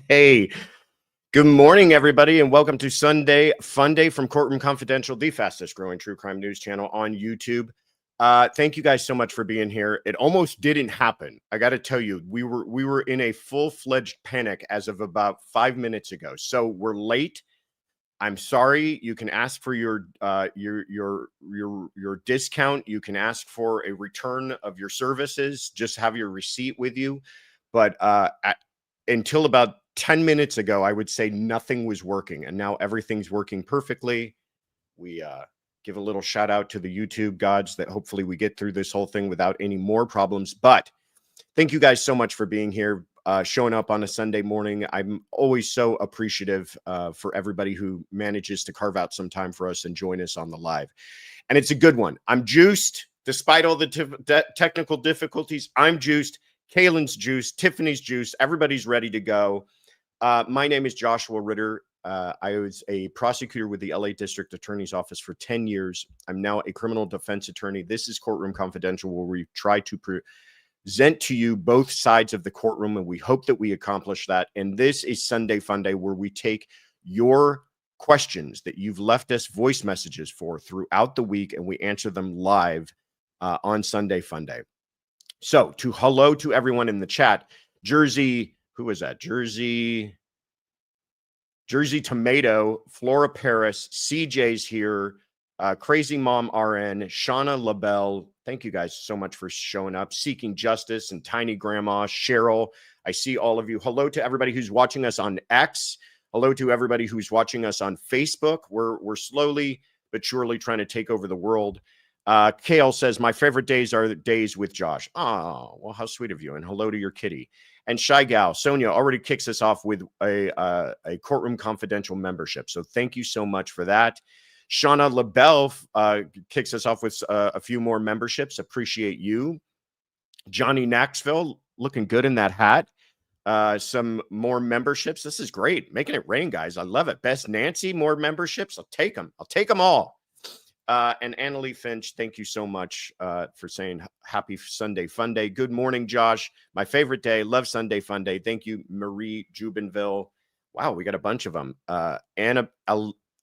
Hey, good morning, everybody, and welcome to Sunday Fun Day from Courtroom Confidential, the fastest growing true crime news channel on YouTube. Thank you guys so much for being here. It almost didn't happen. I got to tell you, we were in a full-fledged panic as of about 5 minutes ago. So we're late. I'm sorry. You can ask for your discount. You can ask for a return of your services. Just have your receipt with you. But until about 10 minutes ago, I would say nothing was working, and now everything's working perfectly. We give a little shout out to the YouTube gods that hopefully we get through this whole thing without any more problems. But thank you guys so much for being here, showing up on a Sunday morning. I'm always so appreciative for everybody who manages to carve out some time for us and join us on the live. And it's a good one. I'm juiced. Despite all the technical difficulties, I'm juiced. Kaylin's juiced. Tiffany's juiced. Everybody's ready to go. My name is Joshua Ritter. I was a prosecutor with the LA District Attorney's Office for 10 years. I'm now a criminal defense attorney. This is Courtroom Confidential, where we try to present to you both sides of the courtroom, and we hope that we accomplish that. And this is Sunday Fun Day, where we take your questions that you've left us voice messages for throughout the week, and we answer them live on Sunday Fun Day. So, hello to everyone in the chat. Jersey, who was that? Jersey Tomato, Flora Paris, CJ's here, Crazy Mom RN, Shauna LaBelle. Thank you guys so much for showing up. Seeking Justice and Tiny Grandma, Cheryl. I see all of you. Hello to everybody who's watching us on X. Hello to everybody who's watching us on Facebook. We're slowly but surely trying to take over the world. Kale says, my favorite days are the days with Josh. Oh, well, how sweet of you. And hello to your kitty. And Shy Gal, Sonia already kicks us off with a Courtroom Confidential membership. So thank you so much for that. Shauna LaBelle kicks us off with a few more memberships. Appreciate you. Johnny Knoxville, looking good in that hat. Some more memberships. This is great. Making it rain, guys. I love it. Best Nancy, more memberships. I'll take them. I'll take them all. And Annalie Finch, thank you so much for saying happy Sunday Fun Day. Good morning, Josh. My favorite day. Love Sunday Fun Day. Thank you, Marie Jubinville. Wow, we got a bunch of them. Anna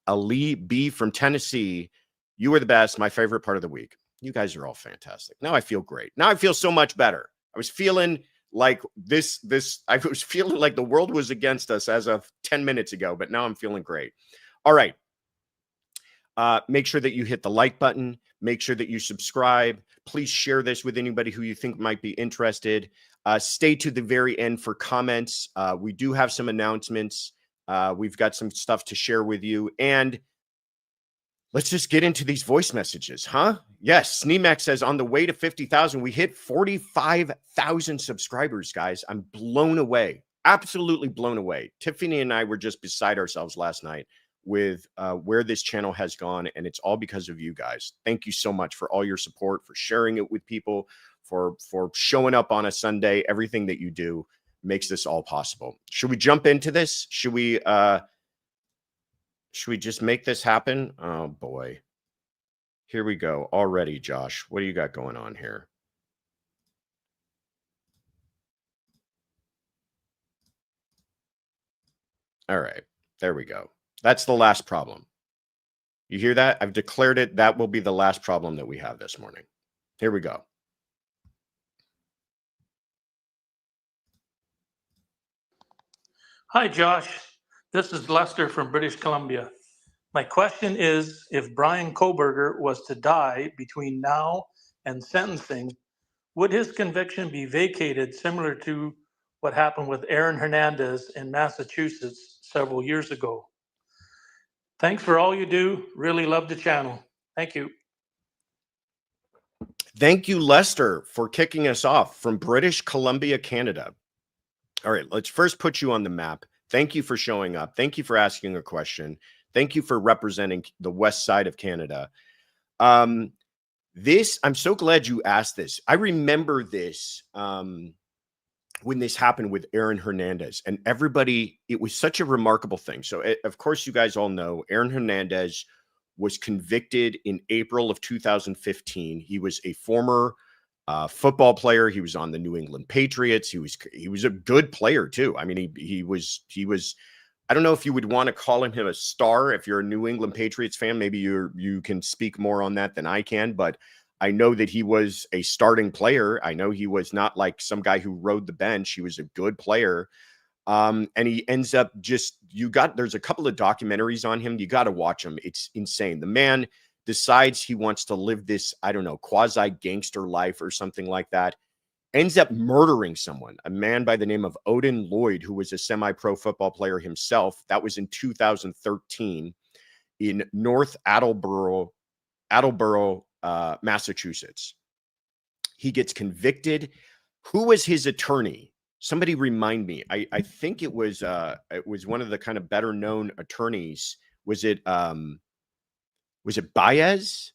Ali B from Tennessee. You were the best. My favorite part of the week. You guys are all fantastic. Now I feel great. Now I feel so much better. I was feeling like I was feeling like the world was against us as of 10 minutes ago, but now I'm feeling great. All right. Make sure that you hit the like button. Make sure that you subscribe. Please share this with anybody who you think might be interested. Stay to the very end for comments. We do have some announcements. We've got some stuff to share with you. And let's just get into these voice messages, huh? Yes, Sneemax says, on the way to 50,000, we hit 45,000 subscribers, guys. I'm blown away. Absolutely blown away. Tiffany and I were just beside ourselves last night with where this channel has gone, and it's all because of you guys. Thank you so much for all your support, for sharing it with people, for showing up on a Sunday. Everything that you do makes this all possible. Should we jump into this? Should we just make this happen? Oh boy, here we go already. Josh, what do you got going on here? All right, there we go. That's the last problem. You hear that? I've declared it. That will be the last problem that we have this morning. Here we go. Hi, Josh. This is Lester from British Columbia. My question is, if Bryan Kohberger was to die between now and sentencing, would his conviction be vacated similar to what happened with Erin Hernandez in Massachusetts several years ago? Thanks for all you do. Really love the channel. Thank you. Thank you, Lester, for kicking us off from British Columbia, Canada. All right, let's first put you on the map. Thank you for showing up. Thank you for asking a question. Thank you for representing the west side of Canada. I'm so glad you asked this. I remember this when this happened with Erin Hernandez, and everybody, it was such a remarkable thing. So, of course, you guys all know Erin Hernandez was convicted in April of 2015. He was a former football player. He was on the New England Patriots. He was a good player too. I mean, he was. I don't know if you would want to call him a star. If you're a New England Patriots fan, maybe you can speak more on that than I can. But I know that he was a starting player. I know he was not like some guy who rode the bench. He was a good player. And he ends up there's a couple of documentaries on him. You got to watch them. It's insane. The man decides he wants to live this, I don't know, quasi gangster life or something like that. Ends up murdering someone, a man by the name of Odin Lloyd, who was a semi-pro football player himself. That was in 2013 in North Attleboro, Massachusetts. He gets convicted. Who was his attorney? Somebody remind me. I think it was one of the kind of better known attorneys. Was it Baez?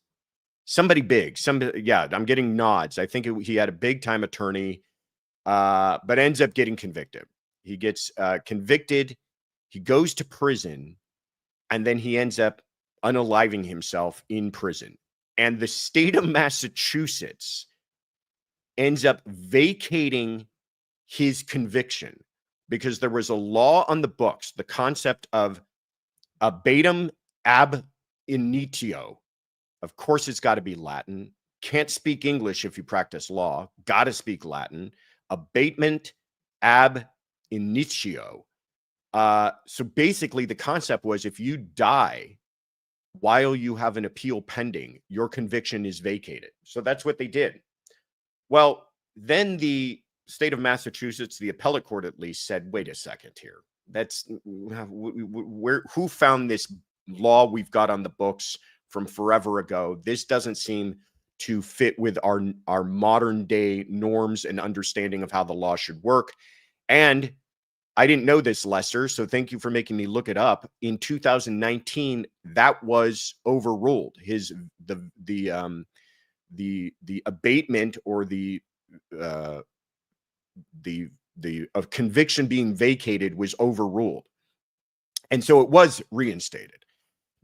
Somebody big. Yeah, I'm getting nods. I think he had a big time attorney, but ends up getting convicted. He gets convicted. He goes to prison, and then he ends up unaliving himself in prison. And the state of Massachusetts ends up vacating his conviction because there was a law on the books, the concept of abatum ab initio. Of course, it's got to be Latin. Can't speak English if you practice law. Got to speak Latin. Abatement ab initio. So basically, the concept was if you die while you have an appeal pending, your conviction is vacated. So that's what they did. Well, then the state of Massachusetts, the appellate court at least, said, wait a second here. Who found this law we've got on the books from forever ago? This doesn't seem to fit with our modern day norms and understanding of how the law should work. And I didn't know this, Lester, so thank you for making me look it up. In 2019, that was overruled. The abatement or the conviction being vacated was overruled. And so it was reinstated.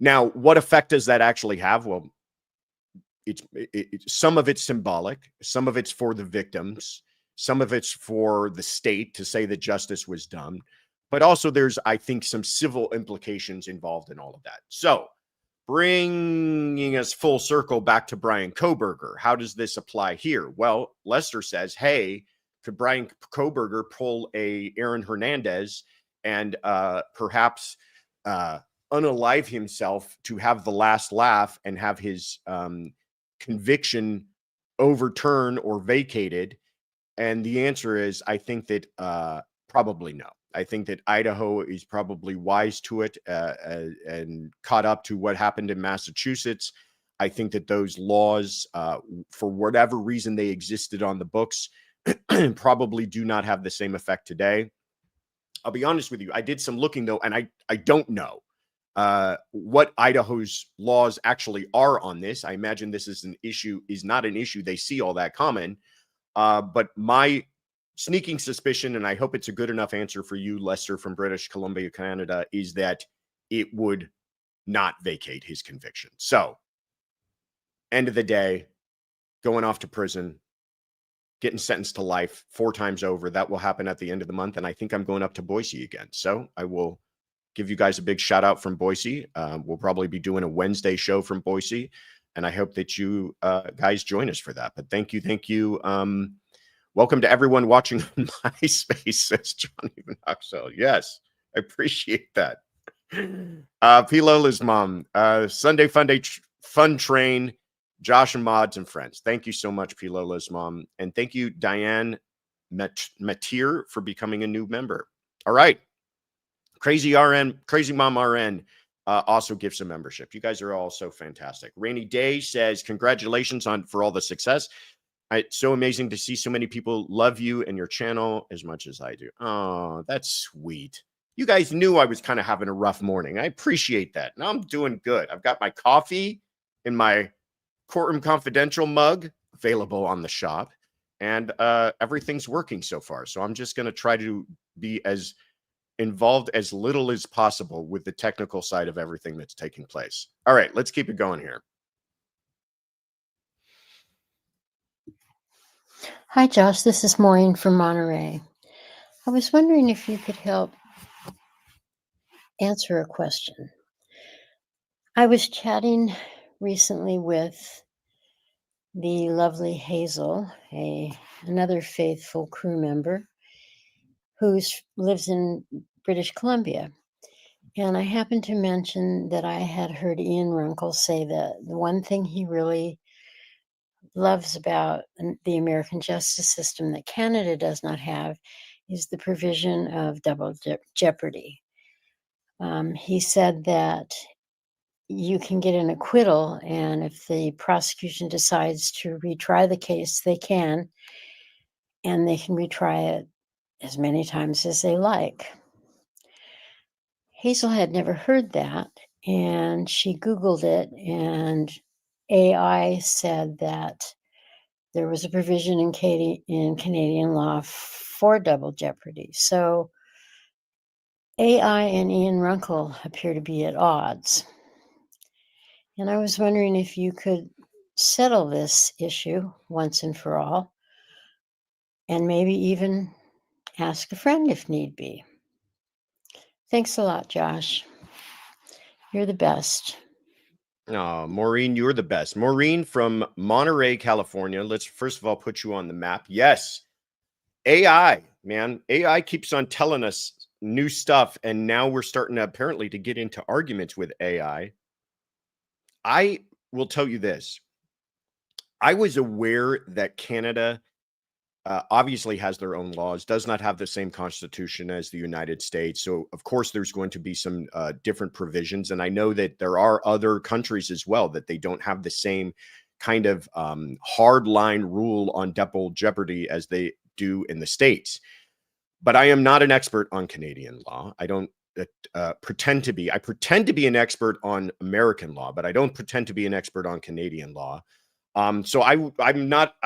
Now, what effect does that actually have? Well, some of it's symbolic, some of it's for the victims, some of it's for the state to say that justice was done, but also there's, I think, some civil implications involved in all of that. So bringing us full circle back to Bryan Kohberger, how does this apply here? Well, Lester says, hey, could Bryan Kohberger pull a Aaron Hernandez and perhaps unalive himself to have the last laugh and have his conviction overturned or vacated? And the answer is, I think that probably no. I think that Idaho is probably wise to it and caught up to what happened in Massachusetts. I think that those laws, for whatever reason they existed on the books, probably do not have the same effect today. I'll be honest with you. I did some looking, though, and I don't know what Idaho's laws actually are on this. I imagine this is not an issue they see all that common. But my sneaking suspicion, and I hope it's a good enough answer for you, Lester from British Columbia, Canada, is that it would not vacate his conviction. So, end of the day, going off to prison, getting sentenced to life 4 times over. That will happen at the end of the month. And I think I'm going up to Boise again. So I will give you guys a big shout out from Boise. We'll probably be doing a Wednesday show from Boise. And I hope that you guys join us for that. But thank you. Welcome to everyone watching on MySpace, says Johnny Knoxville. Yes, I appreciate that. P. Lola's mom, Sunday Fun Train, Josh and Mods and friends. Thank you so much, P. Lola's mom. And thank you, Diane Matier, for becoming a new member. All right. Crazy Mom RN also gives a membership. You guys are all so fantastic. Rainy Day says, congratulations for all the success. It's so amazing to see so many people love you and your channel as much as I do. Oh, that's sweet. You guys knew I was kind of having a rough morning. I appreciate that. Now I'm doing good. I've got my coffee in my Courtroom Confidential mug available on the shop, and everything's working so far. So I'm just going to try to be as involved as little as possible with the technical side of everything that's taking place. All right, let's keep it going here. Hi, Josh. This is Maureen from Monterey. I was wondering if you could help answer a question. I was chatting recently with the lovely Hazel, another faithful crew member who lives in British Columbia. And I happened to mention that I had heard Ian Runkle say that the one thing he really loves about the American justice system that Canada does not have is the provision of double jeopardy. He said that you can get an acquittal, and if the prosecution decides to retry the case, they can, and they can retry it as many times as they like. Hazel had never heard that, and she Googled it, and AI said that there was a provision in Canadian law for double jeopardy. So AI and Ian Runkle appear to be at odds. And I was wondering if you could settle this issue once and for all, and maybe even ask a friend if need be. Thanks a lot, Josh. You're the best. Oh, Maureen, you're the best. Maureen from Monterey, California. Let's first of all put you on the map. Yes, AI, man. AI keeps on telling us new stuff, and now we're starting to apparently to get into arguments with AI. I will tell you this. I was aware that Canada obviously has their own laws, does not have the same constitution as the United States. So, of course, there's going to be some different provisions. And I know that there are other countries as well that they don't have the same kind of hard line rule on double jeopardy as they do in the States. But I am not an expert on Canadian law. I don't pretend to be. I pretend to be an expert on American law, but I don't pretend to be an expert on Canadian law. So I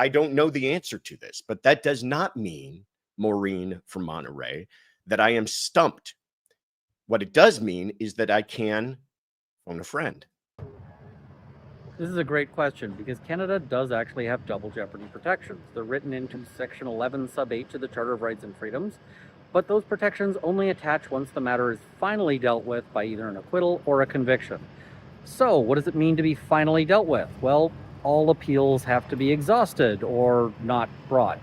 don't know the answer to this, but that does not mean, Maureen from Monterey, that I am stumped. What it does mean is that I can phone a friend. This is a great question because Canada does actually have double jeopardy protections. They're written into Section 11, Sub 8 to the Charter of Rights and Freedoms, but those protections only attach once the matter is finally dealt with by either an acquittal or a conviction. So, what does it mean to be finally dealt with? Well, all appeals have to be exhausted or not brought.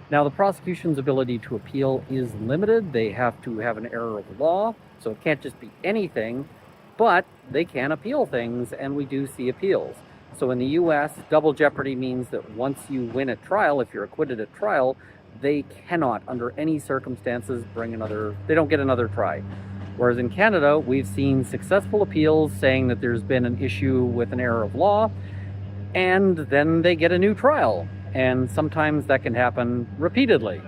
Now, the prosecution's ability to appeal is limited. They have to have an error of law, so it can't just be anything, but they can appeal things, and we do see appeals. So in the US, double jeopardy means that once you win at trial, if you're acquitted at trial, they cannot, under any circumstances, they don't get another try. Whereas in Canada, we've seen successful appeals saying that there's been an issue with an error of law, and then they get a new trial. And sometimes that can happen repeatedly.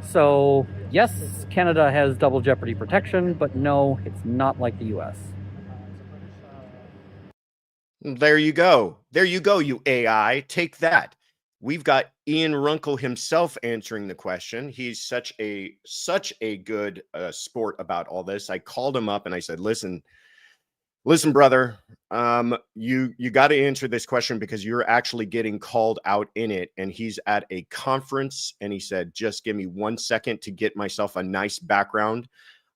So yes, Canada has double jeopardy protection, but no, it's not like the US. There you go. There you go, you AI. Take that. We've got Ian Runkle himself answering the question. He's such a good sport about all this. I called him up and I said, listen, brother, you got to answer this question because you're actually getting called out in it. And he's at a conference and he said, just give me 1 second to get myself a nice background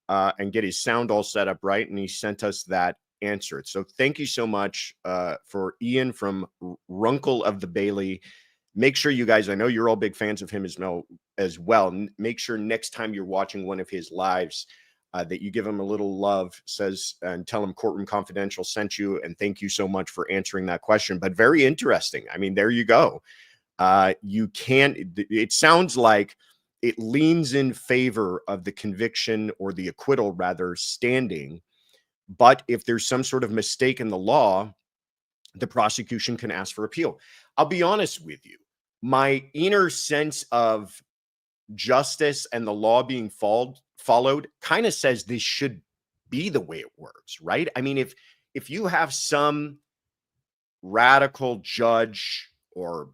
and get his sound all set up right. And he sent us that answer. So thank you so much for Ian from Runkle of the Bailey. Make sure you guys, I know you're all big fans of him as well. Make sure next time you're watching one of his lives that you give him a little love, and tell him Courtroom Confidential sent you, and thank you so much for answering that question. But very interesting. I mean, there you go. It sounds like it leans in favor of the conviction or the acquittal rather standing. But if there's some sort of mistake in the law, the prosecution can ask for appeal. I'll be honest with you. My inner sense of justice and the law being followed kind of says this should be the way it works, right? I mean, if you have some radical judge or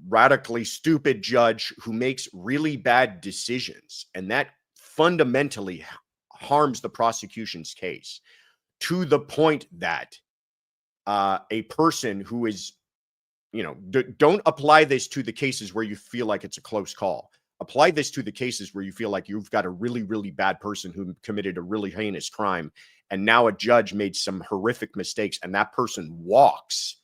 radically stupid judge who makes really bad decisions, and that fundamentally harms the prosecution's case to the point that a person who is don't apply this to the cases where you feel like it's a close call. Apply this to the cases where you feel like you've got a really, really bad person who committed a really heinous crime, and now a judge made some horrific mistakes and that person walks.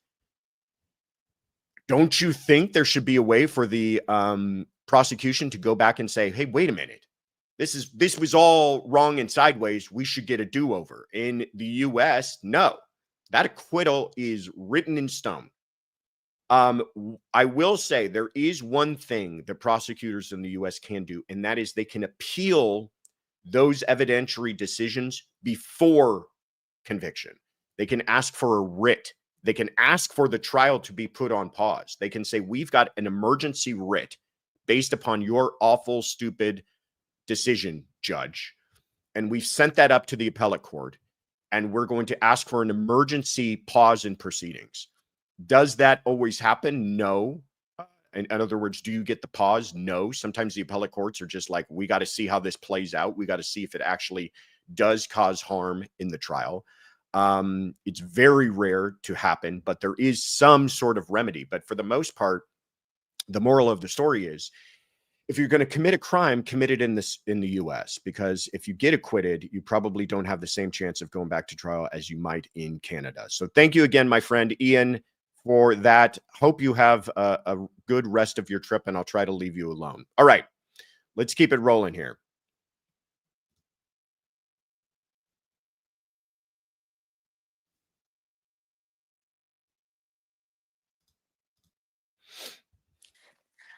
Don't you think there should be a way for the prosecution to go back and say, hey, wait a minute, this was all wrong and sideways, we should get a do-over? In the US, no, that acquittal is written in stone. I will say there is one thing the prosecutors in the US can do, and that is they can appeal those evidentiary decisions before conviction. They can ask for a writ. They can ask for the trial to be put on pause. They can say, we've got an emergency writ based upon your awful, stupid decision, judge. And we've sent that up to the appellate court, and we're going to ask for an emergency pause in proceedings. Does that always happen? No. In other words, do you get the pause? No. Sometimes the appellate courts are just like, we got to see how this plays out. We got to see if it actually does cause harm in the trial. It's very rare to happen, but there is some sort of remedy. But for the most part, the moral of the story is, if you're going to commit a crime, commit it in the US, because if you get acquitted, you probably don't have the same chance of going back to trial as you might in Canada. So thank you again, my friend Ian, for that. Hope you have a good rest of your trip, and I'll try to leave you alone. All right, let's keep it rolling here.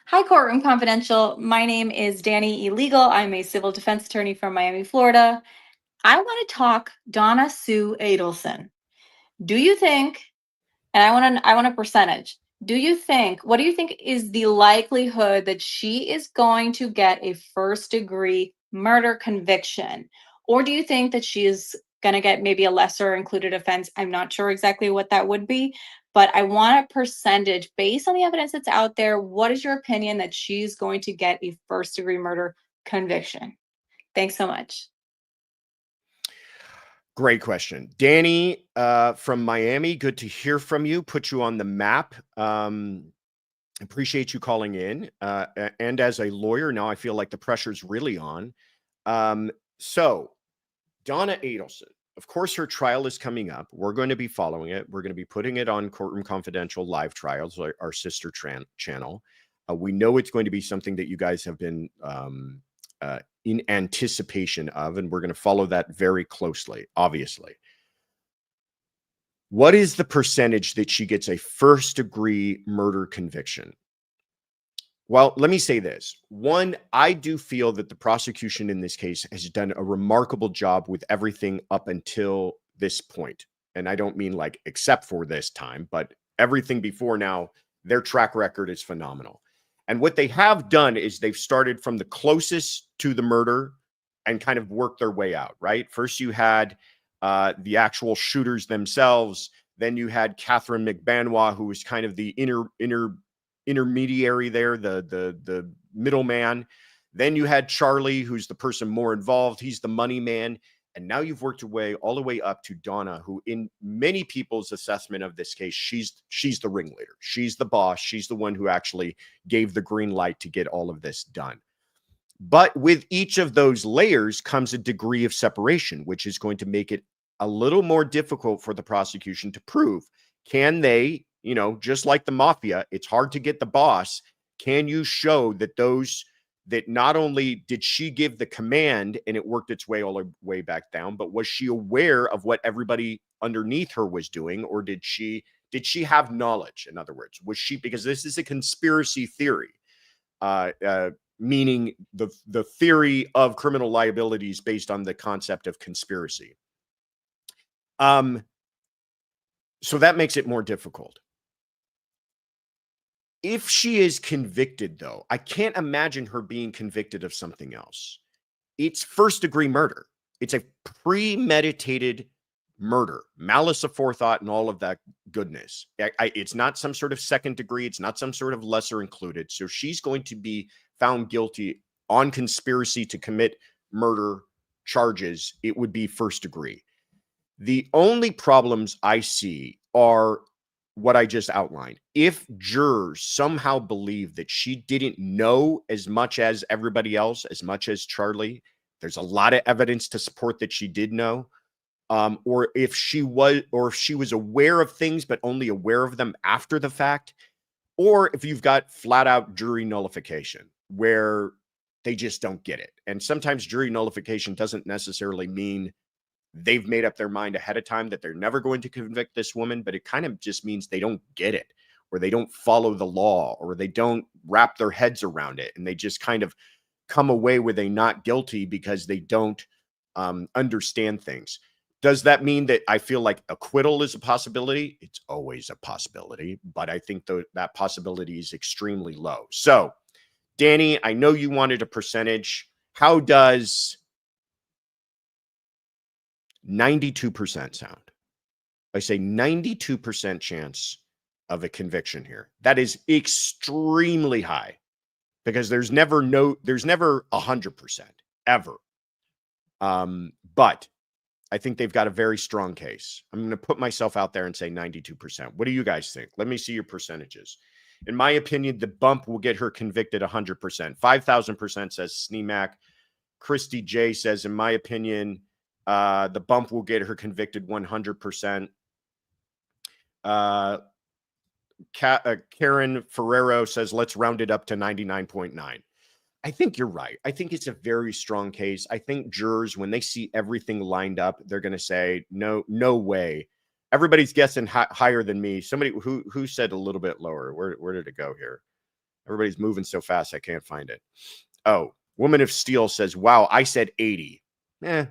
Hi, Courtroom Confidential. My name is Danny Illegal. I'm a civil defense attorney from Miami, Florida. I want to talk Donna Sue Adelson. Do you think, and I want a percentage, what do you think is the likelihood that she is going to get a first-degree murder conviction? Or do you think that she is going to get maybe a lesser included offense? I'm not sure exactly what that would be, but I want a percentage based on the evidence that's out there. What is your opinion that she's going to get a first-degree murder conviction? Thanks so much. Great question. Danny from Miami, good to hear from you. Put you on the map. Appreciate you calling in. And as a lawyer, now I feel like the pressure's really on. So Donna Adelson, of course, her trial is coming up. We're going to be following it. We're going to be putting it on Courtroom Confidential live trials, our sister channel. We know it's going to be something that you guys have been in anticipation of, and we're going to follow that very closely, obviously. What is the percentage that she gets a first-degree murder conviction? Well, let me say this. One, I do feel that the prosecution in this case has done a remarkable job with everything up until this point. And I don't mean like except for this time, but everything before now, their track record is phenomenal. And what they have done is they've started from the closest to the murder and kind of worked their way out, right? First, you had the actual shooters themselves. Then you had Catherine McBanois, who was kind of the intermediary there, the middleman. Then you had Charlie, who's the person more involved. He's the money man. And now you've worked your way all the way up to Donna, who in many people's assessment of this case, she's the ringleader. She's the boss. She's the one who actually gave the green light to get all of this done. But with each of those layers comes a degree of separation, which is going to make it a little more difficult for the prosecution to prove. Can they, just like the mafia, it's hard to get the boss. Can you show that that not only did she give the command and it worked its way all the way back down, but was she aware of what everybody underneath her was doing? Or did she have knowledge? In other words, was she, because this is a conspiracy theory, meaning the theory of criminal liabilities based on the concept of conspiracy. So that makes it more difficult. If she is convicted, though, I can't imagine her being convicted of something else. It's first-degree murder. It's a premeditated murder, malice aforethought, and all of that goodness. It's not some sort of second degree. It's not some sort of lesser included. So she's going to be found guilty on conspiracy to commit murder charges. It would be first degree. The only problems I see are what I just outlined. If jurors somehow believe that she didn't know as much as everybody else, as much as Charlie, there's a lot of evidence to support that she did know. Or if she was aware of things, but only aware of them after the fact, or if you've got flat out jury nullification where they just don't get it. And sometimes jury nullification doesn't necessarily mean they've made up their mind ahead of time that they're never going to convict this woman, but it kind of just means they don't get it, or they don't follow the law, or they don't wrap their heads around it. And they just kind of come away with a not guilty because they don't understand things. Does that mean that I feel like acquittal is a possibility? It's always a possibility, but I think that possibility is extremely low. So, Danny, I know you wanted a percentage. How does 92% sound? I say 92% chance of a conviction here. That is extremely high because there's never 100% ever. But I think they've got a very strong case. I'm going to put myself out there and say 92%. What do you guys think? Let me see your percentages. In my opinion, the bump will get her convicted 100%. 5,000% says Sneemac. Christy J says, in my opinion, the bump will get her convicted 100%. Karen Ferrero says, let's round it up to 99.9. I think you're right. I think it's a very strong case. I think jurors, when they see everything lined up, they're going to say, no way. Everybody's guessing higher than me. Somebody who said a little bit lower. Where did it go here? Everybody's moving so fast, I can't find it. Oh, Woman of Steel says, wow, I said 80. I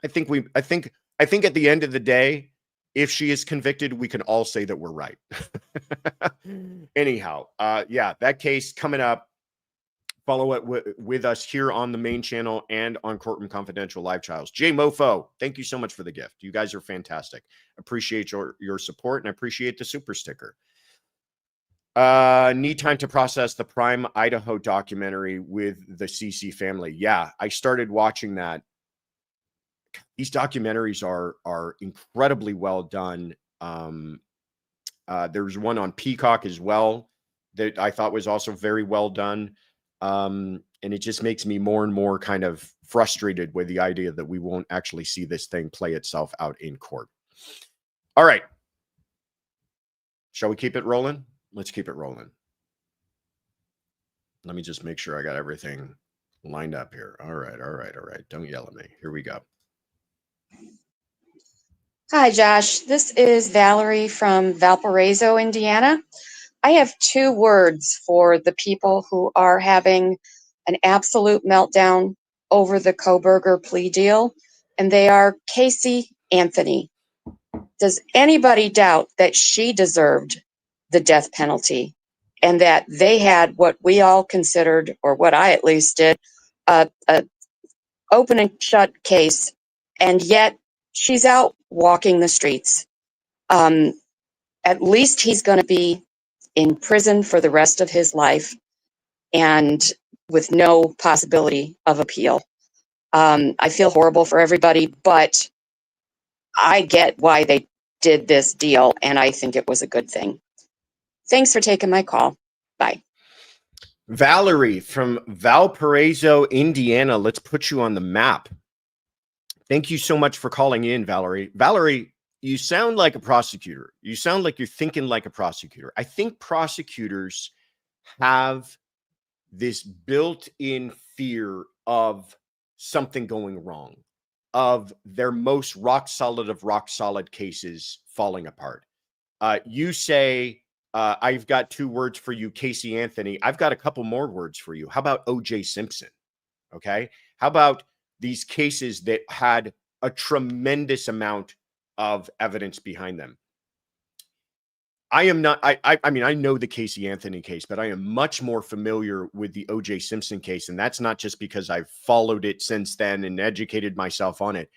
think at the end of the day, if she is convicted, we can all say that we're right. Anyhow, yeah, that case coming up. Follow it with us here on the main channel and on Courtroom Confidential Live Trials. Jay Mofo, thank you so much for the gift. You guys are fantastic. Appreciate your support, and I appreciate the super sticker. Need time to process the Prime Idaho documentary with the CC family. Yeah, I started watching that. These documentaries are incredibly well done. There's one on Peacock as well that I thought was also very well done. And it just makes me more and more kind of frustrated with the idea that we won't actually see this thing play itself out in court. All right. Shall we keep it rolling? Let's keep it rolling. Let me just make sure I got everything lined up here. All right. Don't yell at me. Here we go. Hi, Josh. This is Valerie from Valparaiso, Indiana. I have 2 words for the people who are having an absolute meltdown over the Kohberger plea deal, and they are Casey Anthony. Does anybody doubt that she deserved the death penalty and that they had what we all considered, or what I at least did, a open and shut case, and yet she's out walking the streets? At least he's going to be in prison for the rest of his life and with no possibility of appeal. I feel horrible for everybody, but I get why they did this deal, and I think it was a good thing. Thanks for taking my call. Bye. Valerie from Valparaiso, Indiana. Let's put you on the map. Thank you so much for calling in, Valerie. Valerie, you sound like a prosecutor. You sound like you're thinking like a prosecutor. I think prosecutors have this built-in fear of something going wrong, of their most rock solid cases falling apart. You say, I've got 2 words for you, Casey Anthony. I've got a couple more words for you. How about O.J. Simpson? Okay. How about these cases that had a tremendous amount of evidence behind them? I am not, I mean, I know the Casey Anthony case, but I am much more familiar with the O.J. Simpson case. And that's not just because I've followed it since then and educated myself on it,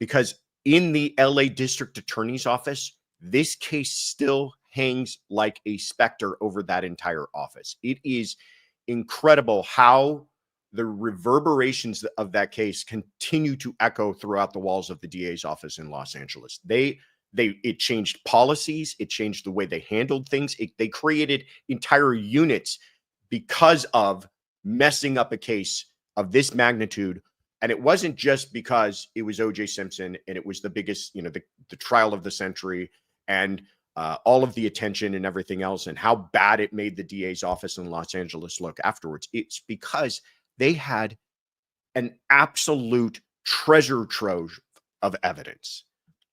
because in the LA District Attorney's Office, this case still hangs like a specter over that entire office. It is incredible how the reverberations of that case continue to echo throughout the walls of the DA's office in Los Angeles. They It changed policies. It changed the way they handled things. They created entire units because of messing up a case of this magnitude. And it wasn't just because it was O.J. Simpson and it was the biggest, the trial of the century and all of the attention and everything else and how bad it made the DA's office in Los Angeles look afterwards. It's because they had an absolute treasure trove of evidence.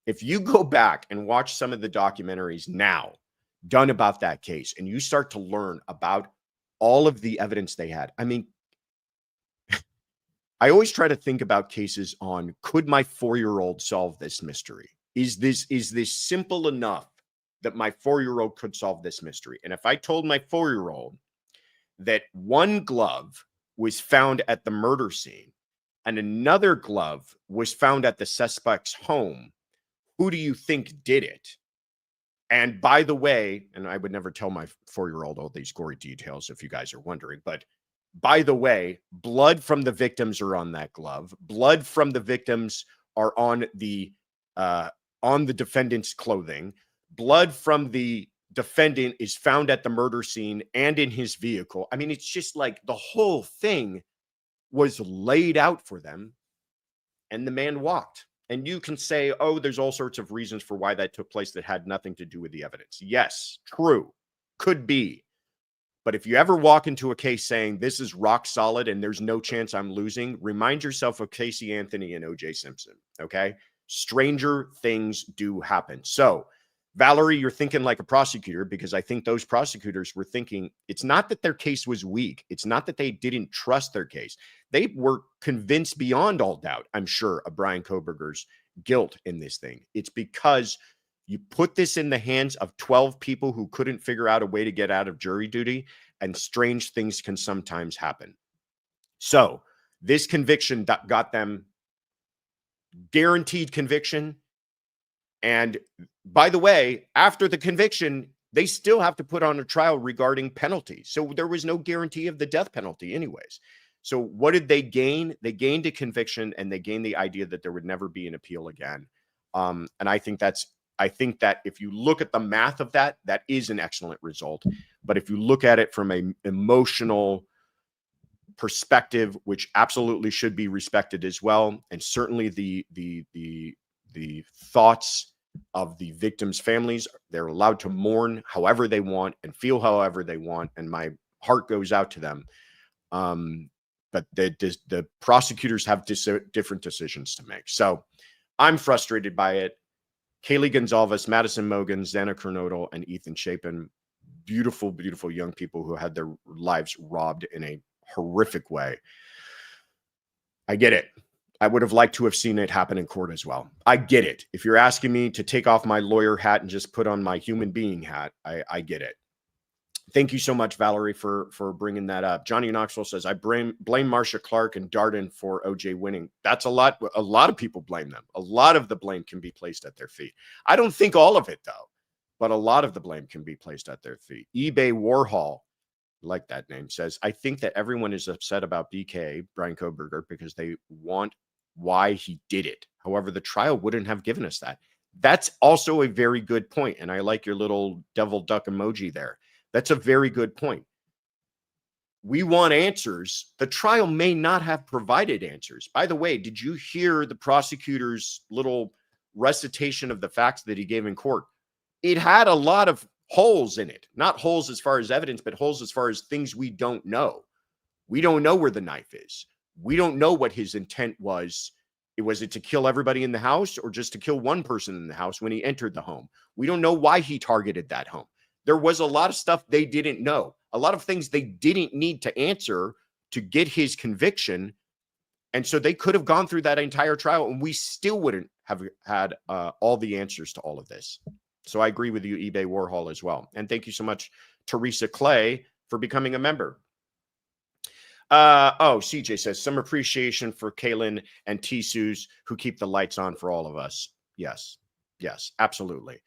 If you go back and watch some of the documentaries now done about that case and you start to learn about all of the evidence they had, I mean, I always try to think about cases on, could my 4-year-old solve this mystery? Is this simple enough that my 4-year-old could solve this mystery? And if I told my 4-year-old that one glove was found at the murder scene and another glove was found at the suspect's home, who do you think did it? And by the way, and I would never tell my 4-year-old all these gory details if you guys are wondering, but by the way, blood from the victims are on that glove. Blood from the victims are on the defendant's clothing. Blood from the defendant is found at the murder scene and in his vehicle. I mean, it's just like the whole thing was laid out for them, and the man walked. And you can say, oh, there's all sorts of reasons for why that took place that had nothing to do with the evidence. Yes, true, could be. But if you ever walk into a case saying this is rock solid and there's no chance I'm losing, remind yourself of Casey Anthony and O.J. Simpson, okay? Stranger things do happen. So, Valerie, you're thinking like a prosecutor, because I think those prosecutors were thinking it's not that their case was weak. It's not that they didn't trust their case. They were convinced beyond all doubt, I'm sure, of Bryan Kohberger's guilt in this thing. It's because you put this in the hands of 12 people who couldn't figure out a way to get out of jury duty, and strange things can sometimes happen. So this conviction got them guaranteed conviction. And by the way, after the conviction, they still have to put on a trial regarding penalties. So there was no guarantee of the death penalty anyways. So what did they gain? They gained a conviction, and they gained the idea that there would never be an appeal again. And I think that if you look at the math of that, that is an excellent result. But if you look at it from an emotional perspective, which absolutely should be respected as well, and certainly the thoughts of the victims' families, they're allowed to mourn however they want and feel however they want, and my heart goes out to them. But the prosecutors have different decisions to make. So I'm frustrated by it. Kaylee Gonzalez, Madison Mogan, Xana Kernodle, and Ethan Chapin, beautiful, beautiful young people who had their lives robbed in a horrific way. I get it. I would have liked to have seen it happen in court as well. I get it. If you're asking me to take off my lawyer hat and just put on my human being hat, I get it. Thank you so much, Valerie, for bringing that up. Johnny Knoxville says, I blame Marcia Clark and Darden for OJ winning. That's a lot. A lot of people blame them. A lot of the blame can be placed at their feet. I don't think all of it, though, but a lot of the blame can be placed at their feet. eBay Warhol, like that name, says, I think that everyone is upset about BK, Bryan Kohberger, because they want why he did it. However, the trial wouldn't have given us that. That's also a very good point. And I like your little devil duck emoji there. That's a very good point. We want answers. The trial may not have provided answers. By the way, did you hear the prosecutor's little recitation of the facts that he gave in court? It had a lot of holes in it. Not holes as far as evidence, but holes as far as things we don't know. We don't know where the knife is. We don't know what his intent was. Was it to kill everybody in the house or just to kill one person in the house when he entered the home? We don't know why he targeted that home. There was a lot of stuff they didn't know, a lot of things they didn't need to answer to get his conviction. And so they could have gone through that entire trial and we still wouldn't have had all the answers to all of this. So I agree with you, eBay Warhol, as well. And thank you so much, Teresa Clay, for becoming a member. CJ says, some appreciation for Kaylin and Tisu's who keep the lights on for all of us. Yes, absolutely.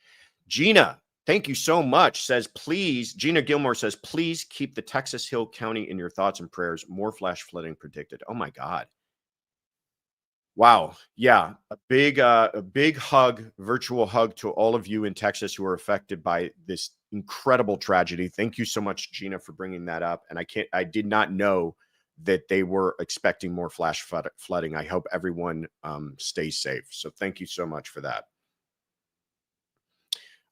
Gina, thank you so much. Says, please, Gina Gilmore says, please keep the Texas Hill County in your thoughts and prayers. More flash flooding predicted. Oh my God. Wow. Yeah. A big hug, virtual hug to all of you in Texas who are affected by this incredible tragedy. Thank you so much, Gina, for bringing that up. And I did not know that they were expecting more flash flooding. I hope everyone stays safe. So thank you so much for that.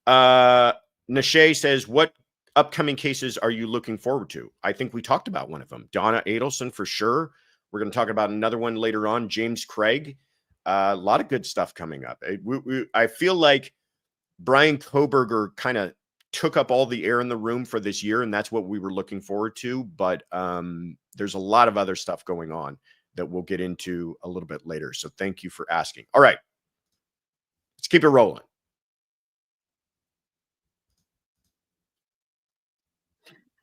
Nashe says, what upcoming cases are you looking forward to? I think we talked about one of them. Donna Adelson for sure. We're going to talk about another one later on. James Craig. A lot of good stuff coming up. I feel like Bryan Kohberger kind of took up all the air in the room for this year, and that's what we were looking forward to. But there's a lot of other stuff going on that we'll get into a little bit later. So thank you for asking. All right. Let's keep it rolling.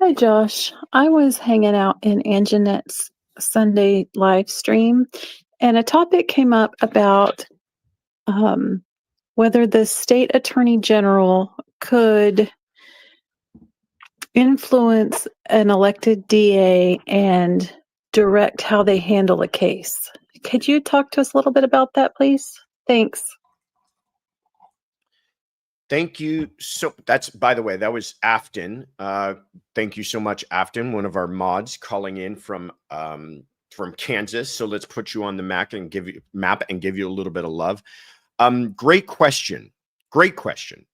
Hi, Josh. I was hanging out in Anjanette's Sunday live stream, and a topic came up about whether the state attorney general could influence an elected DA and direct how they handle a case. Could you talk to us a little bit about that, please? Thanks. Thank you. So that's, by the way, that was Afton. Thank you so much, Afton, one of our mods calling in from Kansas. So let's put you on the map and give you a little bit of love. Great question. Great question.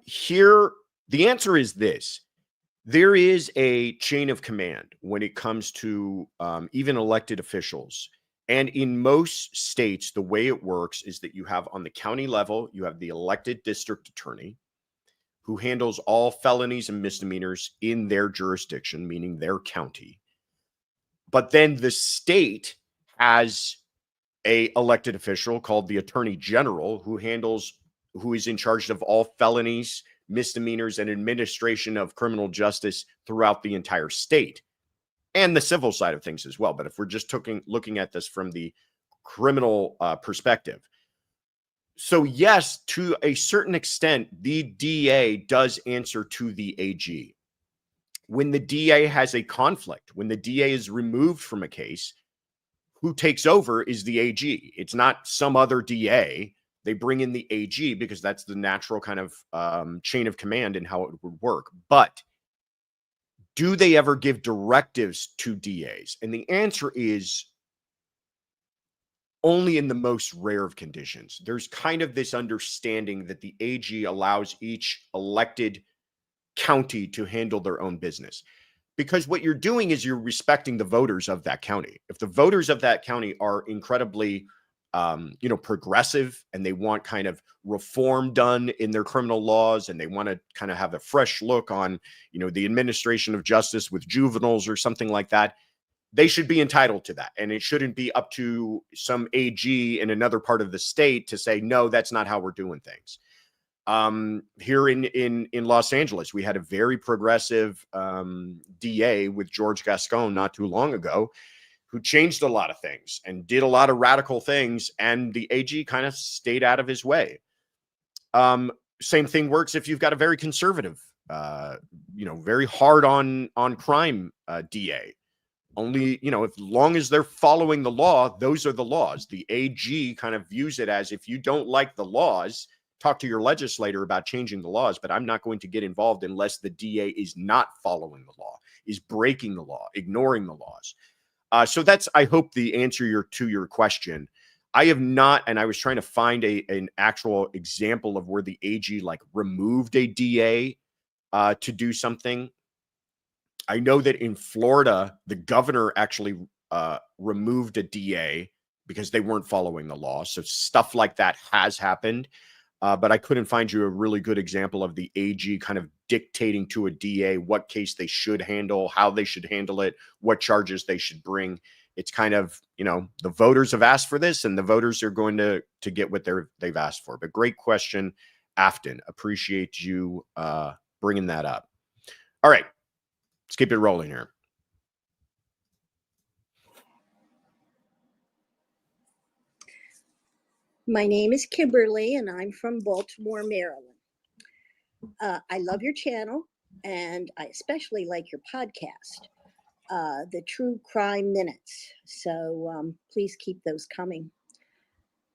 Here, the answer is this. There is a chain of command when it comes to even elected officials. And in most states, the way it works is that you have on the county level, you have the elected district attorney who handles all felonies and misdemeanors in their jurisdiction, meaning their county. But then the state has a elected official called the attorney general who is in charge of all felonies, misdemeanors, and administration of criminal justice throughout the entire state. And the civil side of things as well. But if we're just looking at this from the criminal perspective. So yes, to a certain extent, the DA does answer to the AG. When the DA has a conflict, when the DA is removed from a case, who takes over is the AG. It's not some other DA. They bring in the AG because that's the natural kind of chain of command and how it would work. But do they ever give directives to DAs? And the answer is only in the most rare of conditions. There's kind of this understanding that the AG allows each elected county to handle their own business. Because what you're doing is you're respecting the voters of that county. If the voters of that county are incredibly progressive and they want kind of reform done in their criminal laws and they want to kind of have a fresh look on, the administration of justice with juveniles or something like that, they should be entitled to that. And it shouldn't be up to some AG in another part of the state to say, no, that's not how we're doing things. Here in Los Angeles, we had a very progressive DA with George Gascon not too long ago, who changed a lot of things and did a lot of radical things, and the AG kind of stayed out of his way. Same thing works if you've got a very conservative, very hard on crime DA. Only, as long as they're following the law, those are the laws. The AG kind of views it as, if you don't like the laws, talk to your legislator about changing the laws, but I'm not going to get involved unless the DA is not following the law, is breaking the law, ignoring the laws. So that's, I hope, the answer to your question. I have not, and I was trying to find an actual example of where the AG removed a DA to do something. I know that in Florida, the governor actually removed a DA because they weren't following the law. So stuff like that has happened. But I couldn't find you a really good example of the AG kind of dictating to a DA what case they should handle, how they should handle it, what charges they should bring. It's kind of, the voters have asked for this and the voters are going to get what they've asked for. But great question, Afton. Appreciate you bringing that up. All right, let's keep it rolling here. My name is Kimberly, and I'm from Baltimore, Maryland. I love your channel, and I especially like your podcast. the true crime minutes. So please keep those coming.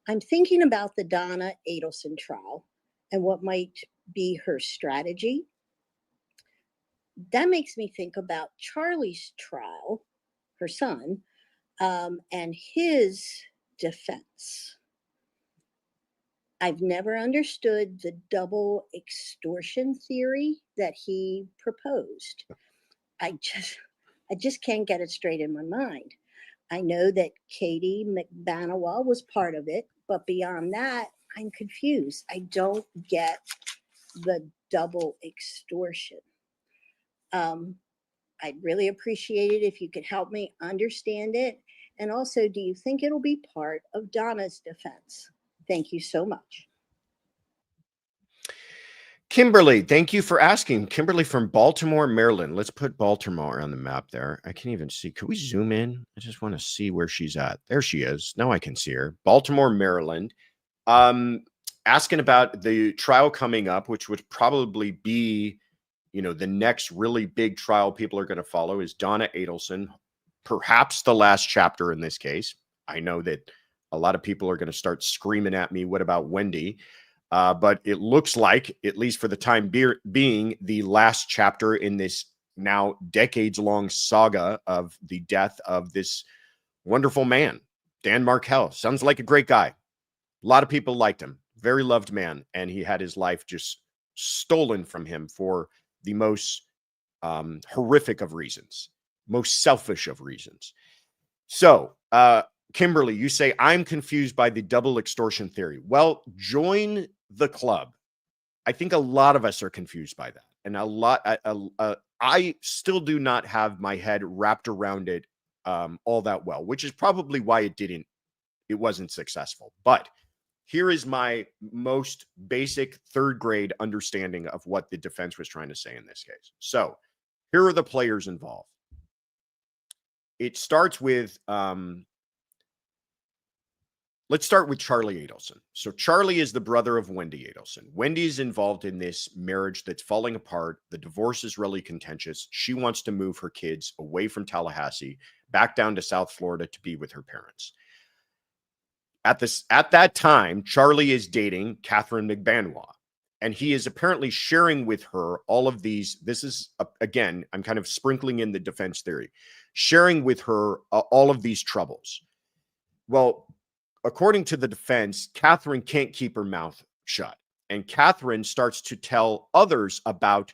I'm thinking about the Donna Adelson trial and what might be her strategy. That makes me think about Charlie's trial, her son, and his defense. I've never understood the double extortion theory that he proposed. I just can't get it straight in my mind. I know that Katie McBanawa was part of it, but beyond that, I'm confused. I don't get the double extortion. I'd really appreciate it if you could help me understand it. And also, do you think it'll be part of Donna's defense? Thank you so much. Kimberly, thank you for asking. Kimberly from Baltimore, Maryland. Let's put Baltimore on the map there. I can't even see. Could we zoom in? I just want to see where she's at. There she is. Now I can see her. Baltimore, Maryland. Asking about the trial coming up, which would probably be, the next really big trial people are going to follow is Donna Adelson, perhaps the last chapter in this case. I know that a lot of people are going to start screaming at me, what about Wendy? But it looks like, at least for the time being, the last chapter in this now decades-long saga of the death of this wonderful man, Dan Markel. Sounds like a great guy. A lot of people liked him. Very loved man. And he had his life just stolen from him for the most horrific of reasons, most selfish of reasons. So, Kimberly, you say, I'm confused by the double extortion theory. Well, join the club. I think a lot of us are confused by that. And I still do not have my head wrapped around it all that well, which is probably why it wasn't successful. But here is my most basic third grade understanding of what the defense was trying to say in this case. So here are the players involved. It starts with, let's start with Charlie Adelson. So Charlie is the brother of Wendy Adelson. Wendy is involved in this marriage that's falling apart. The divorce is really contentious. She wants to move her kids away from Tallahassee, back down to South Florida to be with her parents. At that time, Charlie is dating Catherine McBanawa, and he is apparently sharing with her all of these. This is, again, I'm kind of sprinkling in the defense theory, sharing with her all of these troubles. Well, according to the defense, Catherine can't keep her mouth shut. And Catherine starts to tell others about,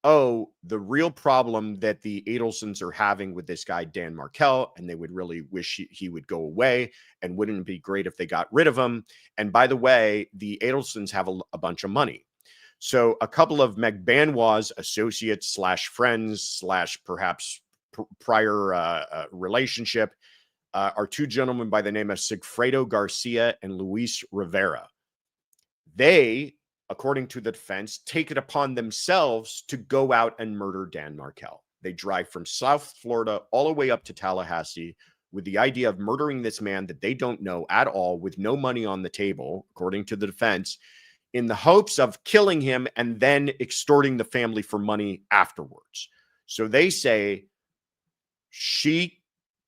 the real problem that the Adelsons are having with this guy, Dan Markel, and they would really wish he would go away. And wouldn't it be great if they got rid of him? And by the way, the Adelsons have a bunch of money. So a couple of McBanawa's associates / friends / perhaps prior relationship are two gentlemen by the name of Sigfredo Garcia and Luis Rivera. They, according to the defense, take it upon themselves to go out and murder Dan Markel. They drive from South Florida all the way up to Tallahassee with the idea of murdering this man that they don't know at all, with no money on the table, according to the defense, in the hopes of killing him and then extorting the family for money afterwards. So they say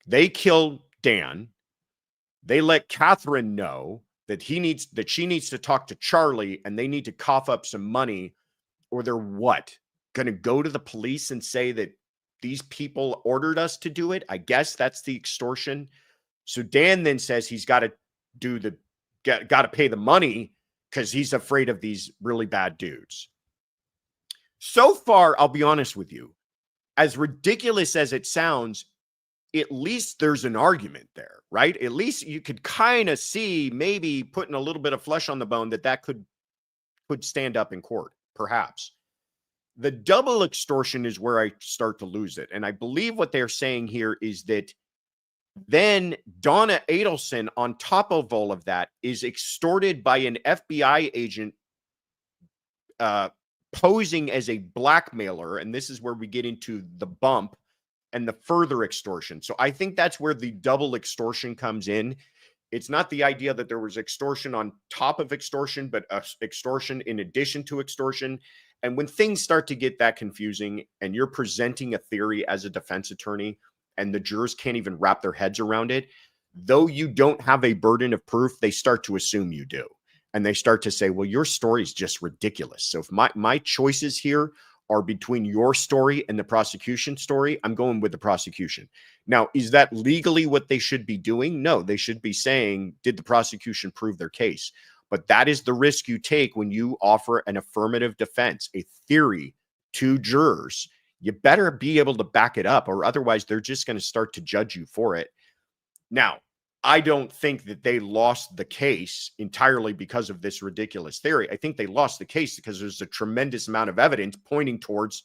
they kill Dan. They let Catherine know that she needs to talk to Charlie, and they need to cough up some money, or they're going to go to the police and say that these people ordered us to do it? I guess that's the extortion. So Dan then says he's got to got to pay the money because he's afraid of these really bad dudes. So far, I'll be honest with you, as ridiculous as it sounds, at least there's an argument there, right? At least you could kind of see, maybe putting a little bit of flesh on the bone, that could stand up in court, perhaps. The double extortion is where I start to lose it. And I believe what they're saying here is that then Donna Adelson, on top of all of that, is extorted by an FBI agent posing as a blackmailer. And this is where we get into the bump and the further extortion. So I think that's where the double extortion comes in, It's not the idea that there was extortion on top of extortion, but extortion in addition to extortion. And when things start to get that confusing and you're presenting a theory as a defense attorney and the jurors can't even wrap their heads around it, though you don't have a burden of proof, they start to assume you do. And they start to say, well, your story is just ridiculous. So if my choices here are between your story and the prosecution story, I'm going with the prosecution. Now, is that legally what they should be doing? No, they should be saying, did the prosecution prove their case? But that is the risk you take when you offer an affirmative defense, a theory to jurors. You better be able to back it up, or otherwise they're just going to start to judge you for it. Now, I don't think that they lost the case entirely because of this ridiculous theory. I think they lost the case because there's a tremendous amount of evidence pointing towards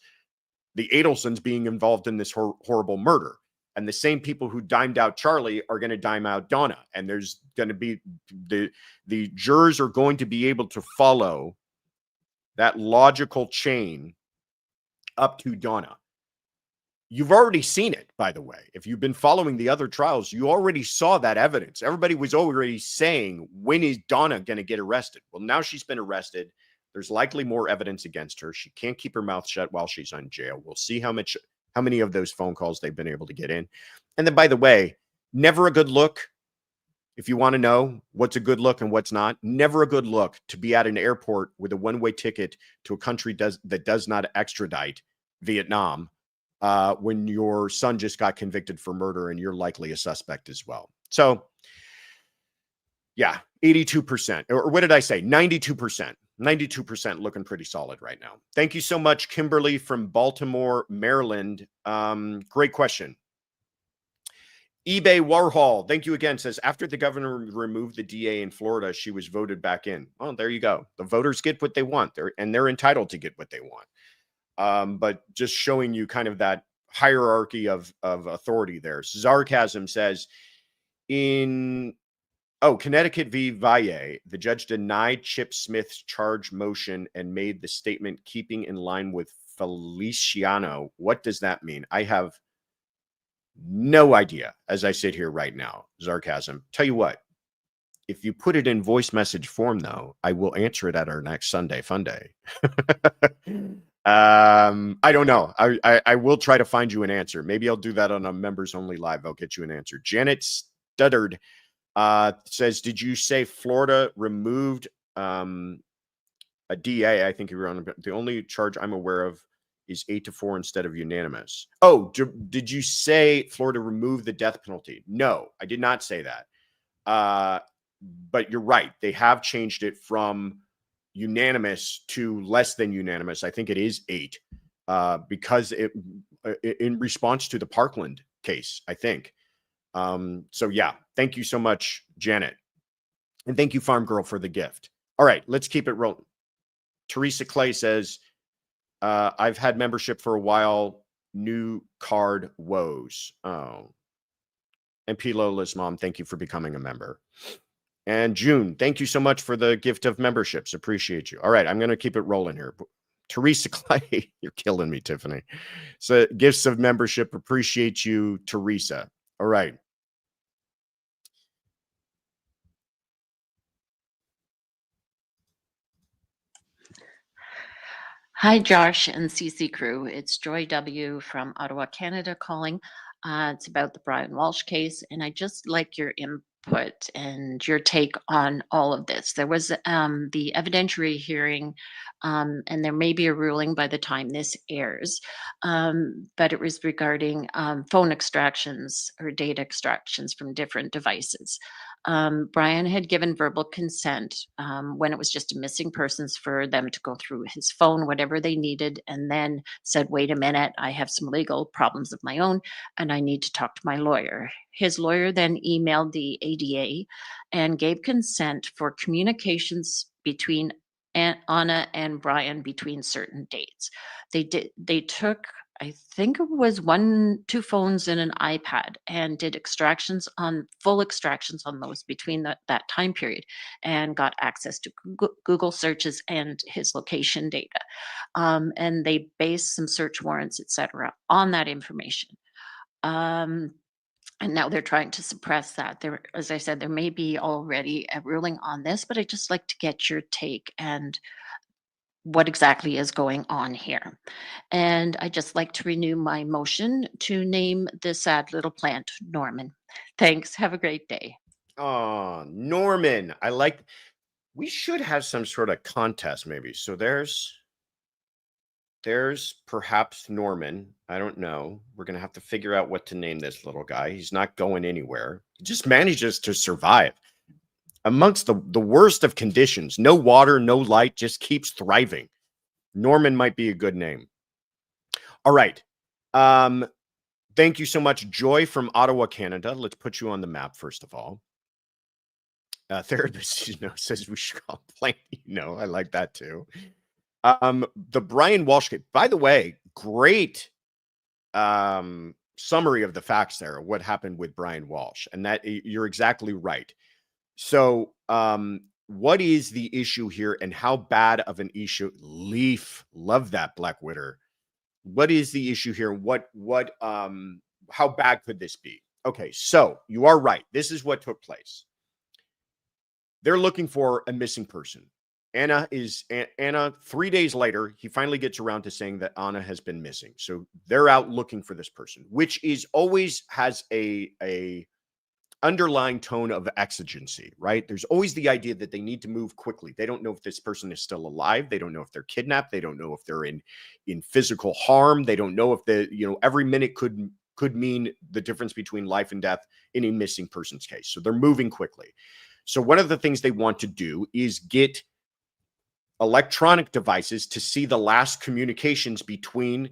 the Adelsons being involved in this horrible murder. And the same people who dimed out Charlie are going to dime out Donna. And there's going to be the jurors are going to be able to follow that logical chain up to Donna. You've already seen it, by the way. If you've been following the other trials, you already saw that evidence. Everybody was already saying, when is Donna going to get arrested? Well, now she's been arrested. There's likely more evidence against her. She can't keep her mouth shut while she's on jail. We'll see how many of those phone calls they've been able to get in. And then, by the way, never a good look. If you want to know what's a good look and what's not, never a good look to be at an airport with a one-way ticket to a country that does not extradite, Vietnam, when your son just got convicted for murder and you're likely a suspect as well. So, yeah, 82%. Or what did I say? 92%. 92% looking pretty solid right now. Thank you so much, Kimberly from Baltimore, Maryland. Great question. eBay Warhol, thank you again, says, after the governor removed the DA in Florida, she was voted back in. Oh, there you go. The voters get what they want. They're entitled to get what they want. But just showing you kind of that hierarchy of authority there. Sarcasm says, Connecticut v. Valle, the judge denied Chip Smith's charge motion and made the statement keeping in line with Feliciano. What does that mean? I have no idea as I sit here right now. Sarcasm. Tell you what, if you put it in voice message form, though, I will answer it at our next Sunday Fun Day. I don't know. I will try to find you an answer. Maybe I'll do that on a members only live. I'll get you an answer. Janet Stuttered says, did you say Florida removed a DA? I think you were on the only charge I'm aware of is 8-4 instead of unanimous. Oh, did you say Florida removed the death penalty? No, I did not say that. But you're right. They have changed it from unanimous to less than unanimous. I think it is 8 because in response to the Parkland case, I think. So yeah, thank you so much, Janet. And thank you, Farm Girl, for the gift. All right, let's keep it rolling. Teresa Clay says, I've had membership for a while. New card woes. Oh. And P. Lola's mom, thank you for becoming a member. And June, thank you so much for the gift of memberships. Appreciate you. All right, I'm going to keep it rolling here. Teresa Clay, you're killing me, Tiffany. So gifts of membership. Appreciate you, Teresa. All right. Hi, Josh and CC crew. It's Joy W. from Ottawa, Canada calling. It's about the Brian Walshe case, and I just like your input and your take on all of this. There was the evidentiary hearing, and there may be a ruling by the time this airs, but it was regarding phone extractions or data extractions from different devices. Brian had given verbal consent when it was just a missing persons for them to go through his phone, whatever they needed, and then said, wait a minute, I have some legal problems of my own and I need to talk to my lawyer. His lawyer then emailed the ADA and gave consent for communications between Anna and Brian between certain dates. They took, I think it was 2 phones and an iPad, and did full extractions on those between that time period, and got access to Google searches and his location data. And they based some search warrants, etc., on that information. And now they're trying to suppress that. There, as I said, there may be already a ruling on this, but I'd just like to get your take and what exactly is going on here. And I'd just like to renew my motion to name this sad little plant Norman. Thanks. Have a great day. Oh, Norman. We should have some sort of contest maybe. So there's perhaps Norman. I don't know. We're going to have to figure out what to name this little guy. He's not going anywhere. He just manages to survive amongst the worst of conditions. No water, no light, just keeps thriving. Norman might be a good name. All right. Thank you so much, Joy from Ottawa, Canada. Let's put you on the map, first of all. Therapist, says we should complain. I like that too. The Bryan Walshe case, by the way, great summary of the facts there, what happened with Bryan Walshe. And that you're exactly right. So what is the issue here and how bad of an issue? Leaf, love that, Black Witter. What is the issue here? How bad could this be? Okay, so you are right. This is what took place. They're looking for a missing person. Anna, 3 days later, he finally gets around to saying that Anna has been missing. So they're out looking for this person, which is always has a underlying tone of exigency, right? There's always the idea that they need to move quickly. They don't know if this person is still alive. They don't know if they're kidnapped. They don't know if they're in physical harm. They don't know if every minute could mean the difference between life and death in a missing person's case. So they're moving quickly. So one of the things they want to do is get electronic devices to see the last communications between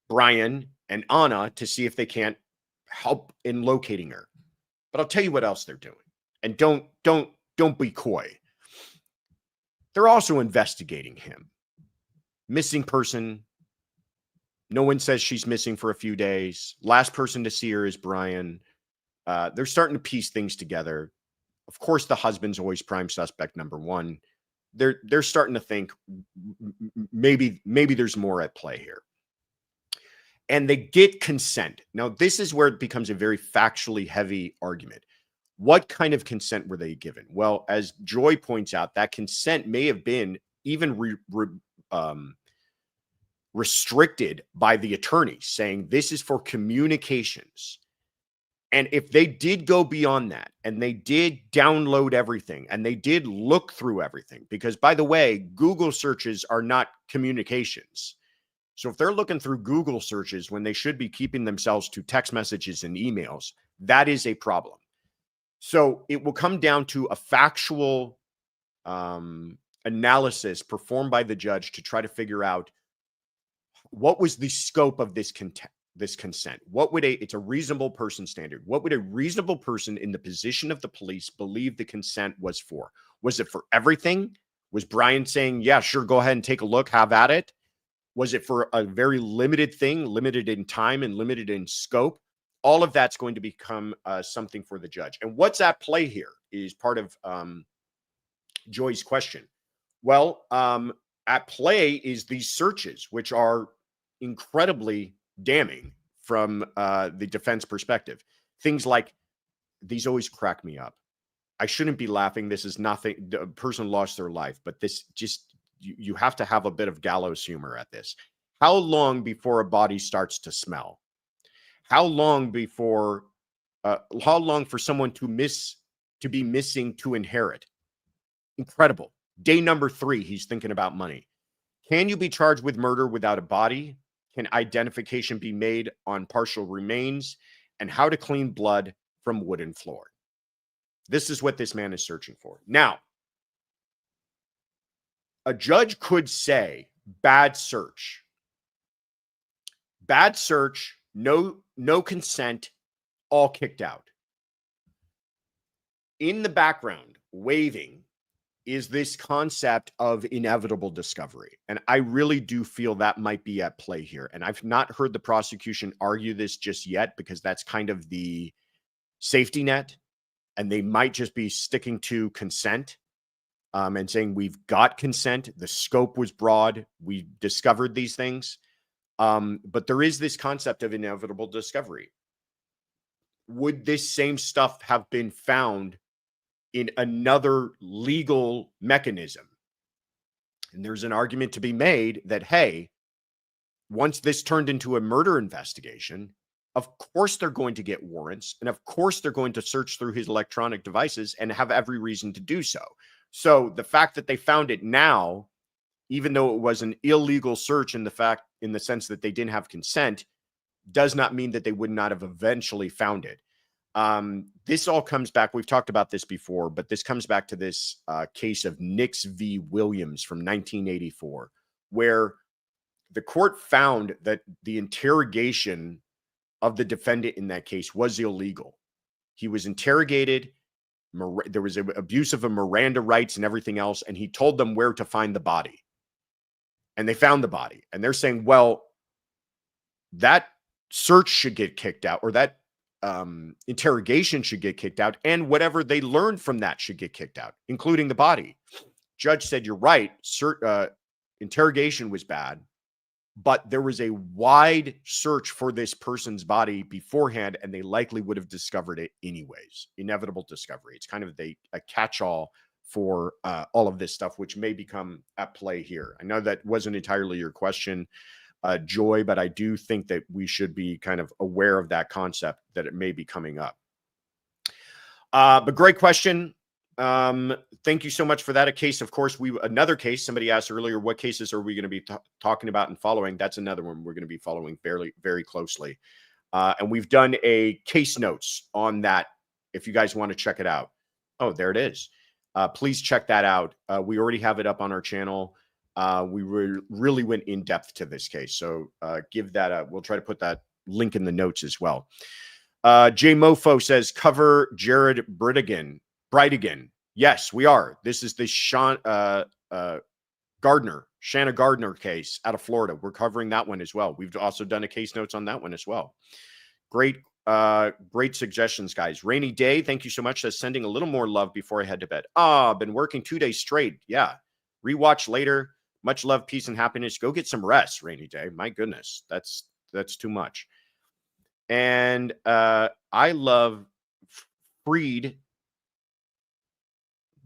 Bryan and Anna to see if they can't help in locating her. But I'll tell you what else they're doing. And don't be coy. They're also investigating him. Missing person. No one says she's missing for a few days. Last person to see her is Bryan. They're starting to piece things together. Of course, the husband's always prime suspect number one. They're starting to think maybe there's more at play here. And they get consent. Now, this is where it becomes a very factually heavy argument. What kind of consent were they given? Well, as Joy points out, that consent may have been even restricted by the attorney, saying this is for communications. And if they did go beyond that, and they did download everything, and they did look through everything, because, by the way, Google searches are not communications. So if they're looking through Google searches when they should be keeping themselves to text messages and emails, that is a problem. So it will come down to a factual analysis performed by the judge to try to figure out what was the scope of this consent. It's a reasonable person standard. What would a reasonable person in the position of the police believe the consent was for? Was it for everything? Was Bryan saying, yeah, sure, go ahead and take a look, have at it? Was it for a very limited thing, limited in time and limited in scope? All of that's going to become something for the judge. And what's at play here is part of Joy's question. Well, at play is these searches, which are incredibly damning from the defense perspective. Things like, these always crack me up. I shouldn't be laughing. This is nothing. The person lost their life, but this just, you have to have a bit of gallows humor at this. How long before a body starts to smell? How long for someone to be missing to inherit? Incredible. Day number 3, he's thinking about money. Can you be charged with murder without a body? Can identification be made on partial remains? And how to clean blood from wooden floor? This is what this man is searching for. Now, a judge could say, bad search. Bad search, no consent, all kicked out. In the background, waving, is this concept of inevitable discovery. And I really do feel that might be at play here. And I've not heard the prosecution argue this just yet, because that's kind of the safety net. And they might just be sticking to consent and saying, we've got consent. The scope was broad. We discovered these things. But there is this concept of inevitable discovery. would this same stuff have been found in another legal mechanism? And there's an argument to be made that, hey, once this turned into a murder investigation, of course they're going to get warrants, and of course they're going to search through his electronic devices and have every reason to do so. So the fact that they found it now, even though it was an illegal search in the sense that they didn't have consent, does not mean that they would not have eventually found it. This all comes back. We've talked about this before, but this comes back to this case of Nix v. Williams from 1984, where the court found that the interrogation of the defendant in that case was illegal. He was interrogated. There was an abuse of Miranda rights and everything else, and he told them where to find the body. And they found the body. And they're saying, well, that search should get kicked out, or that interrogation should get kicked out, and whatever they learned from that should get kicked out, including the body. Judge said, you're right. Interrogation was bad, but there was a wide search for this person's body beforehand, and they likely would have discovered it anyways. Inevitable discovery. It's kind of a catch-all for all of this stuff, which may become at play here. I know that wasn't entirely your question, Joy, but I do think that we should be kind of aware of that concept, that it may be coming up. But great question. Thank you so much for that. A case, of course, another case, somebody asked earlier, what cases are we going to be talking about and following? That's another one we're going to be following very closely. And we've done a case notes on that if you guys want to check it out. Oh, there it is. Please check that out. We already have it up on our channel. We really went in depth to this case. So give that we'll try to put that link in the notes as well. Jay Mofo says, cover Jared Brightigan. Yes, we are. This is the Shanna Gardner case out of Florida. We're covering that one as well. We've also done a case notes on that one as well. Great suggestions, guys. Rainy Day, thank you so much. Says, sending a little more love before I head to bed. Been working 2 days straight. Yeah. Rewatch later. Much love, peace, and happiness. Go get some rest, Rainy Day. My goodness, that's too much. And I love Freed.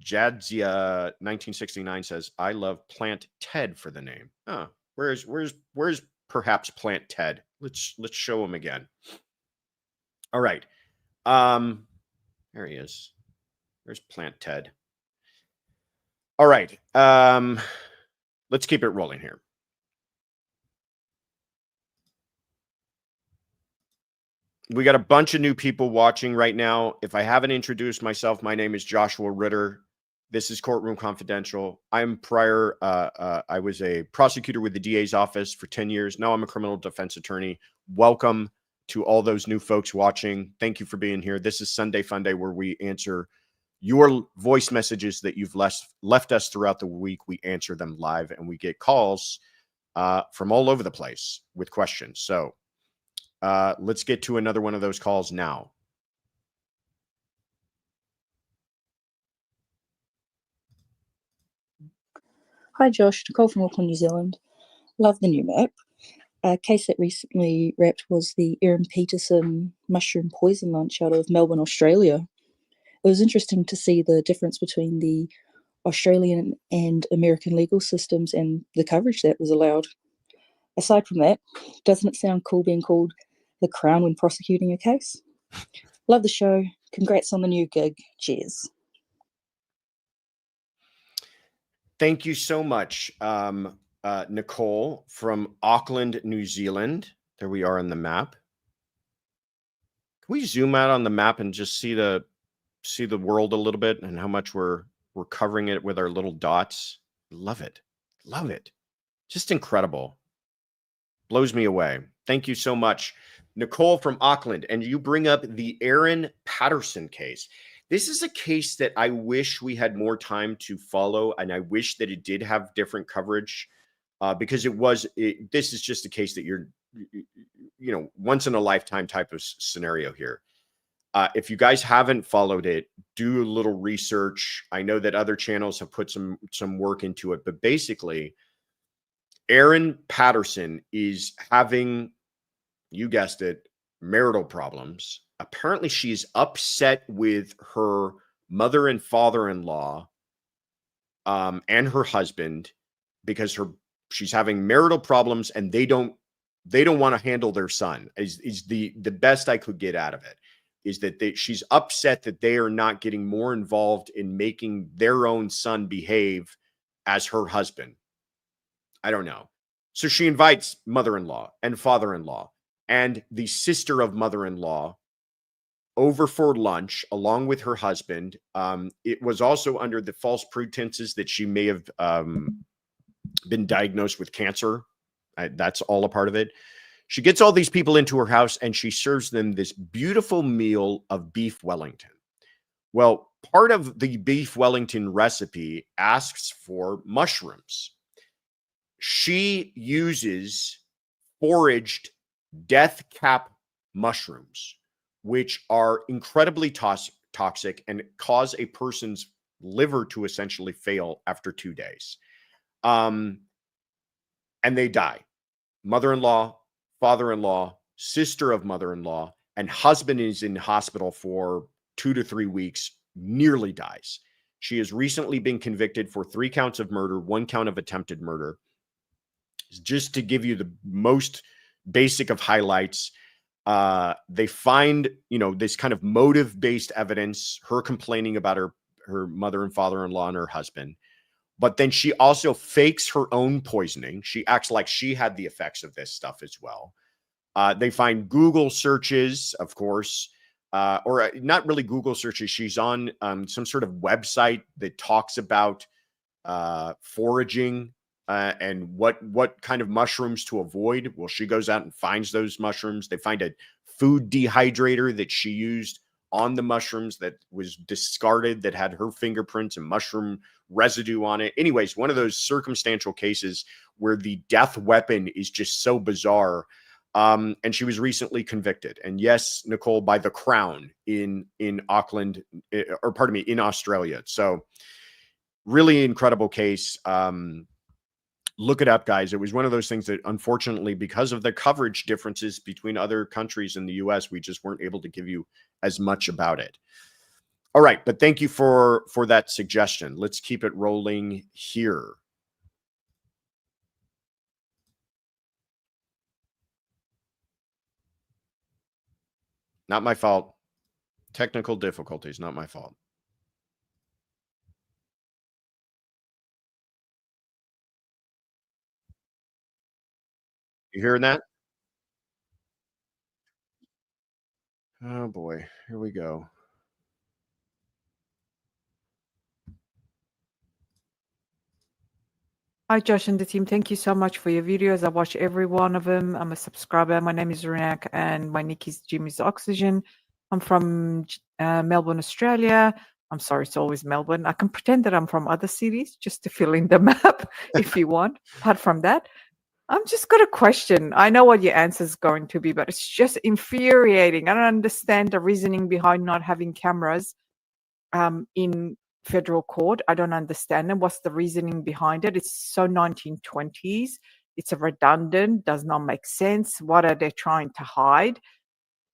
Jadzia 1969 says, I love Plant Ted for the name. Oh, where's perhaps Plant Ted? Let's show him again. All right. There he is. There's Plant Ted. All right. Let's keep it rolling here. We got a bunch of new people watching right now. If I haven't introduced myself, my name is Joshua Ritter. This is Courtroom Confidential. I was a prosecutor with the DA's office for 10 years. Now I'm a criminal defense attorney. Welcome to all those new folks watching. Thank you for being here. This is Sunday Fun Day, where we answer your voice messages that you've left us throughout the week. We answer them live, and we get calls from all over the place with questions. So let's get to another one of those calls now. Hi Josh, Nicole from Auckland, New Zealand. Love the new map. A case that recently wrapped was the Erin Patterson mushroom poison lunch out of Melbourne, Australia. It was interesting to see the difference between the Australian and American legal systems and the coverage that was allowed. Aside from that, doesn't it sound cool being called the Crown when prosecuting a case? Love the show. Congrats on the new gig. Cheers. Thank you so much, Nicole from Auckland, New Zealand. There we are on the map. Can we zoom out on the map and just see the world a little bit and how much we're covering it with our little dots? Love it. Love it. Just incredible. Blows me away. Thank you so much, Nicole from Auckland. And you bring up the Erin Patterson case. This is a case that I wish we had more time to follow, and I wish that it did have different coverage because this is just a case that you're once in a lifetime type of scenario here. If you guys haven't followed it, do a little research. I know that other channels have put some work into it, but basically, Erin Patterson is having, you guessed it, marital problems apparently she's upset with her mother and father-in-law and her husband because she's having marital problems and they don't want to handle their son. Is the best I could get out of it, is that she's upset that they are not getting more involved in making their own son behave as her husband. I don't know. So she invites mother-in-law and father-in-law and the sister of mother-in-law over for lunch along with her husband. It was also under the false pretenses that she may have been diagnosed with cancer. That's all a part of it. She gets all these people into her house and she serves them this beautiful meal of beef Wellington. Well, part of the beef Wellington recipe asks for mushrooms. She uses foraged death cap mushrooms, which are incredibly toxic and cause a person's liver to essentially fail after 2 days. And they die. Mother-in-law, father-in-law, sister of mother-in-law, and husband is in hospital for 2 to 3 weeks, nearly dies. She has recently been convicted for 3 counts of murder, 1 count of attempted murder. Just to give you the most basic of highlights, they find, this kind of motive-based evidence, her complaining about her mother and father-in-law and her husband. But then she also fakes her own poisoning. She acts like she had the effects of this stuff as well. They find Google searches, of course, or not really Google searches. She's on some sort of website that talks about foraging and what kind of mushrooms to avoid. Well, she goes out and finds those mushrooms. They find a food dehydrator that she used on the mushrooms that was discarded, that had her fingerprints and mushroom residue on it. Anyways, one of those circumstantial cases where the death weapon is just so bizarre. And she was recently convicted. And yes, Nicole, by the Crown in Auckland, or pardon me, in Australia. So really incredible case. Look it up, guys. It was one of those things that, unfortunately, because of the coverage differences between other countries in the US, we just weren't able to give you as much about it. All right, but thank you for that suggestion. Let's keep it rolling here. Not my fault. Technical difficulties, not my fault. You hearing that? Oh boy, here we go. Hi, Josh and the team. Thank you so much for your videos. I watch every one of them. I'm a subscriber. My name is Runak and my nick is Jimmy's Oxygen. I'm from Melbourne, Australia. I'm sorry, it's always Melbourne. I can pretend that I'm from other cities just to fill in the map if you want. Apart from that, I'm just got a question. I know what your answer is going to be, but it's just infuriating. I don't understand the reasoning behind not having cameras in federal court. I don't understand it. What's the reasoning behind it? It's so 1920s. It's a redundant, does not make sense. What are they trying to hide?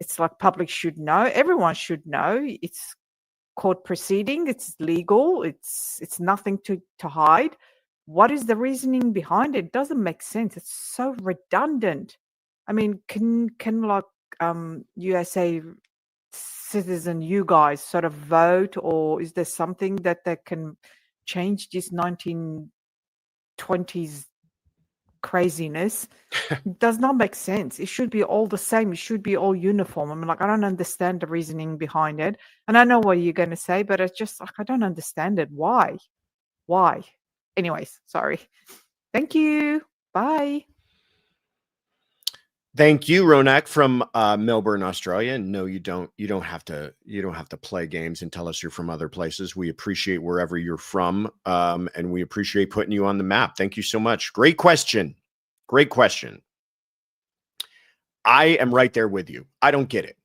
It's like public should know. Everyone should know. It's court proceeding. It's legal. It's nothing to hide. What is the reasoning behind it? It doesn't make sense. It's so redundant. I mean, can like USA citizen, you guys sort of vote, or is there something that they can change this 1920s craziness? It does not make sense. It should be all the same. It should be all uniform. I mean, like, I don't understand the reasoning behind it. And I know what you're going to say, but it's just like, I don't understand it. Why? Anyways, sorry. Thank you. Bye. Thank you, Ronak from Melbourne, Australia. No, you don't have to play games and tell us you're from other places. We appreciate wherever you're from, and we appreciate putting you on the map. Thank you so much. Great question. Great question. I am right there with you. I don't get it.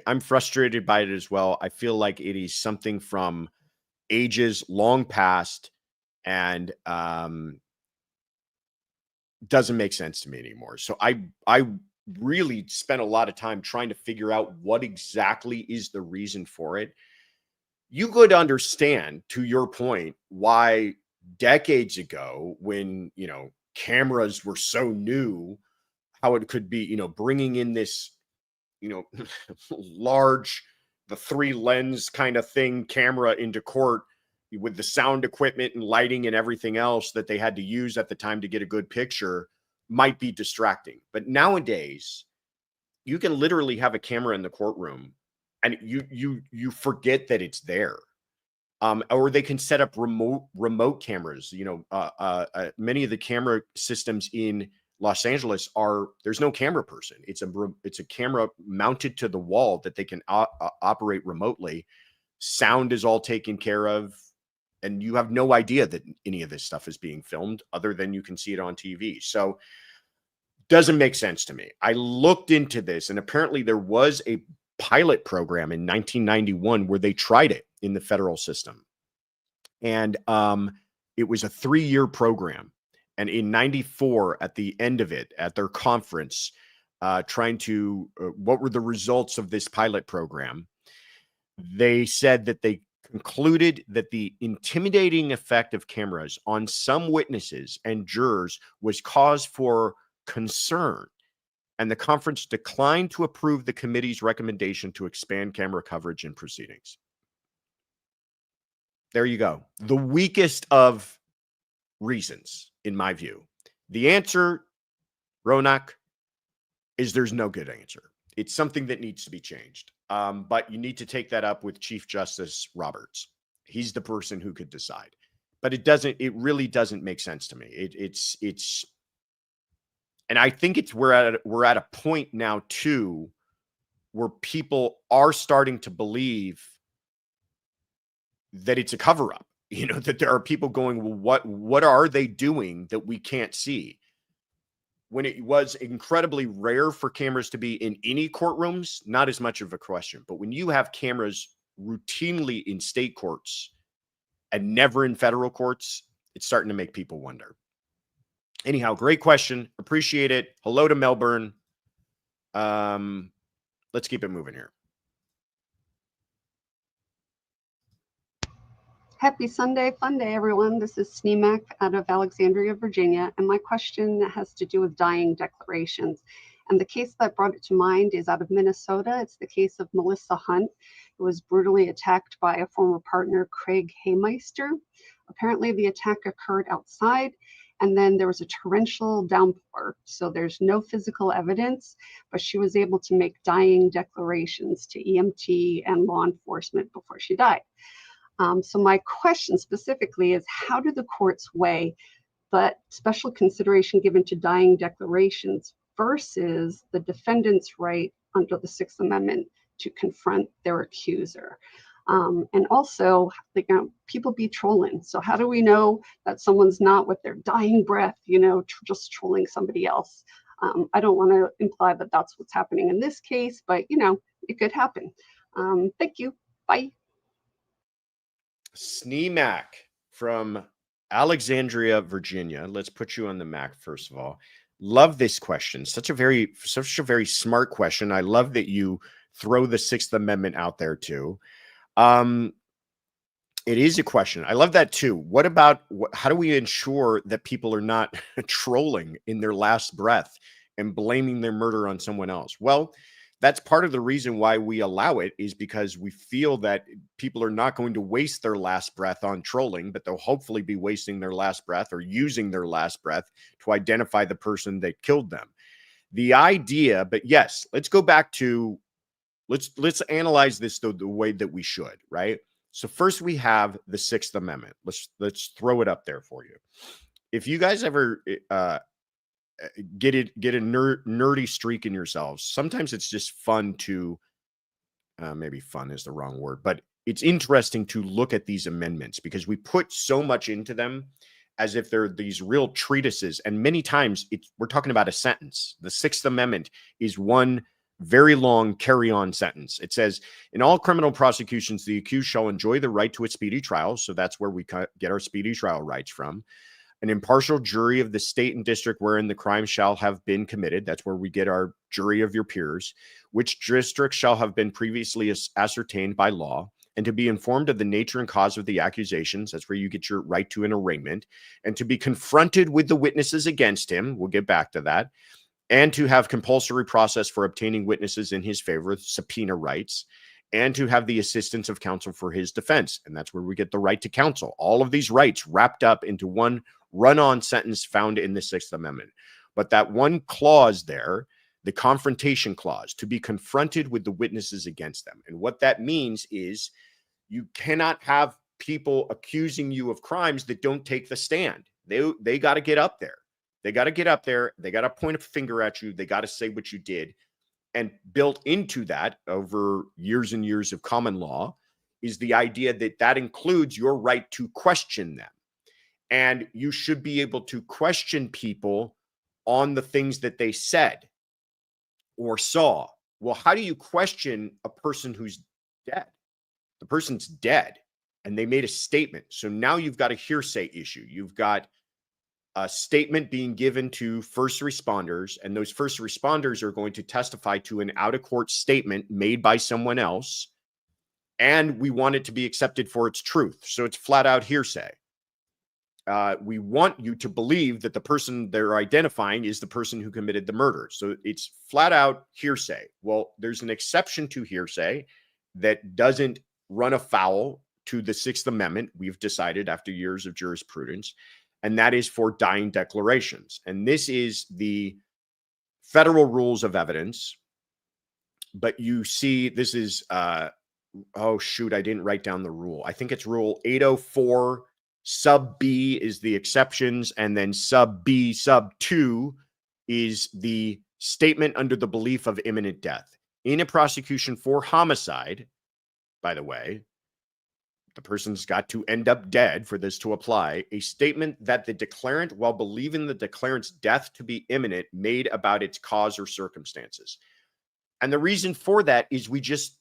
I'm frustrated by it as well. I feel like it is something from ages long past, and doesn't make sense to me anymore. So I really spent a lot of time trying to figure out what exactly is the reason for it. You could understand, to your point, why decades ago, when, you know, cameras were so new, how it could be, you know, bringing in this, you know, large, the 3 lens kind of thing camera into court with the sound equipment and lighting and everything else that they had to use at the time to get a good picture might be distracting. But nowadays, you can literally have a camera in the courtroom and you forget that it's there. Or they can set up remote cameras. You know, many of the camera systems in Los Angeles there's no camera person. It's a camera mounted to the wall that they can operate remotely. Sound is all taken care of, and you have no idea that any of this stuff is being filmed other than you can see it on TV. So doesn't make sense to me. I looked into this, and apparently there was a pilot program in 1991 where they tried it in the federal system. And it was a 3-year program. And in 94, at the end of it, at their conference, trying to, what were the results of this pilot program? They said that they concluded that the intimidating effect of cameras on some witnesses and jurors was cause for concern. And the conference declined to approve the committee's recommendation to expand camera coverage in proceedings. There you go. The weakest of reasons, in my view. The answer, Ronak, is there's no good answer. It's something that needs to be changed. But you need to take that up with Chief Justice Roberts. He's the person who could decide. But it really doesn't make sense to me. It's and I think we're at a point now too where people are starting to believe that it's a cover-up. You know, that there are people going, well, what are they doing that we can't see? When it was incredibly rare for cameras to be in any courtrooms, not as much of a question. But when you have cameras routinely in state courts and never in federal courts, it's starting to make people wonder. Anyhow, great question. Appreciate it. Hello to Melbourne. Let's keep it moving here. Happy Sunday, fun day, everyone. This is Sneemak out of Alexandria, Virginia, and my question has to do with dying declarations. And the case that brought it to mind is out of Minnesota. It's the case of Melissa Hunt, who was brutally attacked by a former partner, Craig Haymeister. Apparently, the attack occurred outside, and then there was a torrential downpour. So there's no physical evidence, but she was able to make dying declarations to EMT and law enforcement before she died. So my question specifically is, how do the courts weigh that special consideration given to dying declarations versus the defendant's right under the Sixth Amendment to confront their accuser? And also, people be trolling. So how do we know that someone's not with their dying breath, just trolling somebody else? I don't want to imply that that's what's happening in this case, but, it could happen. Thank you. Bye. Sneemak from Alexandria, Virginia. Let's put you on the Mac first of all. Love this question. Such a very smart question. I love that you throw the Sixth Amendment out there too. It is a question. I love that too. What about how do we ensure that people are not trolling in their last breath and blaming their murder on someone else? Well, that's part of the reason why we allow it, is because we feel that people are not going to waste their last breath on trolling, but they'll hopefully be wasting their last breath or using their last breath to identify the person that killed them. The idea, but yes, let's go back to, let's analyze this the way that we should, right? So first we have the Sixth Amendment. Let's throw it up there for you. If you guys ever get a nerdy streak in yourselves, sometimes it's just fun to maybe fun is the wrong word, but it's interesting to look at these amendments because we put so much into them as if they're these real treatises, and many times we're talking about a sentence. The Sixth Amendment is one very long carry-on sentence. It says, in all criminal prosecutions, the accused shall enjoy the right to a speedy trial. So that's where we get our speedy trial rights from. An impartial jury of the state and district wherein the crime shall have been committed. That's where we get our jury of your peers, which district shall have been previously ascertained by law, and to be informed of the nature and cause of the accusations. That's where you get your right to an arraignment, and to be confronted with the witnesses against him. We'll get back to that. And to have compulsory process for obtaining witnesses in his favor, subpoena rights, and to have the assistance of counsel for his defense. And that's where we get the right to counsel. All of these rights wrapped up into one run-on sentence found in the Sixth Amendment. But that one clause there, the confrontation clause, to be confronted with the witnesses against them. And what that means is you cannot have people accusing you of crimes that don't take the stand. They got to get up there. They got to get up there. They got to point a finger at you. They got to say what you did. And built into that over years and years of common law is the idea that that includes your right to question them. And you should be able to question people on the things that they said or saw. Well, how do you question a person who's dead? The person's dead and they made a statement. So now you've got a hearsay issue. You've got a statement being given to first responders, and those first responders are going to testify to an out-of-court statement made by someone else, and we want it to be accepted for its truth. So it's flat-out hearsay. We want you to believe that the person they're identifying is the person who committed the murder. So it's flat-out hearsay. Well, there's an exception to hearsay that doesn't run afoul to the Sixth Amendment, we've decided after years of jurisprudence, and that is for dying declarations. And this is the federal rules of evidence. But you see, this is, oh, shoot, I didn't write down the rule. I think it's rule 804 sub B is the exceptions. And then sub B sub 2 is the statement under the belief of imminent death. In a prosecution for homicide, by the way, the person's got to end up dead for this to apply. A statement that the declarant, while believing the declarant's death to be imminent, made about its cause or circumstances. And the reason for that is we just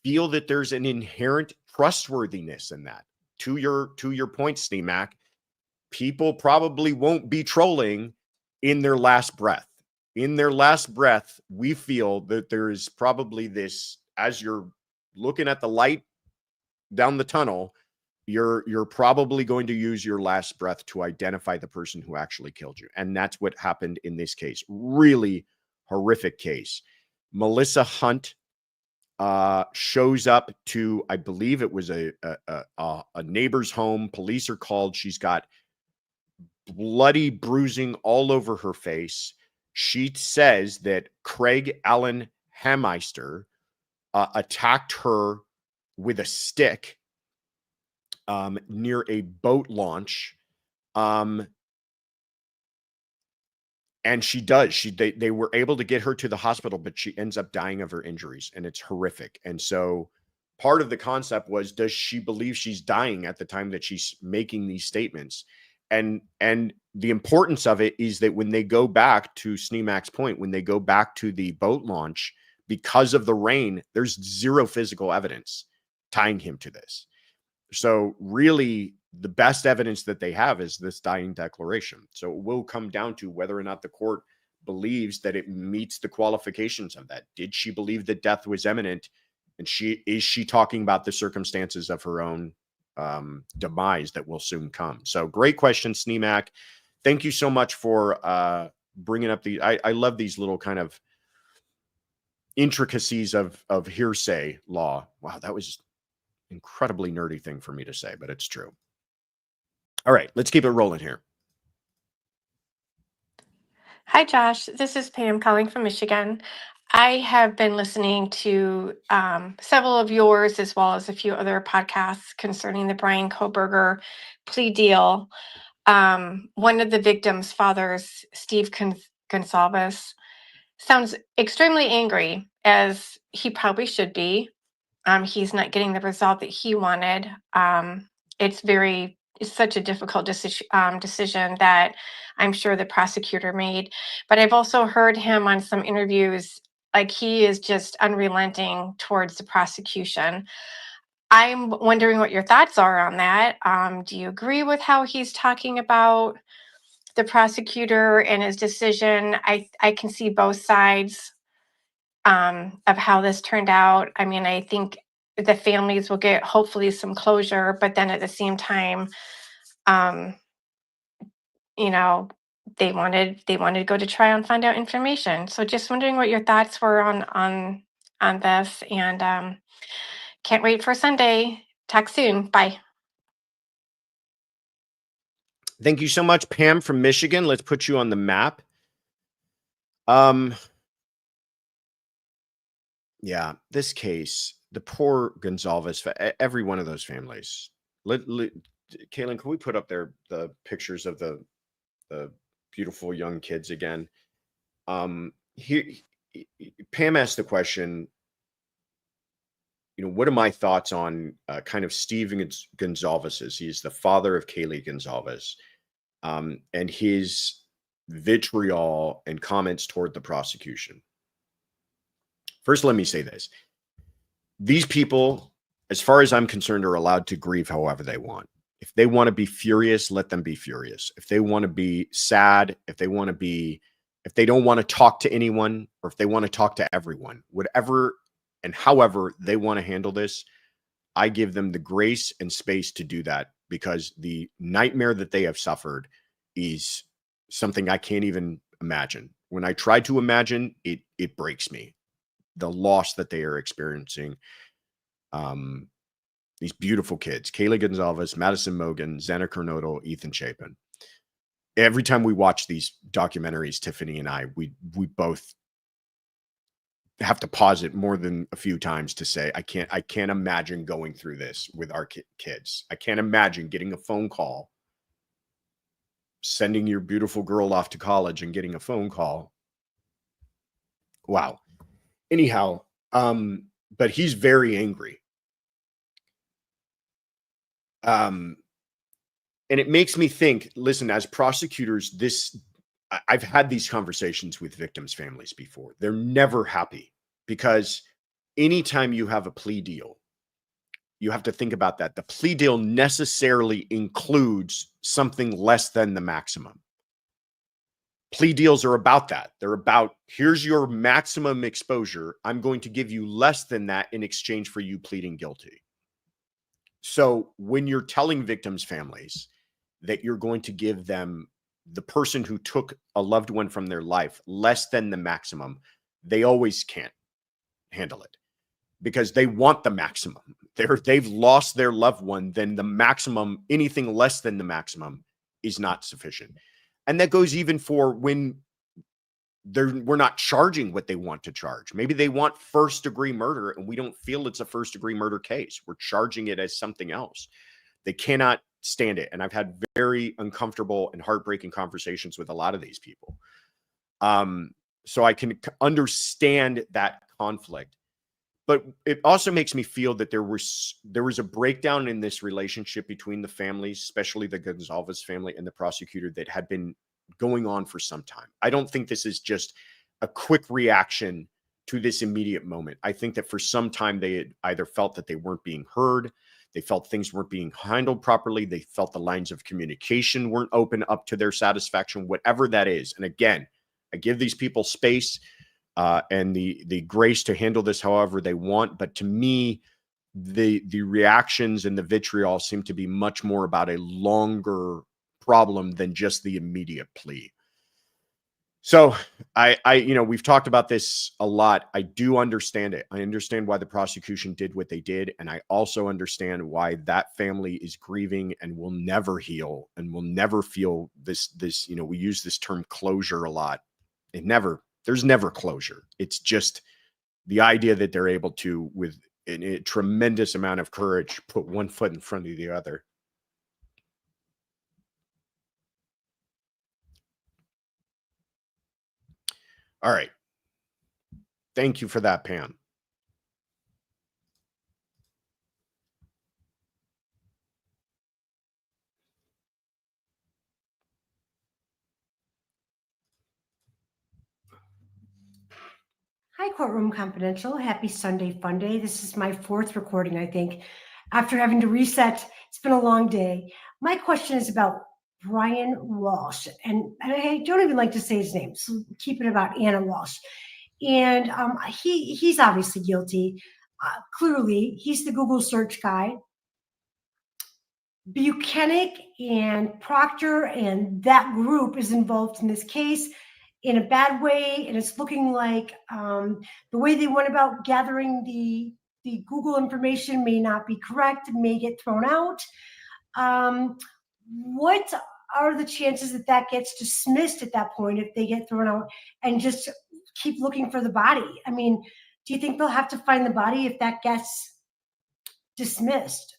feel that there's an inherent trustworthiness in that. To your point, Sneemac, people probably won't be trolling in their last breath. In their last breath, we feel that there is probably this, as you're looking at the light down the tunnel, you're probably going to use your last breath to identify the person who actually killed you. And that's what happened in this case. Really horrific case. Melissa Hunt shows up to, I believe it was a neighbor's home. Police are called. She's got bloody bruising all over her face. She says that Craig Allen Hameister attacked her with a stick near a boat launch. And she does. They were able to get her to the hospital, but she ends up dying of her injuries, and it's horrific. And so part of the concept was, does she believe she's dying at the time that she's making these statements? And the importance of it is that when they go back to Sneemac's point, when they go back to the boat launch, because of the rain, there's zero physical evidence tying him to this. So really, the best evidence that they have is this dying declaration. So it will come down to whether or not the court believes that it meets the qualifications of that. Did she believe that death was imminent? And is she talking about the circumstances of her own demise that will soon come? So great question, Sneemac. Thank you so much for bringing up I love these little kind of intricacies of hearsay law. Wow, that was incredibly nerdy thing for me to say, but it's true. All right, let's keep it rolling here. Hi, Josh. This is Pam calling from Michigan. I have been listening to several of yours as well as a few other podcasts concerning the Bryan Kohberger plea deal. One of the victim's fathers, Steve Gonsalves, sounds extremely angry, as he probably should be. He's not getting the result that he wanted. It's such a difficult decision that I'm sure the prosecutor made. But I've also heard him on some interviews, like he is just unrelenting towards the prosecution. I'm wondering what your thoughts are on that. Do you agree with how he's talking about the prosecutor and his decision? I can see both sides of how this turned out. I mean, I think the families will get hopefully some closure, but then at the same time, um, you know, they wanted to go to trial and find out information. So just wondering what your thoughts were on this, and can't wait for Sunday. Talk soon. Bye. Thank you so much, Pam from Michigan. Let's put you on the map. Yeah, this case, the poor Gonzalez, every one of those families. Kaylin, can we put up there the pictures of the beautiful young kids again? Here, Pam asked the question, what are my thoughts on kind of Stephen Gonzalez's? He's the father of Kaylee Gonzalez, and his vitriol and comments toward the prosecution. First, let me say this. These people, as far as I'm concerned, are allowed to grieve however they want. If they want to be furious, let them be furious. If they want to be sad, if they don't want to talk to anyone, or if they want to talk to everyone, whatever and however they want to handle this, I give them the grace and space to do that, because the nightmare that they have suffered is something I can't even imagine. When I try to imagine, it breaks me. The loss that they are experiencing. These beautiful kids, Kaylee Gonzalez, Madison Mogan, Xana Kernodle, Ethan Chapin. Every time we watch these documentaries, Tiffany and I, we both have to pause it more than a few times to say, I can't imagine going through this with our kids. I can't imagine getting a phone call, sending your beautiful girl off to college and getting a phone call. Wow. Anyhow, but he's very angry. And it makes me think, listen, as prosecutors, I've had these conversations with victims' families before. They're never happy, because anytime you have a plea deal, you have to think about that. The plea deal necessarily includes something less than the maximum. Plea deals are about that. They're about, here's your maximum exposure. I'm going to give you less than that in exchange for you pleading guilty. So when you're telling victims' families that you're going to give them, the person who took a loved one from their life, less than the maximum, they always can't handle it, because they want the maximum. They've lost their loved one, then the maximum, anything less than the maximum, is not sufficient. And that goes even for when we're not charging what they want to charge. Maybe they want first-degree murder, and we don't feel it's a first-degree murder case. We're charging it as something else. They cannot stand it. And I've had very uncomfortable and heartbreaking conversations with a lot of these people. So I can understand that conflict. But it also makes me feel that there was a breakdown in this relationship between the families, especially the Gonzalez family and the prosecutor, that had been going on for some time. I don't think this is just a quick reaction to this immediate moment. I think that for some time they had either felt that they weren't being heard, they felt things weren't being handled properly, they felt the lines of communication weren't open up to their satisfaction, whatever that is. And again, I give these people space and the grace to handle this however they want. But to me, the reactions and the vitriol seem to be much more about a longer problem than just the immediate plea. So we've talked about this a lot. I do understand it. I understand why the prosecution did what they did. And I also understand why that family is grieving and will never heal and will never feel this, we use this term closure a lot. There's never closure. It's just the idea that they're able to, with a tremendous amount of courage, put one foot in front of the other. All right. Thank you for that, Pam. Hi, Courtroom Confidential. Happy Sunday Fun Day. This is my fourth recording, I think. after having to reset. It's been a long day. My question is about Bryan Walshe, and I don't even like to say his name, so keep it about Anna Walshe. And he's obviously guilty. Clearly, he's the Google search guy. Buchanan and Proctor and that group is involved in this case in a bad way, and it's looking like the way they went about gathering the Google information may not be correct, may get thrown out. What are the chances that that gets dismissed at that point if they get thrown out and just keep looking for the body? I mean, do you think they'll have to find the body if that gets dismissed?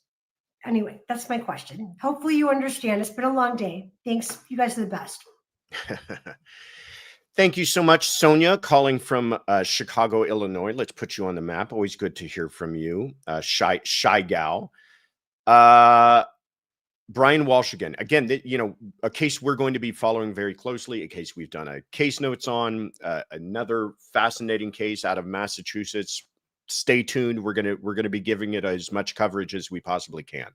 Anyway, that's my question. Hopefully you understand. It's been a long day. Thanks. You guys are the best. Thank you so much, Sonia, calling from Chicago, Illinois. Let's put you on the map. Always good to hear from you, shy gal. Bryan Walshe again. Again, a case we're going to be following very closely, a case we've done a case notes on, another fascinating case out of Massachusetts. Stay tuned. We're gonna be giving it as much coverage as we possibly can.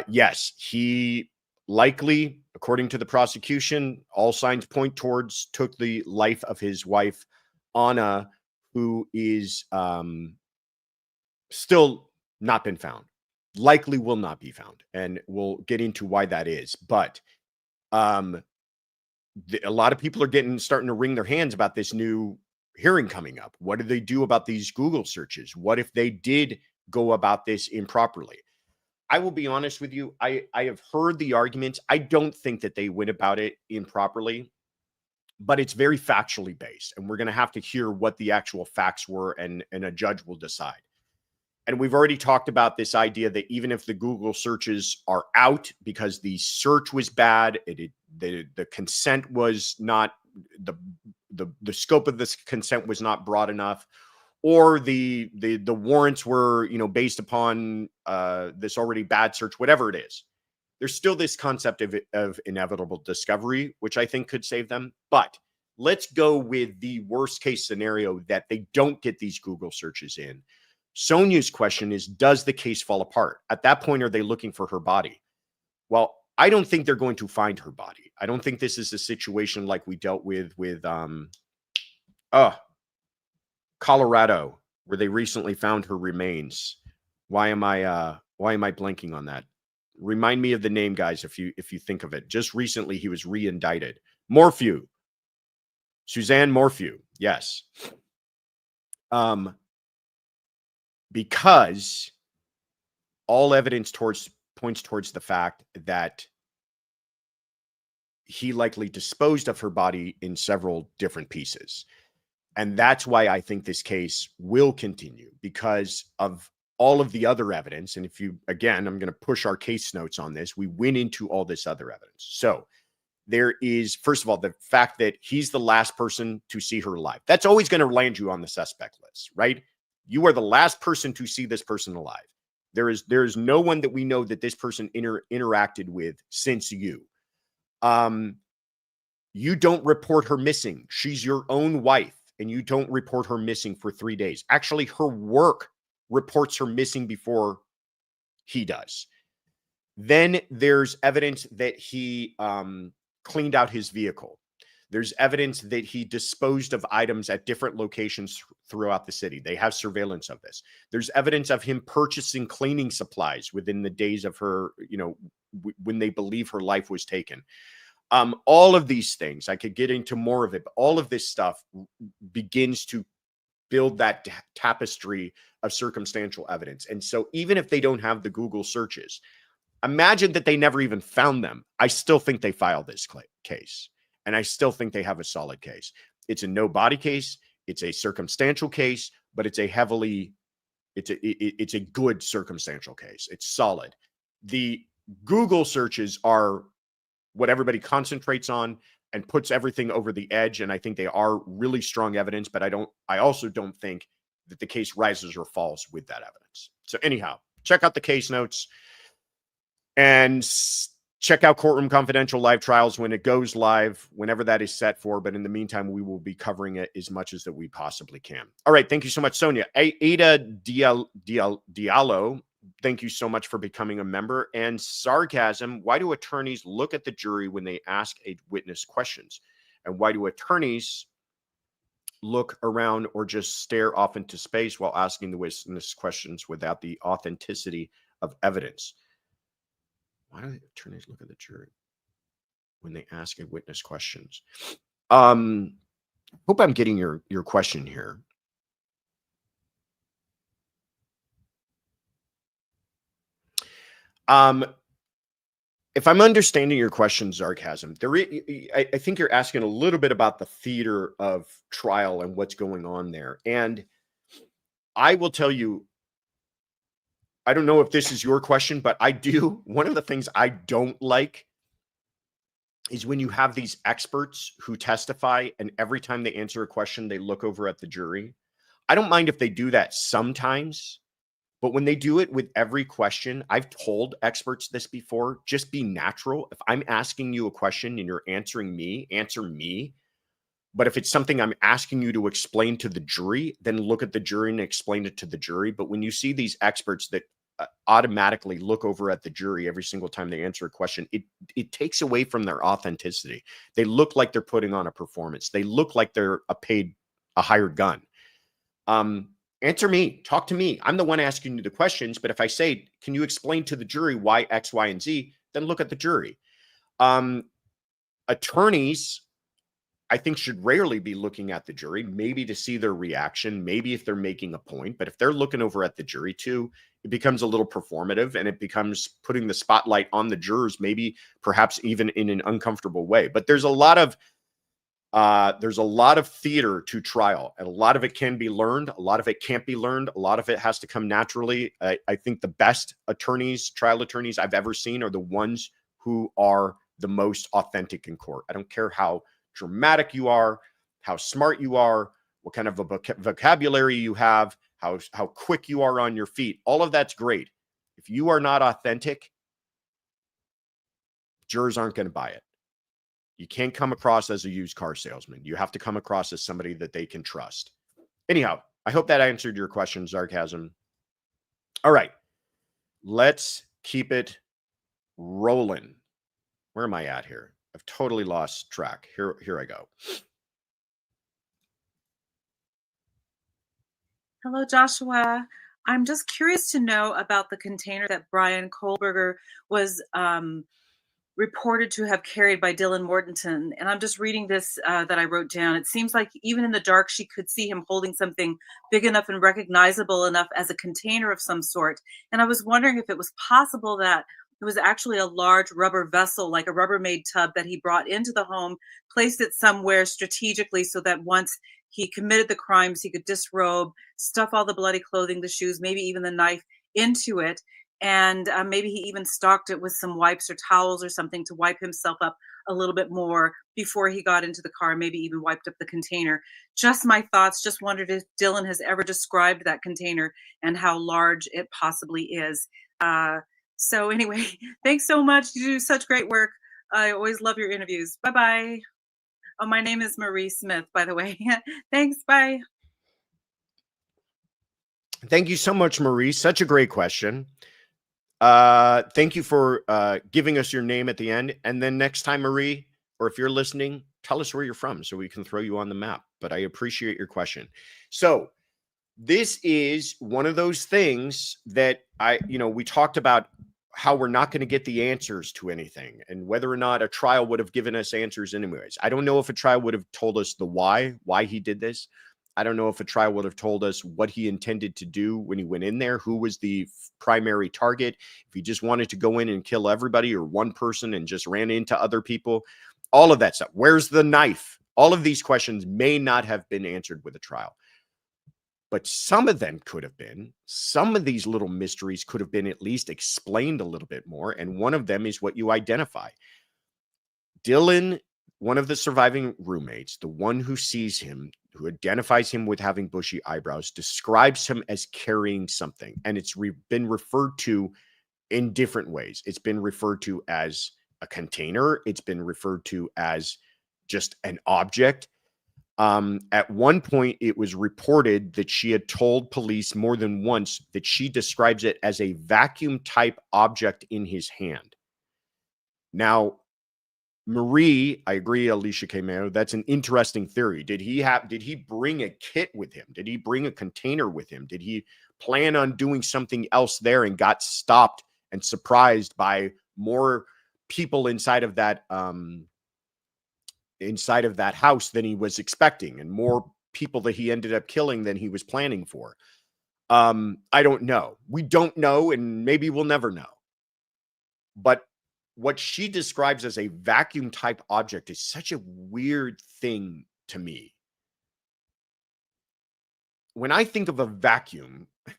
Yes, he likely, according to the prosecution, all signs point towards took the life of his wife, Anna, who is still not been found. Likely will not be found, and we'll get into why that is. But a lot of people are starting to wring their hands about this new hearing coming up. What do they do about these Google searches? What if they did go about this improperly? I will be honest with you. I have heard the arguments. I don't think that they went about it improperly, but it's very factually based, and we're going to have to hear what the actual facts were, and a judge will decide. And we've already talked about this idea that even if the Google searches are out because the search was bad, the consent was not, the scope of this consent was not broad enough, or the warrants were, based upon this already bad search, whatever it is, there's still this concept of inevitable discovery, which I think could save them. But let's go with the worst case scenario that they don't get these Google searches in. Sonia's question is, does the case fall apart? At that point, are they looking for her body? Well, I don't think they're going to find her body. I don't think this is a situation like we dealt with Colorado, where they recently found her remains. Why am I blanking on that? Remind me of the name, guys, if you think of it. Just recently, he was re-indicted. Morphew. Suzanne Morphew. Yes. Because all evidence points towards the fact that he likely disposed of her body in several different pieces. And that's why I think this case will continue, because of all of the other evidence. And I'm going to push our case notes on this. We went into all this other evidence. So there is, first of all, the fact that he's the last person to see her alive. That's always going to land you on the suspect list, right? You are the last person to see this person alive. There is no one that we know that this person interacted with since you. You don't report her missing. She's your own wife, and you don't report her missing for 3 days. Actually, her work reports her missing before he does. Then there's evidence that he cleaned out his vehicle. There's evidence that he disposed of items at different locations throughout the city. They have surveillance of this. There's evidence of him purchasing cleaning supplies within the days of her, when they believe her life was taken. All of these things, I could get into more of it, but all of this stuff begins to build that tapestry of circumstantial evidence. And so even if they don't have the Google searches, imagine that they never even found them. I still think they filed this case. And I still think they have a solid case. It's a no body case. It's a circumstantial case, but it's a good circumstantial case. It's solid. The Google searches are what everybody concentrates on and puts everything over the edge. And I think they are really strong evidence, but I also don't think that the case rises or falls with that evidence. So anyhow, check out the case notes and check out Courtroom Confidential live trials when it goes live, whenever that is set for. But in the meantime, we will be covering it as much as that we possibly can. All right. Thank you so much, Sonia. Ada Diallo. thank you so much for becoming a member. And Sarcasm, why do attorneys look at the jury when they ask a witness questions? And why do attorneys look around or just stare off into space while asking the witness questions without the authenticity of evidence? Why do attorneys look at the jury when they ask a witness questions? Hope I'm getting your question here. If I'm understanding your question, Sarcasm, I think you're asking a little bit about the theater of trial and what's going on there. And I will tell you, I don't know if this is your question, but I do. One of the things I don't like is when you have these experts who testify and every time they answer a question, they look over at the jury. I don't mind if they do that sometimes, but when they do it with every question, I've told experts this before, just be natural. If I'm asking you a question and you're answering me, answer me. But if it's something I'm asking you to explain to the jury, then look at the jury and explain it to the jury. But when you see these experts that automatically look over at the jury every single time they answer a question, it takes away from their authenticity. They look like they're putting on a performance. They look like they're a hired gun. Answer me, talk to me. I'm the one asking you the questions, but if I say, can you explain to the jury why X, Y, and Z, then look at the jury. Attorneys, I think, should rarely be looking at the jury, maybe to see their reaction, maybe if they're making a point. But if they're looking over at the jury too, it becomes a little performative and it becomes putting the spotlight on the jurors, maybe perhaps even in an uncomfortable way. But there's a lot of theater to trial, and a lot of it can be learned. A lot of it can't be learned. A lot of it has to come naturally. I think the best attorneys, trial attorneys I've ever seen are the ones who are the most authentic in court. I don't care how dramatic you are, how smart you are, what kind of a vocabulary you have, how quick you are on your feet. All of that's great. If you are not authentic, jurors aren't going to buy it. You can't come across as a used car salesman. You have to come across as somebody that they can trust. Anyhow, I hope that answered your question, Sarcasm. All right, let's keep it rolling. Where am I at here? I've totally lost track. Here I go. Hello, Joshua. I'm just curious to know about the container that Bryan Kohberger was reported to have carried by Dylan Mortensen. And I'm just reading this that I wrote down. It seems like even in the dark, she could see him holding something big enough and recognizable enough as a container of some sort. And I was wondering if it was possible that it was actually a large rubber vessel, like a Rubbermaid tub that he brought into the home, placed it somewhere strategically so that once he committed the crimes, he could disrobe, stuff all the bloody clothing, the shoes, maybe even the knife into it. And maybe he even stocked it with some wipes or towels or something to wipe himself up a little bit more before he got into the car, maybe even wiped up the container. Just my thoughts. Just wondered if Dylan has ever described that container and how large it possibly is. So anyway, thanks so much. You do such great work. I always love your interviews. Bye-bye. Oh, my name is Marie Smith, by the way. Thanks. Bye. Thank you so much, Marie. Such a great question. Thank you for giving us your name at the end. And then next time, Marie, or if you're listening, tell us where you're from so we can throw you on the map. But I appreciate your question. So this is one of those things that we talked about how we're not going to get the answers to anything and whether or not a trial would have given us answers anyways. I don't know if a trial would have told us the why he did this. I don't know if a trial would have told us what he intended to do when he went in there, who was the primary target, if he just wanted to go in and kill everybody or one person and just ran into other people, all of that stuff. Where's the knife? All of these questions may not have been answered with a trial. But some of them could have been. Some of these little mysteries could have been at least explained a little bit more. And one of them is what you identify. Dylan, one of the surviving roommates, the one who sees him, who identifies him with having bushy eyebrows, describes him as carrying something. And it's been referred to in different ways. It's been referred to as a container. It's been referred to as just an object. At one point, it was reported that she had told police more than once that she describes it as a vacuum type object in his hand. Now, Marie, I agree, Alicia Cameo, that's an interesting theory. Did he bring a kit with him? Did he bring a container with him? Did he plan on doing something else there and got stopped and surprised by more people inside of that house than he was expecting, and more people that he ended up killing than he was planning for? I don't know. We don't know, and maybe we'll never know. But what she describes as a vacuum type object is such a weird thing to me. When I think of a vacuum, I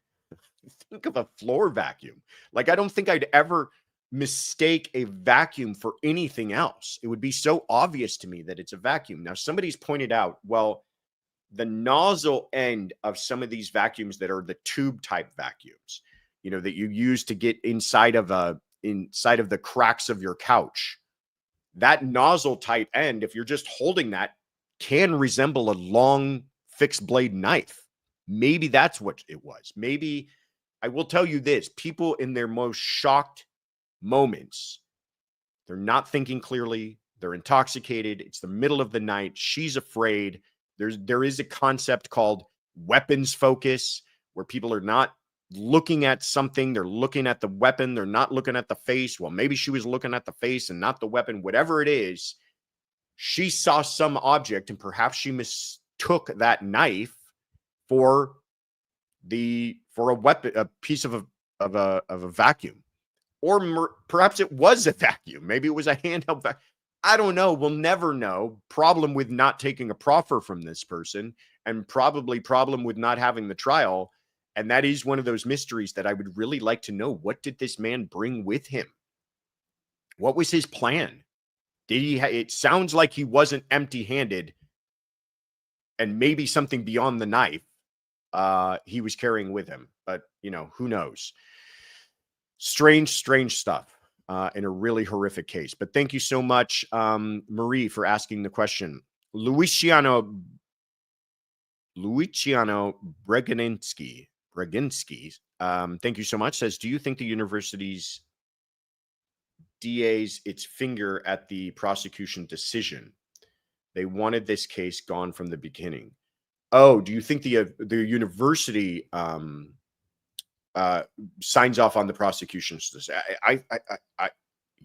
think of a floor vacuum. Like, I don't think I'd ever mistake a vacuum for anything else. It would be so obvious to me that it's a vacuum. Now, somebody's pointed out, well, the nozzle end of some of these vacuums that are the tube type vacuums, you know, that you use to get inside of the cracks of your couch, that nozzle type end, if you're just holding that, can resemble a long fixed blade knife. Maybe that's what it was. Maybe, I will tell you this, people in their most shocked moments, they're not thinking clearly, they're intoxicated, it's the middle of the night, she's afraid. There is a concept called weapons focus, where people are not looking at something, they're looking at the weapon, they're not looking at the face. Well, maybe she was looking at the face and not the weapon. Whatever it is, she saw some object, and perhaps she mistook that knife for a weapon, a piece of a vacuum. Or perhaps it was a vacuum. Maybe it was a handheld vacuum. I don't know. We'll never know. Problem with not taking a proffer from this person, and probably problem with not having the trial. And that is one of those mysteries that I would really like to know. What did this man bring with him? What was his plan? Did he? It sounds like he wasn't empty-handed, and maybe something beyond the knife he was carrying with him. But, you know, who knows? Strange stuff in a really horrific case. But thank you so much, Marie, for asking the question. Luciano Breginski, thank you so much, says, do you think the university's DA's its finger at the prosecution decision? They wanted this case gone from the beginning. Oh, do you think the university signs off on the prosecution's decision?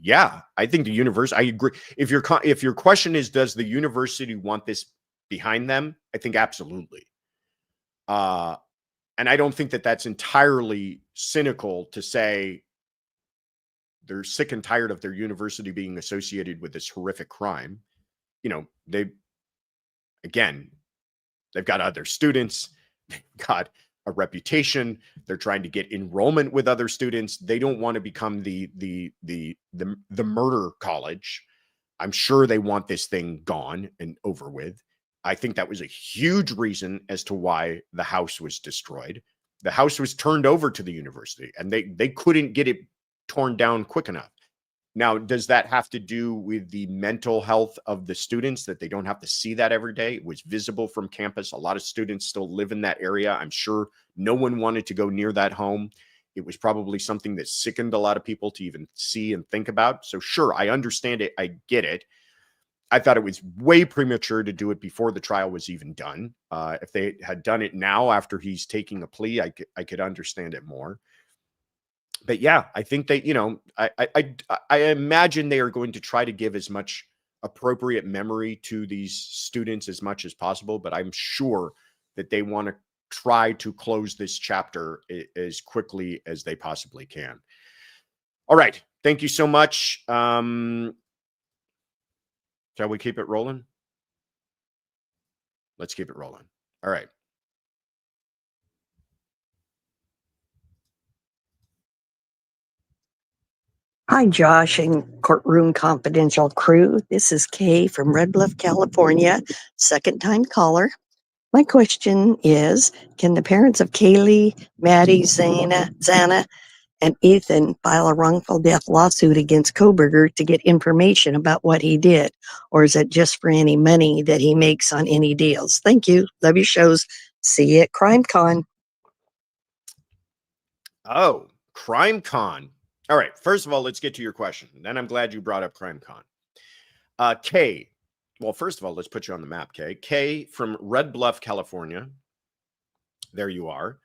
Yeah, I think the university, I agree. If your question is, does the university want this behind them? I think absolutely. And I don't think that that's entirely cynical to say they're sick and tired of their university being associated with this horrific crime. You know, they've got other students, they've got a reputation, they're trying to get enrollment with other students. They don't want to become the murder college. I'm sure they want this thing gone and over with. I think that was a huge reason as to why the house was destroyed. The house was turned over to the university, and they couldn't get it torn down quick enough. Now, does that have to do with the mental health of the students, that they don't have to see that every day? It was visible from campus. A lot of students still live in that area. I'm sure no one wanted to go near that home. It was probably something that sickened a lot of people to even see and think about. So sure, I understand it. I get it. I thought it was way premature to do it before the trial was even done. If they had done it now after he's taking a plea, I could understand it more. But yeah, I think they, you know, I imagine they are going to try to give as much appropriate memory to these students as much as possible. But I'm sure that they want to try to close this chapter as quickly as they possibly can. All right. Thank you so much. Shall we keep it rolling? Let's keep it rolling. All right. Hi, Josh and Courtroom Confidential crew. This is Kay from Red Bluff, California, second-time caller. My question is, can the parents of Kaylee, Maddie, Zana, and Ethan file a wrongful death lawsuit against Kohberger to get information about what he did? Or is it just for any money that he makes on any deals? Thank you. Love your shows. See you at CrimeCon. Oh, CrimeCon. All right. First of all, let's get to your question. Then I'm glad you brought up CrimeCon. Kay. Well, first of all, let's put you on the map, Kay. Kay from Red Bluff, California. There you are.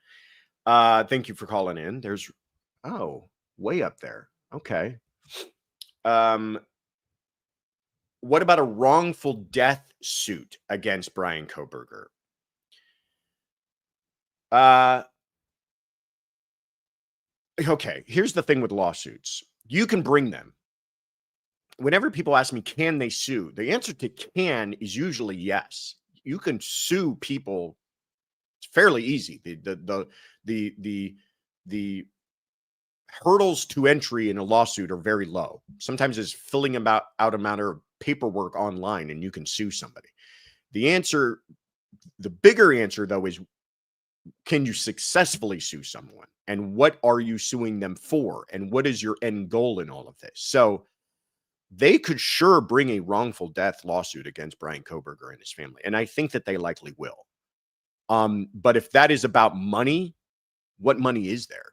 Thank you for calling in. There's, way up there. Okay. What about a wrongful death suit against Bryan Kohberger? Okay, here's the thing with lawsuits. You can bring them. Whenever people ask me, can they sue? The answer to can is usually yes. You can sue people. It's fairly easy. The hurdles to entry in a lawsuit are very low. Sometimes it's filling out a matter of paperwork online and you can sue somebody. The bigger answer though is, can you successfully sue someone? And what are you suing them for? And what is your end goal in all of this? So they could sure bring a wrongful death lawsuit against Bryan Kohberger and his family. And I think that they likely will. But if that is about money, what money is there?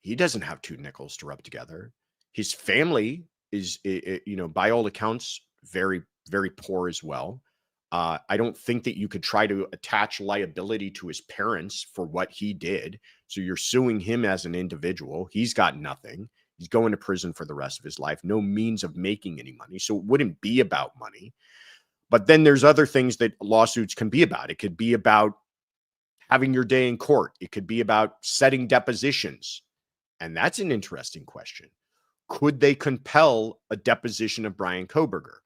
He doesn't have two nickels to rub together. His family is, by all accounts, very, very poor as well. I don't think that you could try to attach liability to his parents for what he did. So you're suing him as an individual. He's got nothing. He's going to prison for the rest of his life. No means of making any money. So it wouldn't be about money. But then there's other things that lawsuits can be about. It could be about having your day in court. It could be about setting depositions. And that's an interesting question. Could they compel a deposition of Bryan Kohberger?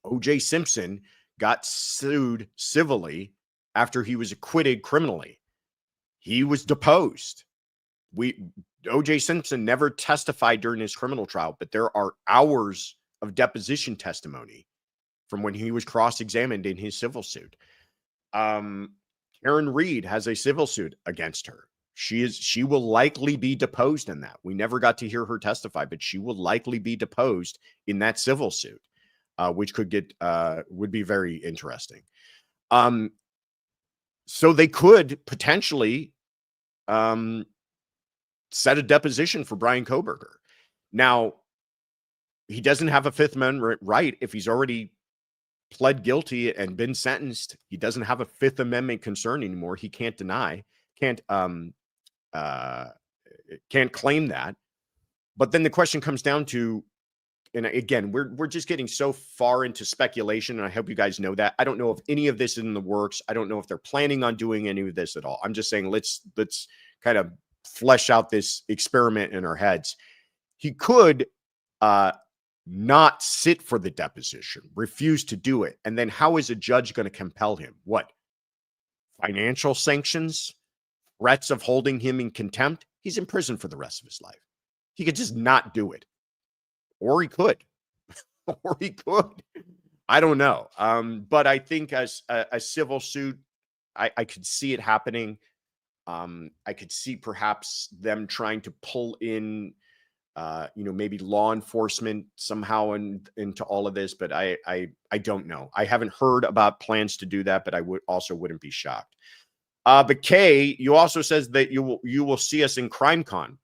O.J. Simpson got sued civilly after he was acquitted criminally. He was deposed. O.J. Simpson never testified during his criminal trial, but there are hours of deposition testimony from when he was cross-examined in his civil suit. Karen Reed has a civil suit against her. She will likely be deposed in that. We never got to hear her testify, but she will likely be deposed in that civil suit, which would be very interesting. So they could potentially set a deposition for Bryan Kohberger. Now, he doesn't have a Fifth Amendment right if he's already pled guilty and been sentenced. He doesn't have a Fifth Amendment concern anymore. He can't claim that. But then the question comes down to, and again, we're just getting so far into speculation, and I hope you guys know that. I don't know if any of this is in the works. I don't know if they're planning on doing any of this at all. I'm just saying let's kind of flesh out this experiment in our heads. He could not sit for the deposition, refuse to do it. And then how is a judge going to compel him? What? Financial sanctions? Threats of holding him in contempt? He's in prison for the rest of his life. He could just not do it. Or he could. Or he could. I don't know. But I think as a civil suit, I could see it happening. I could see perhaps them trying to pull in maybe law enforcement somehow into all of this, but I don't know. I haven't heard about plans to do that, but I wouldn't be shocked. But Kay, you also says that you will see us in CrimeCon.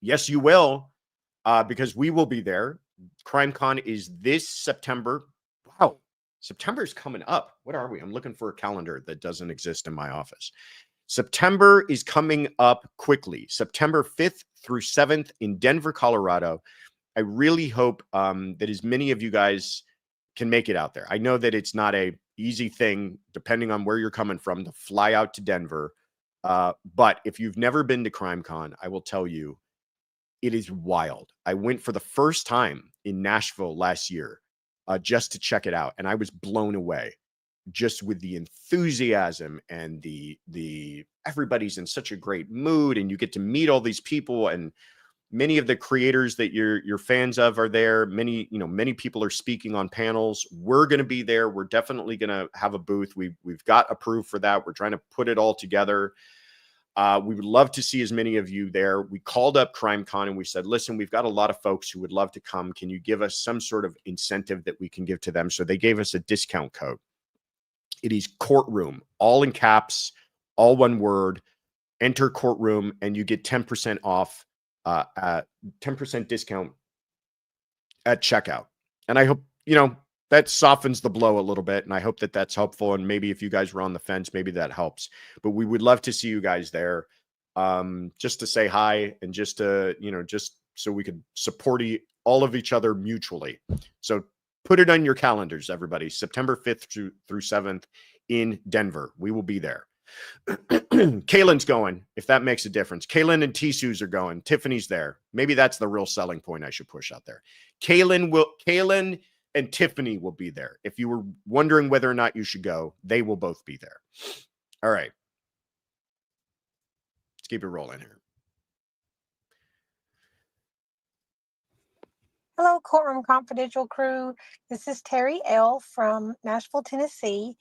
Yes, you will, because we will be there. CrimeCon is this September. Wow, September is coming up. What are we? I'm looking for a calendar that doesn't exist in my office. September is coming up quickly. September 5th through 7th in Denver, Colorado. I really hope that as many of you guys can make it out there. I know that it's not a easy thing, depending on where you're coming from, to fly out to Denver. But if you've never been to CrimeCon, I will tell you, it is wild. I went for the first time in Nashville last year just to check it out, and I was blown away. Just with the enthusiasm and the everybody's in such a great mood, and you get to meet all these people, and many of the creators that you're fans of are there. Many people are speaking on panels. We're going to be there. We're definitely going to have a booth. We've got approved for that. We're trying to put it all together. We would love to see as many of you there. We called up CrimeCon and we said, listen, we've got a lot of folks who would love to come. Can you give us some sort of incentive that we can give to them? So they gave us a discount code. It is courtroom, all in caps, all one word. Enter courtroom and you get 10% off, 10% discount at checkout. And I hope, that softens the blow a little bit. And I hope that that's helpful. And maybe if you guys were on the fence, maybe that helps. But we would love to see you guys there, just to say hi and just to, just so we could support all of each other mutually. So put it on your calendars, everybody. September 5th through 7th in Denver. We will be there. Kaylin's going, if that makes a difference. Kaylin and Tisu's are going. Tiffany's there. Maybe that's the real selling point I should push out there. Kaylin and Tiffany will be there. If you were wondering whether or not you should go, they will both be there. All right. Let's keep it rolling here. Hello, Courtroom Confidential crew. This is Terry L. from Nashville, Tennessee.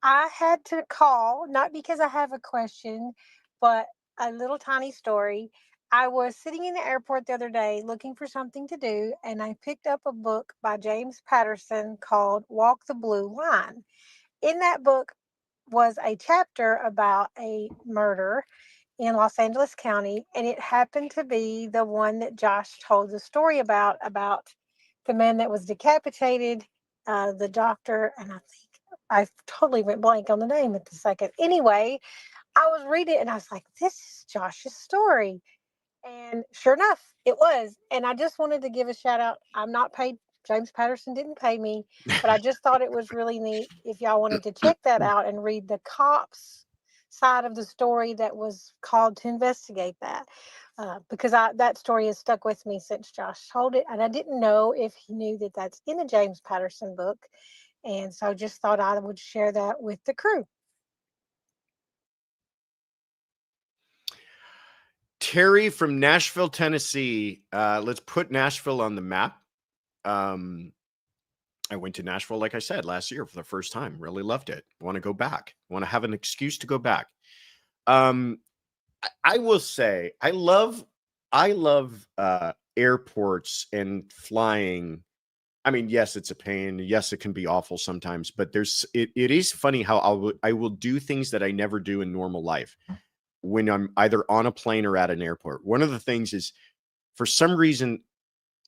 I had to call, not because I have a question, but a little tiny story. I was sitting in the airport the other day looking for something to do, and I picked up a book by James Patterson called Walk the Blue Line. In that book was a chapter about a murder in Los Angeles County, and it happened to be the one that Josh told the story about the man that was decapitated, the doctor, and I totally went blank on the name at the second. Anyway, I was reading it and I was like, this is Josh's story. And sure enough, it was. And I just wanted to give a shout out. I'm not paid. James Patterson didn't pay me, but I just thought it was really neat if y'all wanted to check that out and read the cops side of the story that was called to investigate that. Because that story has stuck with me since Josh told it. And I didn't know if he knew that that's in a James Patterson book. And so just thought I would share that with the crew. Terry from Nashville, Tennessee. Let's put Nashville on the map. I went to Nashville, like I said, last year for the first time. Really loved it. Want to go back. Want to have an excuse to go back. I will say, I love airports and flying. I mean, yes, it's a pain. Yes, it can be awful sometimes, but it is funny how I will do things that I never do in normal life when I'm either on a plane or at an airport. One of the things is, for some reason,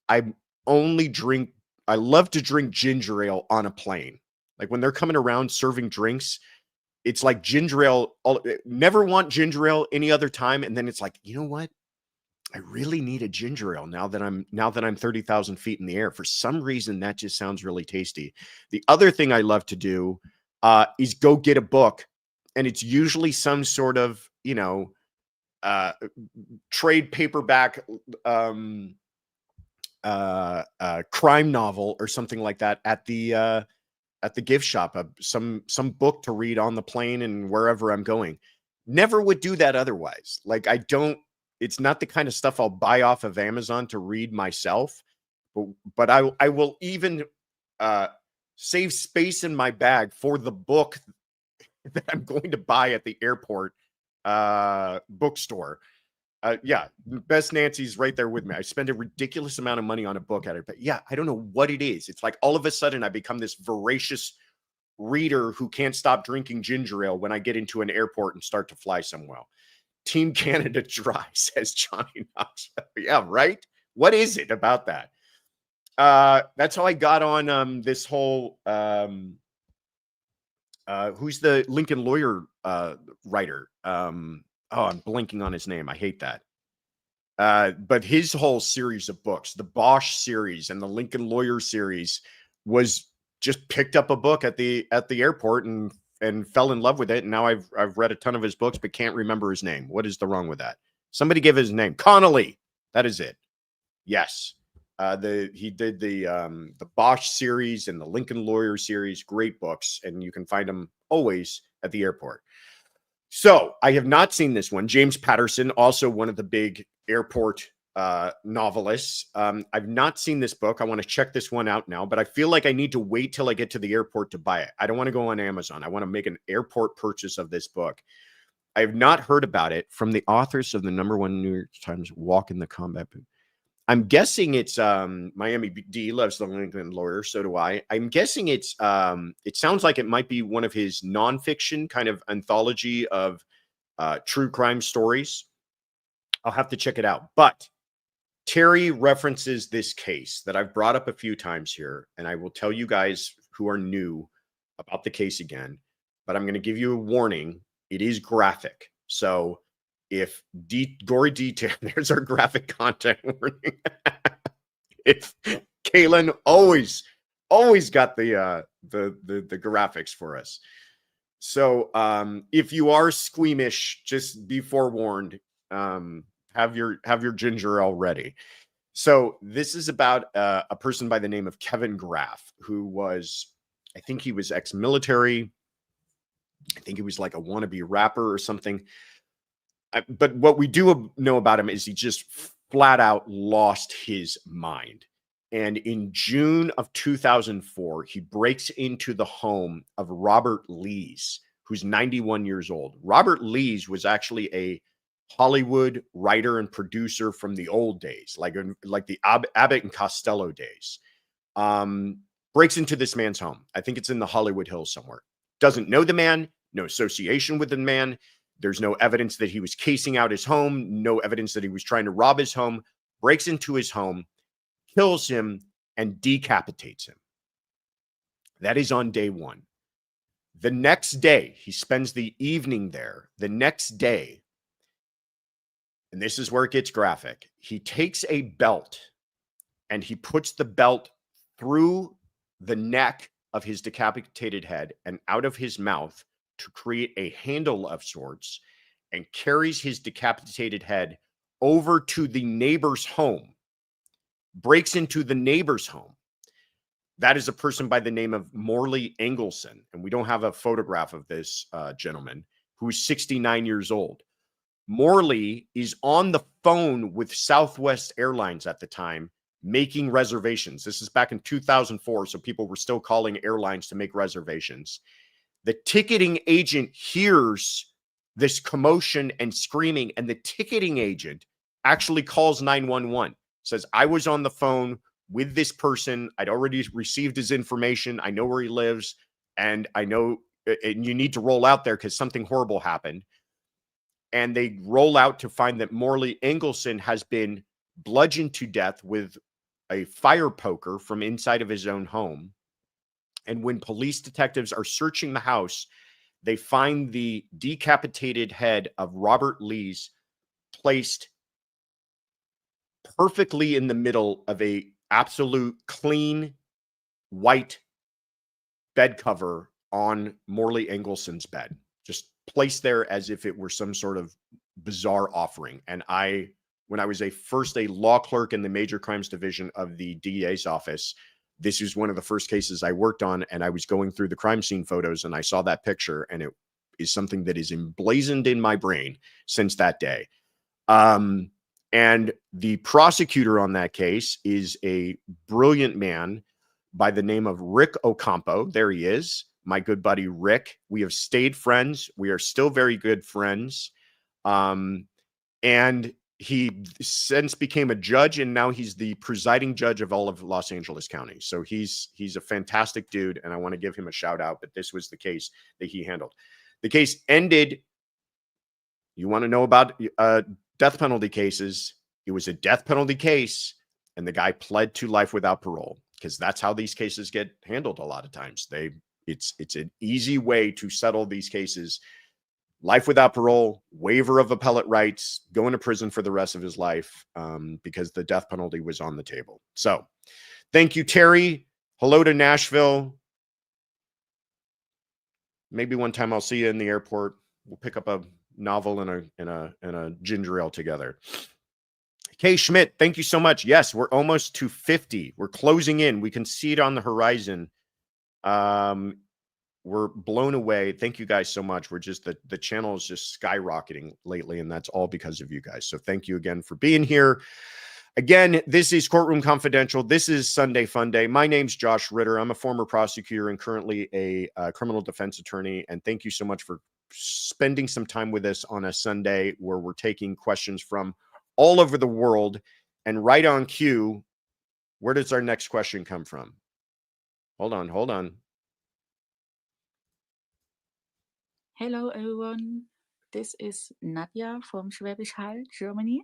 I love to drink ginger ale on a plane. Like when they're coming around serving drinks, it's like ginger ale. Never want ginger ale any other time. And then it's like, you know what? I really need a ginger ale now that I'm 30,000 feet in the air. For some reason, that just sounds really tasty. The other thing I love to do is go get a book, and it's usually some sort of, trade paperback crime novel or something like that at the gift shop. Some book to read on the plane and wherever I'm going. Never would do that otherwise. Like it's not the kind of stuff I'll buy off of Amazon to read myself, but I will even save space in my bag for the book that I'm going to buy at the airport bookstore. Yeah, Best Nancy's right there with me. I spend a ridiculous amount of money on a book at it, but yeah, I don't know what it is. It's like all of a sudden I become this voracious reader who can't stop drinking ginger ale when I get into an airport and start to fly somewhere. Team Canada dry, says Johnny Knox. Yeah, right? What is it about that? That's how I got on this whole who's the Lincoln Lawyer writer? I'm blanking on his name. I hate that. But his whole series of books, the Walshe series and the Lincoln Lawyer series, was just picked up a book at the airport and fell in love with it. And now I've read a ton of his books, but can't remember his name. What is the wrong with that? Somebody give his name. Connolly. That is it. Yes. He did the Walshe series and the Lincoln Lawyer series. Great books. And you can find them always at the airport. So I have not seen this one. James Patterson, also one of the big airport novelists. I've not seen this book. I want to check this one out now, but I feel like I need to wait till I get to the airport to buy it. I don't want to go on Amazon. I want to make an airport purchase of this book. I have not heard about it from the authors of the #1 New York Times Walk in the Combat Booth. I'm guessing it's Miami D loves the Lincoln Lawyer, so do I. I'm guessing it's it sounds like it might be one of his nonfiction kind of anthology of true crime stories. I'll have to check it out. But Terry references this case that I've brought up a few times here, and I will tell you guys who are new about the case again, but I'm going to give you a warning. It is graphic. So if gory detail, there's our graphic content warning. If Kaylin always got the graphics for us. So if you are squeamish, just be forewarned. Have your ginger ale ready. So this is about a person by the name of Keven Graff, who was, I think he was ex-military. I think he was like a wannabe rapper or something. But what we do know about him is he just flat out lost his mind. And in June of 2004, he breaks into the home of Robert Lees, who's 91 years old. Robert Lees was actually a Hollywood writer and producer from the old days, like the Abbott and Costello days. Breaks into this man's home. I think it's in the Hollywood Hills somewhere. Doesn't know the man, no association with the man. There's no evidence that he was casing out his home, no evidence that he was trying to rob his home. Breaks into his home, kills him, and decapitates him. That is on day one. The next day, he spends the evening there. The next day, and this is where it gets graphic, he takes a belt and he puts the belt through the neck of his decapitated head and out of his mouth to create a handle of sorts, and carries his decapitated head over to the neighbor's home. Breaks into the neighbor's home. That is a person by the name of Morley Engelson. And we don't have a photograph of this gentleman, who is 69 years old. Morley is on the phone with Southwest Airlines at the time, making reservations. This is back in 2004, so people were still calling airlines to make reservations. The ticketing agent hears this commotion and screaming, and the ticketing agent actually calls 911. Says, I was on the phone with this person. I'd already received his information. I know where he lives, and I know and you need to roll out there because something horrible happened. And they roll out to find that Morley Engelson has been bludgeoned to death with a fire poker from inside of his own home. And when police detectives are searching the house, they find the decapitated head of Robert Lees placed perfectly in the middle of a absolute clean white bed cover on Morley Engelson's bed, just placed there as if it were some sort of bizarre offering. And when I was a law clerk in the major crimes division of the DA's office, this was one of the first cases I worked on, and I was going through the crime scene photos and I saw that picture, and it is something that is emblazoned in my brain since that day. And the prosecutor on that case is a brilliant man by the name of Rick Ocampo. There he is, my good buddy Rick. We have stayed friends. We are still very good friends. And he since became a judge, and now he's the presiding judge of all of Los Angeles County. So he's a fantastic dude, and I want to give him a shout out. But this was the case that he handled. The case ended. You want to know about death penalty cases? It was a death penalty case, and the guy pled to life without parole, because that's how these cases get handled a lot of times. It's an easy way to settle these cases. Life without parole, waiver of appellate rights, going to prison for the rest of his life, because the death penalty was on the table. So thank you, Terry. Hello to Nashville. Maybe one time I'll see you in the airport. We'll pick up a novel and a ginger ale together. Kay Schmidt, thank you so much. Yes, we're almost to 50. We're closing in. We can see it on the horizon. We're blown away. Thank you guys so much. We're just the channel is just skyrocketing lately, and that's all because of you guys. So thank you again for being here. Again, this is Courtroom Confidential. This is Sunday Fun Day. My name's Josh Ritter. I'm a former prosecutor and currently a criminal defense attorney. And thank you so much for spending some time with us on a Sunday where we're taking questions from all over the world. And right on cue, where does our next question come from? Hold on. Hello everyone, this is Nadja from Schwäbisch Hall, Germany.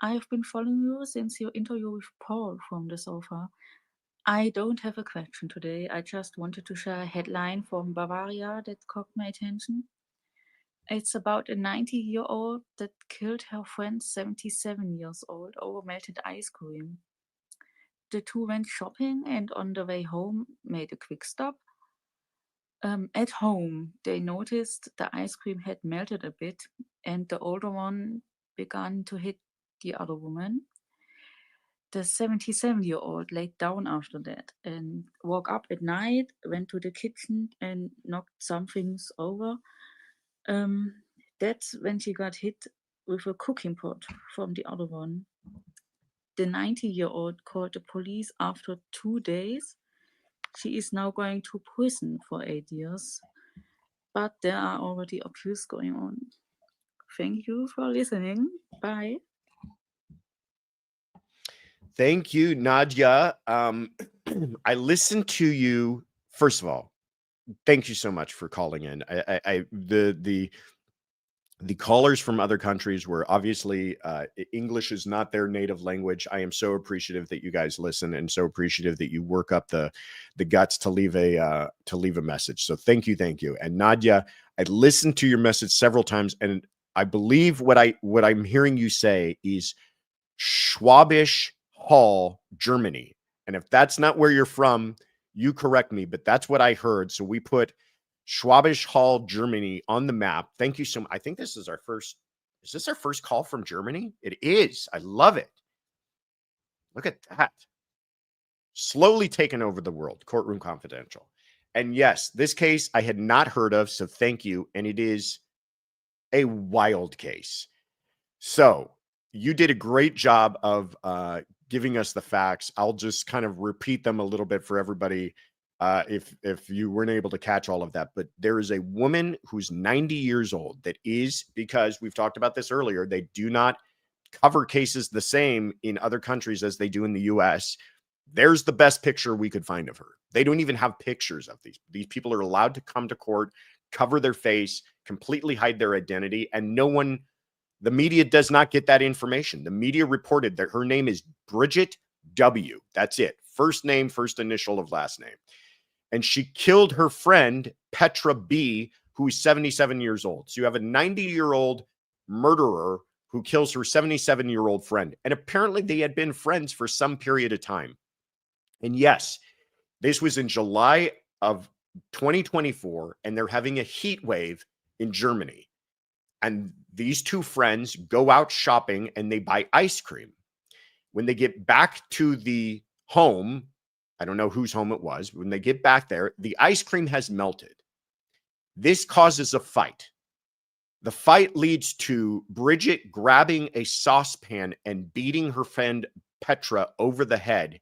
I have been following you since your interview with Paul from the sofa. I don't have a question today. I just wanted to share a headline from Bavaria that caught my attention. It's about a 90-year-old that killed her friend 77 years old over melted ice cream. The two went shopping and on the way home made a quick stop. At home, they noticed the ice cream had melted a bit and the older one began to hit the other woman. The 77-year-old laid down after that and woke up at night, went to the kitchen and knocked some things over. That's when she got hit with a cooking pot from the other one. The 90-year-old called the police after 2 days. She is now going to prison for 8 years, but there are already appeals going on. Thank you for listening. Bye. Thank you, Nadja. I listened to you. First of all, thank you so much for calling in. The callers from other countries were obviously English is not their native language. I am so appreciative that you guys listen and so appreciative that you work up the guts to leave a message. So thank you. And Nadja, I listened to your message several times, and I believe what I'm hearing you say is Schwäbisch Hall, Germany. And if that's not where you're from, you correct me, but that's what I heard. So we put Schwäbisch Hall, Germany on the map. Thank you so much. I think this is our first. Is this our first call from Germany? It is. I love it. Look at that. Slowly taking over the world. Courtroom Confidential. And yes, this case I had not heard of, so thank you. And it is a wild case. So you did a great job of giving us the facts. I'll just kind of repeat them a little bit for everybody if you weren't able to catch all of that. But there is a woman who's 90 years old that is, because we've talked about this earlier, they do not cover cases the same in other countries as they do in the US. There's the best picture we could find of her. They don't even have pictures of these. These people are allowed to come to court, cover their face, completely hide their identity, and the media does not get that information. The media reported that her name is Bridget W. That's it. First name, first initial of last name. And she killed her friend, Petra B., who is 77 years old. So you have a 90-year-old murderer who kills her 77-year-old friend. And apparently they had been friends for some period of time. And yes, this was in July of 2024, and they're having a heat wave in Germany. And these two friends go out shopping and they buy ice cream. When they get back to the home, I don't know whose home it was. When they get back there, the ice cream has melted. This causes a fight. The fight leads to Bridget grabbing a saucepan and beating her friend Petra over the head.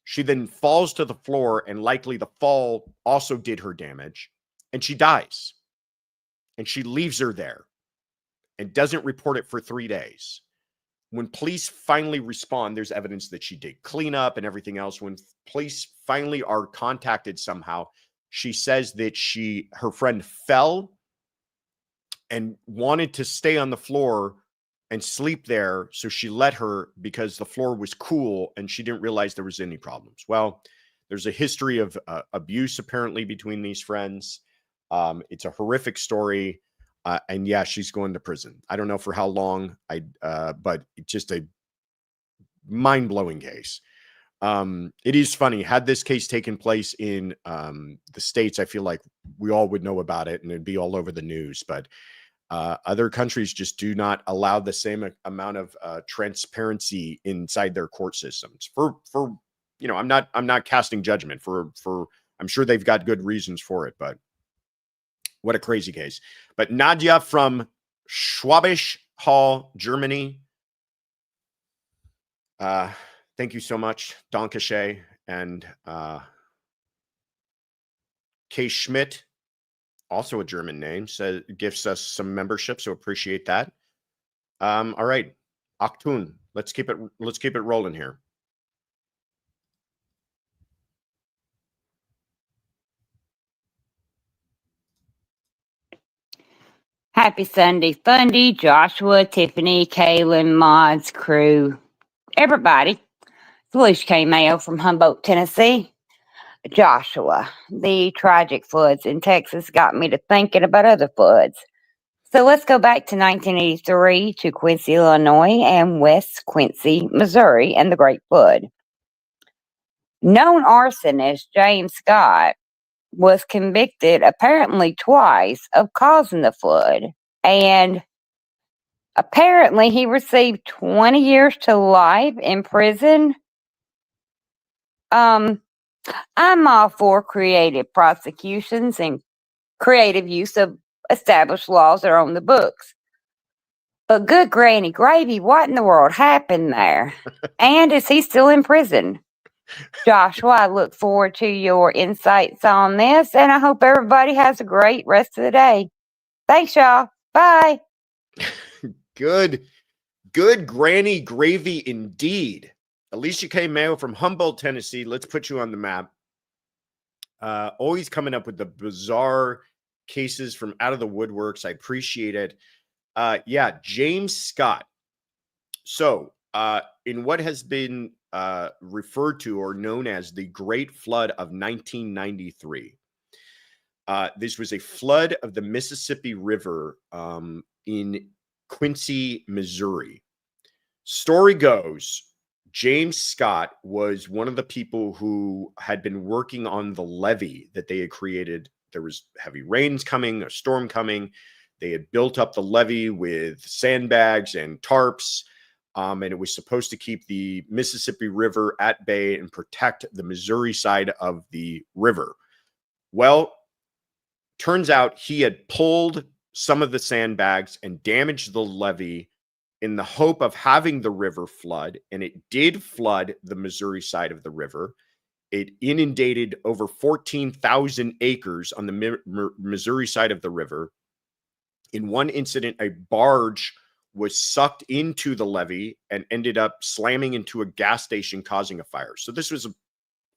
She then falls to the floor, and likely the fall also did her damage, and she dies. And she leaves her there and doesn't report it for 3 days. When police finally respond, there's evidence that she did cleanup and everything else. When police finally are contacted somehow, she says that her friend fell and wanted to stay on the floor and sleep there. So she let her because the floor was cool and she didn't realize there was any problems. Well, there's a history of abuse apparently between these friends. It's a horrific story. And yeah, she's going to prison. I don't know for how long, but it's just a mind-blowing case. It is funny. Had this case taken place in the States, I feel like we all would know about it and it'd be all over the news. But other countries just do not allow the same amount of transparency inside their court systems. I'm not casting judgment for. I'm sure they've got good reasons for it, but. What a crazy case. But Nadja from Schwäbisch Hall, Germany. Thank you so much. Dankeschön. And Kay Schmidt also a German name, says gifts us some membership, so appreciate that. All right, Aktun, let's keep it rolling here. Happy Sunday, Fundy, Joshua, Tiffany, Kaylin, Mods, crew, everybody. It's Walshe K. Mayo from Humboldt, Tennessee. Joshua, the tragic floods in Texas got me to thinking about other floods. So let's go back to 1983 to Quincy, Illinois, and West Quincy, Missouri, and the Great Flood. Known arsonist James Scott was convicted apparently twice of causing the flood, and apparently he received 20 years to life in prison. I'm all for creative prosecutions and creative use of established laws that are on the books. But good granny gravy, what in the world happened there? And is he still in prison? Joshua, I look forward to your insights on this, and I hope everybody has a great rest of the day. Thanks, y'all. Bye. Good granny gravy indeed. Alicia K. Mayo from Humboldt, Tennessee. Let's put you on the map. Always coming up with the bizarre cases from out of the woodworks. I appreciate it. Yeah, James Scott. So, in what has been referred to or known as the Great Flood of 1993, this was a flood of the Mississippi River in Quincy, Missouri. Story goes, James Scott was one of the people who had been working on the levee that they had created. There was heavy rains coming, a storm coming. They had built up the levee with sandbags and tarps, and it was supposed to keep the Mississippi River at bay and protect the Missouri side of the river. Well, turns out he had pulled some of the sandbags and damaged the levee in the hope of having the river flood, and it did flood the Missouri side of the river. It inundated over 14,000 acres on the Missouri side of the river. In one incident, a barge was sucked into the levee and ended up slamming into a gas station, causing a fire. So this was a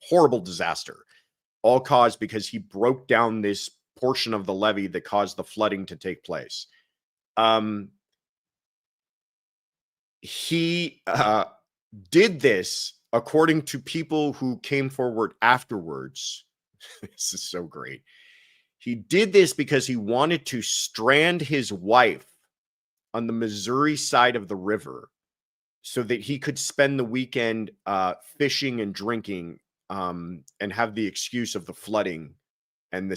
horrible disaster, all caused because he broke down this portion of the levee that caused the flooding to take place. He did this, according to people who came forward afterwards. This is so great. He did this because he wanted to strand his wife on the Missouri side of the river so that he could spend the weekend fishing and drinking and have the excuse of the flooding and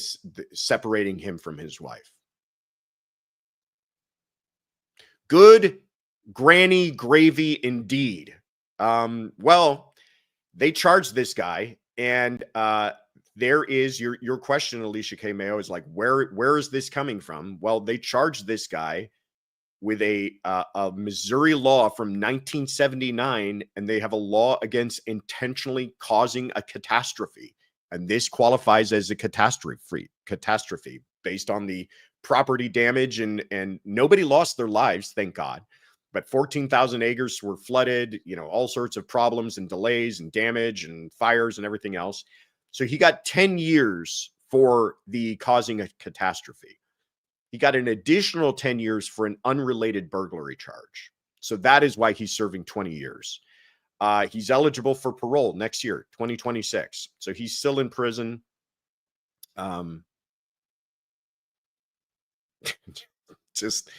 separating him from his wife. Good granny gravy indeed. Well, they charged this guy, and there is your question, Alicia K. Mayo, is like, where is this coming from? Well, they charged this guy with a Missouri law from 1979, and they have a law against intentionally causing a catastrophe. And this qualifies as a catastrophe based on the property damage, and nobody lost their lives, thank God. But 14,000 acres were flooded, all sorts of problems and delays and damage and fires and everything else. So he got 10 years for the causing a catastrophe. He got an additional 10 years for an unrelated burglary charge. So that is why he's serving 20 years. He's eligible for parole next year, 2026. So he's still in prison. Just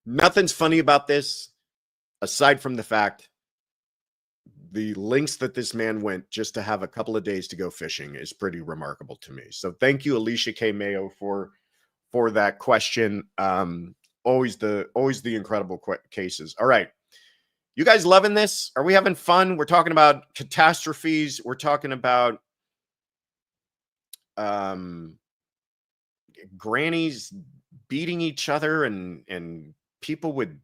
nothing's funny about this, aside from the fact the lengths that this man went just to have a couple of days to go fishing is pretty remarkable to me. So thank you, Alicia K. Mayo, for that question. Always the incredible cases. All right. You guys loving this? Are we having fun? We're talking about catastrophes. We're talking about grannies beating each other and people with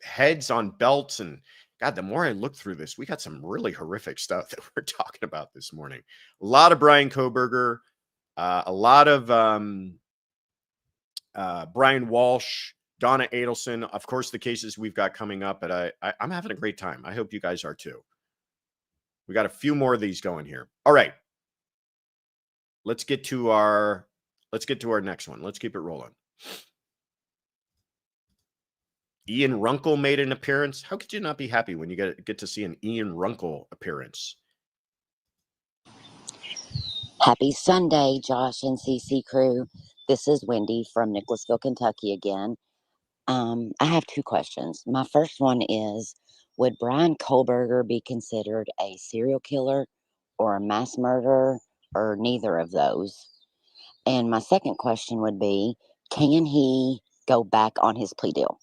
heads on belts. And God, the more I look through this, we got some really horrific stuff that we're talking about this morning. A lot of Bryan Kohberger, a lot of Brian Walshe, Donna Adelson, of course, the cases we've got coming up, but I'm having a great time. I hope you guys are too. We got a few more of these going here. All right. Let's get to our next one. Let's keep it rolling. Ian Runkle made an appearance. How could you not be happy when you get to see an Ian Runkle appearance? Happy Sunday, Josh and CC crew. This is Wendy from Nicholasville, Kentucky again. I have two questions. My first one is, would Bryan Kohberger be considered a serial killer or a mass murderer or neither of those? And my second question would be, can he go back on his plea deal?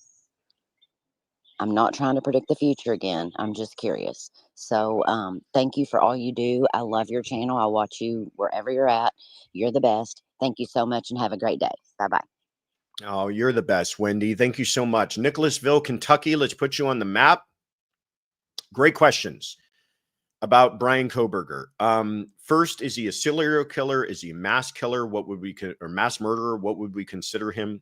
I'm not trying to predict the future again. I'm just curious. So thank you for all you do. I love your channel. I watch you wherever you're at. You're the best. Thank you so much and have a great day. Bye-bye. Oh, you're the best, Wendy. Thank you so much. Nicholasville, Kentucky. Let's put you on the map. Great questions about Bryan Kohberger. First, is he a serial killer? Is he a mass killer? What would we or mass murderer? What would we consider him?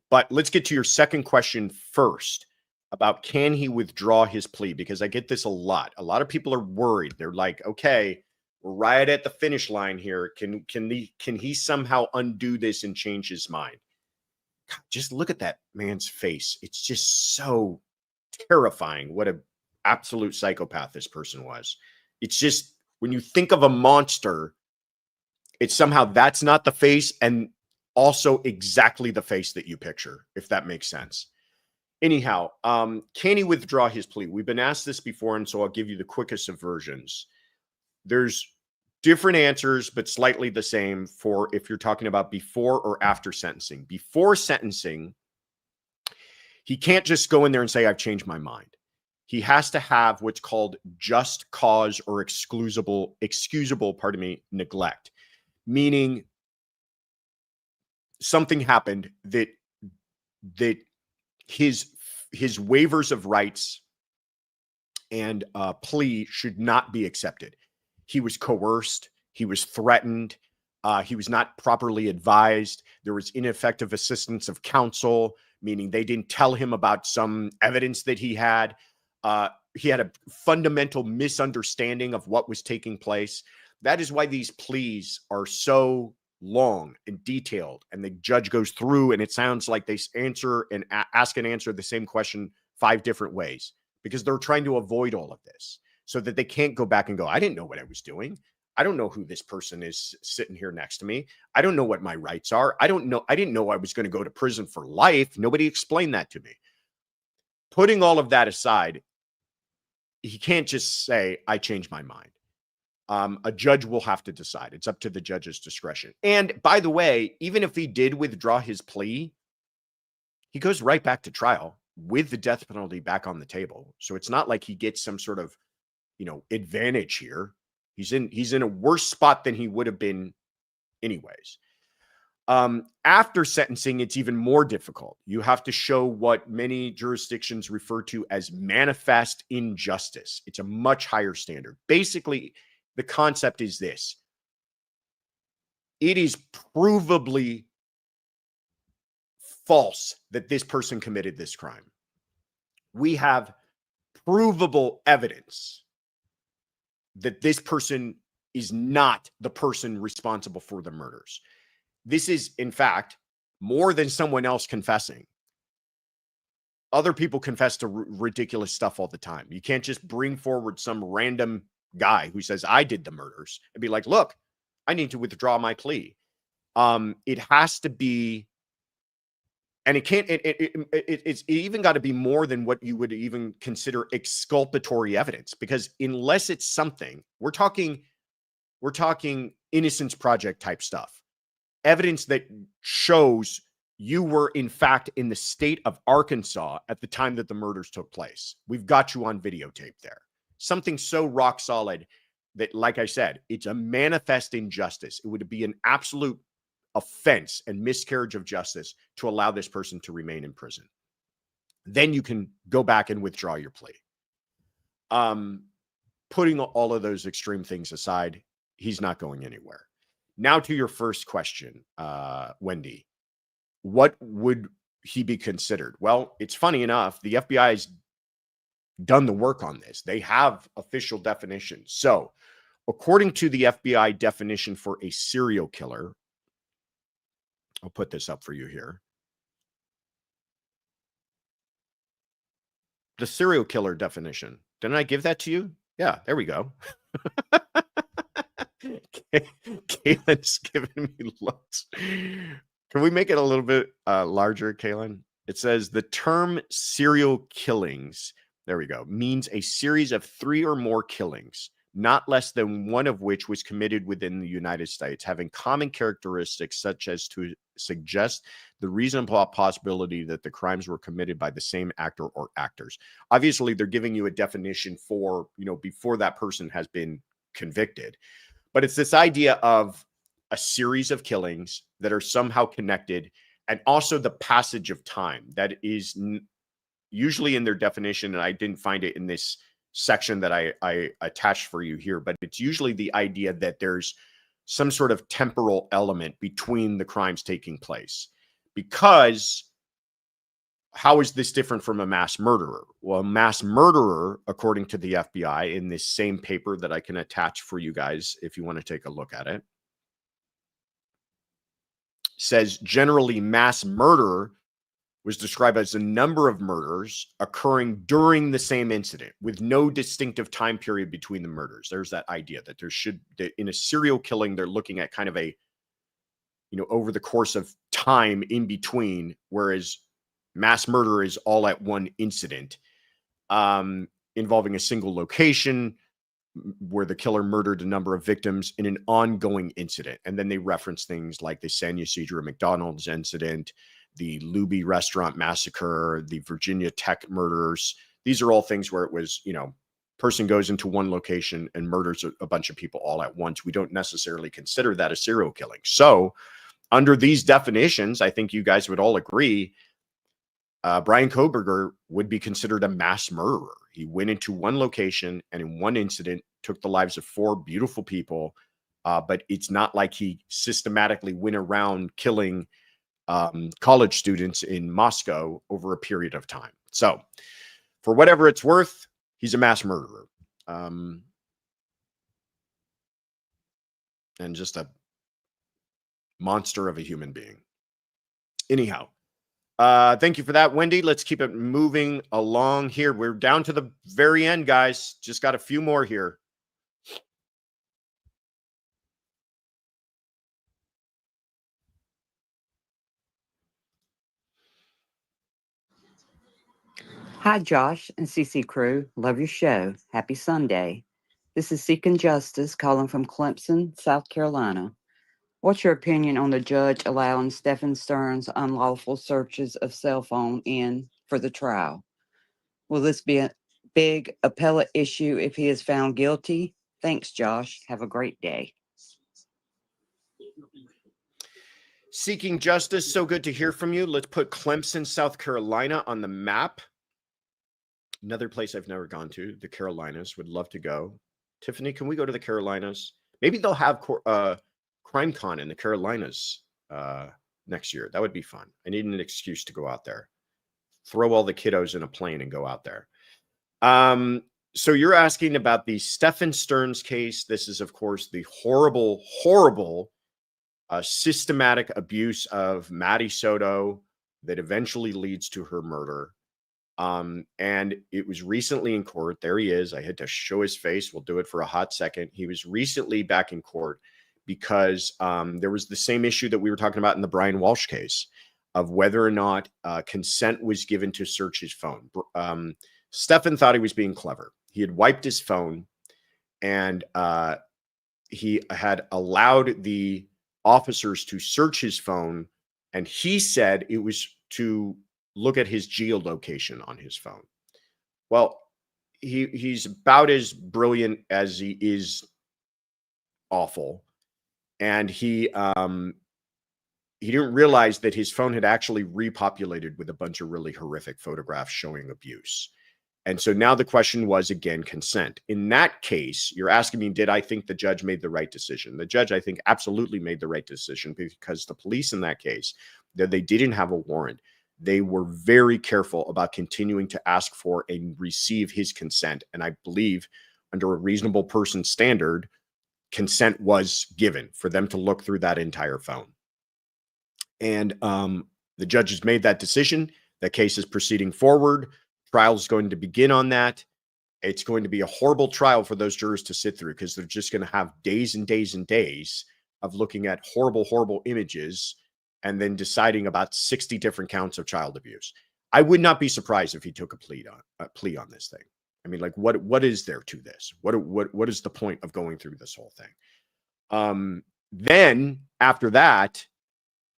But let's get to your second question first about, can he withdraw his plea? Because I get this a lot. A lot of people are worried. They're like, okay, we're right at the finish line here. Can he somehow undo this and change his mind? God, just look at that man's face. It's just so terrifying what an absolute psychopath this person was. It's just, when you think of a monster, it's somehow that's not the face and also exactly the face that you picture, if that makes sense. Anyhow, can he withdraw his plea? We've been asked this before, and so I'll give you the quickest of versions. There's different answers, but slightly the same for if you're talking about before or after sentencing. Before sentencing, he can't just go in there and say, I've changed my mind. He has to have what's called just cause or excusable, neglect, meaning something happened that his waivers of rights and plea should not be accepted. He was coerced. He was threatened. He was not properly advised. There was ineffective assistance of counsel, meaning they didn't tell him about some evidence that he had. He had a fundamental misunderstanding of what was taking place. That is why these pleas are so long and detailed, and the judge goes through, and it sounds like they answer and ask and answer the same question 5 different ways, because they're trying to avoid all of this so that they can't go back and go, I didn't know what I was doing. I don't know who this person is sitting here next to me. I don't know what my rights are. I didn't know I was going to go to prison for life. Nobody explained that to me. Putting all of that aside, he can't just say, I changed my mind. A judge will have to decide. It's up to the judge's discretion. And by the way, even if he did withdraw his plea, he goes right back to trial with the death penalty back on the table. So it's not like he gets some sort of, advantage here. He's in a worse spot than he would have been anyways. After sentencing, it's even more difficult. You have to show what many jurisdictions refer to as manifest injustice. It's a much higher standard. Basically, the concept is this: it is provably false that this person committed this crime. We have provable evidence that this person is not the person responsible for the murders. This is, in fact, more than someone else confessing. Other people confess to ridiculous stuff all the time. You can't just bring forward some random guy who says, I did the murders, and be like, look, I need to withdraw my plea. It has to be, and it can't, it's even got to be more than what you would even consider exculpatory evidence, because unless it's something, we're talking Innocence Project type stuff, evidence that shows you were in fact in the state of Arkansas at the time that the murders took place. We've got you on videotape there. Something so rock solid that, like I said, it's a manifest injustice. It would be an absolute offense and miscarriage of justice to allow this person to remain in prison. Then you can go back and withdraw your plea. Putting all of those extreme things aside, he's not going anywhere. Now to your first question, Wendy. what would he be considered? Well, it's funny enough, the FBI has done the work on this. They have official definitions. So, according to the FBI definition for a serial killer, I'll put this up for you here. The serial killer definition. Didn't I give that to you? Yeah, there we go. Kaylin's giving me looks. Can we make it a little bit larger, Kaylin? It says the term serial killings, there we go, means a series of 3 or more killings, not less than one of which was committed within the United States, having common characteristics such as to suggest the reasonable possibility that the crimes were committed by the same actor or actors. Obviously, they're giving you a definition for, before that person has been convicted. But it's this idea of a series of killings that are somehow connected, and also the passage of time that is usually in their definition. And I didn't find it in this section that I attached for you here, but it's usually the idea that there's some sort of temporal element between the crimes taking place. Because how is this different from a mass murderer? Well, a mass murderer, according to the FBI, in this same paper that I can attach for you guys if you want to take a look at it, says generally mass murder was described as a number of murders occurring during the same incident with no distinctive time period between the murders. There's that idea that that in a serial killing, they're looking at kind of a, over the course of time in between, whereas mass murder is all at one incident, involving a single location where the killer murdered a number of victims in an ongoing incident. And then they reference things like the San Ysidro McDonald's incident, the Luby restaurant massacre, the Virginia Tech murders. These are all things where it was, person goes into one location and murders a bunch of people all at once. We don't necessarily consider that a serial killing. So under these definitions, I think you guys would all agree, Bryan Kohberger would be considered a mass murderer. He went into one location and in one incident took the lives of 4 beautiful people. But it's not like he systematically went around killing college students in Moscow over a period of time. So for whatever it's worth, he's a mass murderer. And just a monster of a human being. Anyhow, thank you for that, Wendy. Let's keep it moving along here. We're down to the very end, guys. Just got a few more here. Hi, Josh and CC crew. Love your show. Happy Sunday. This is Seeking Justice calling from Clemson, South Carolina. What's your opinion on the judge allowing Stephan Sterns unlawful searches of cell phone in for the trial? Will this be a big appellate issue if he is found guilty? Thanks, Josh. Have a great day. Seeking Justice, so good to hear from you. Let's put Clemson, South Carolina on the map. Another place I've never gone to, the Carolinas. Would love to go. Tiffany, can we go to the Carolinas? Maybe they'll have Crime Con in the Carolinas next year. That would be fun. I need an excuse to go out there. Throw all the kiddos in a plane and go out there. So you're asking about the Stephan Sterns case. This is, of course, the horrible, horrible systematic abuse of Maddie Soto that eventually leads to her murder. And it was recently in court. There he is. I had to show his face. We'll do it for a hot second. He was recently back in court because there was the same issue that we were talking about in the Brian Walshe case of whether or not consent was given to search his phone. Stephan thought he was being clever. He had wiped his phone and he had allowed the officers to search his phone. And he said it was to look at his geolocation on his phone. Well, he's about as brilliant as he is awful. And he didn't realize that his phone had actually repopulated with a bunch of really horrific photographs showing abuse. And so now the question was, again, consent. In that case, you're asking me, did I think the judge made the right decision? The judge, I think, absolutely made the right decision, because the police in that case, they didn't have a warrant. They were very careful about continuing to ask for and receive his consent. And I believe under a reasonable person standard, consent was given for them to look through that entire phone. And the judge has made that decision. The case is proceeding forward. Trial is going to begin on that. It's going to be a horrible trial for those jurors to sit through, because they're just going to have days and days and days of looking at horrible, horrible images and then deciding about 60 different counts of child abuse. I would not be surprised if he took a plea on this thing. I mean, like, what is there to this? What is the point of going through this whole thing? Then after that,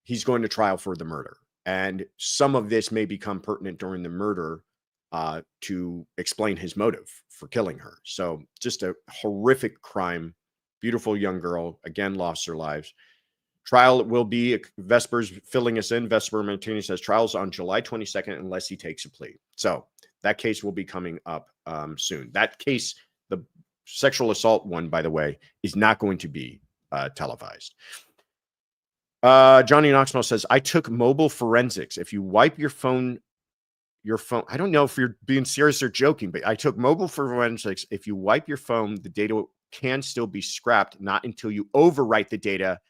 he's going to trial for the murder. And some of this may become pertinent during the murder to explain his motive for killing her. So just a horrific crime. Beautiful young girl, again, lost her lives. Trial will be, Vesper's filling us in. Vesper Martini says trial's on July 22nd unless he takes a plea. So that case will be coming up soon. That case, the sexual assault one, by the way, is not going to be televised. Johnny Knoxville says, I took mobile forensics. If you wipe your phone, I don't know if you're being serious or joking, but I took mobile forensics. If you wipe your phone, the data can still be scrapped, not until you overwrite the data.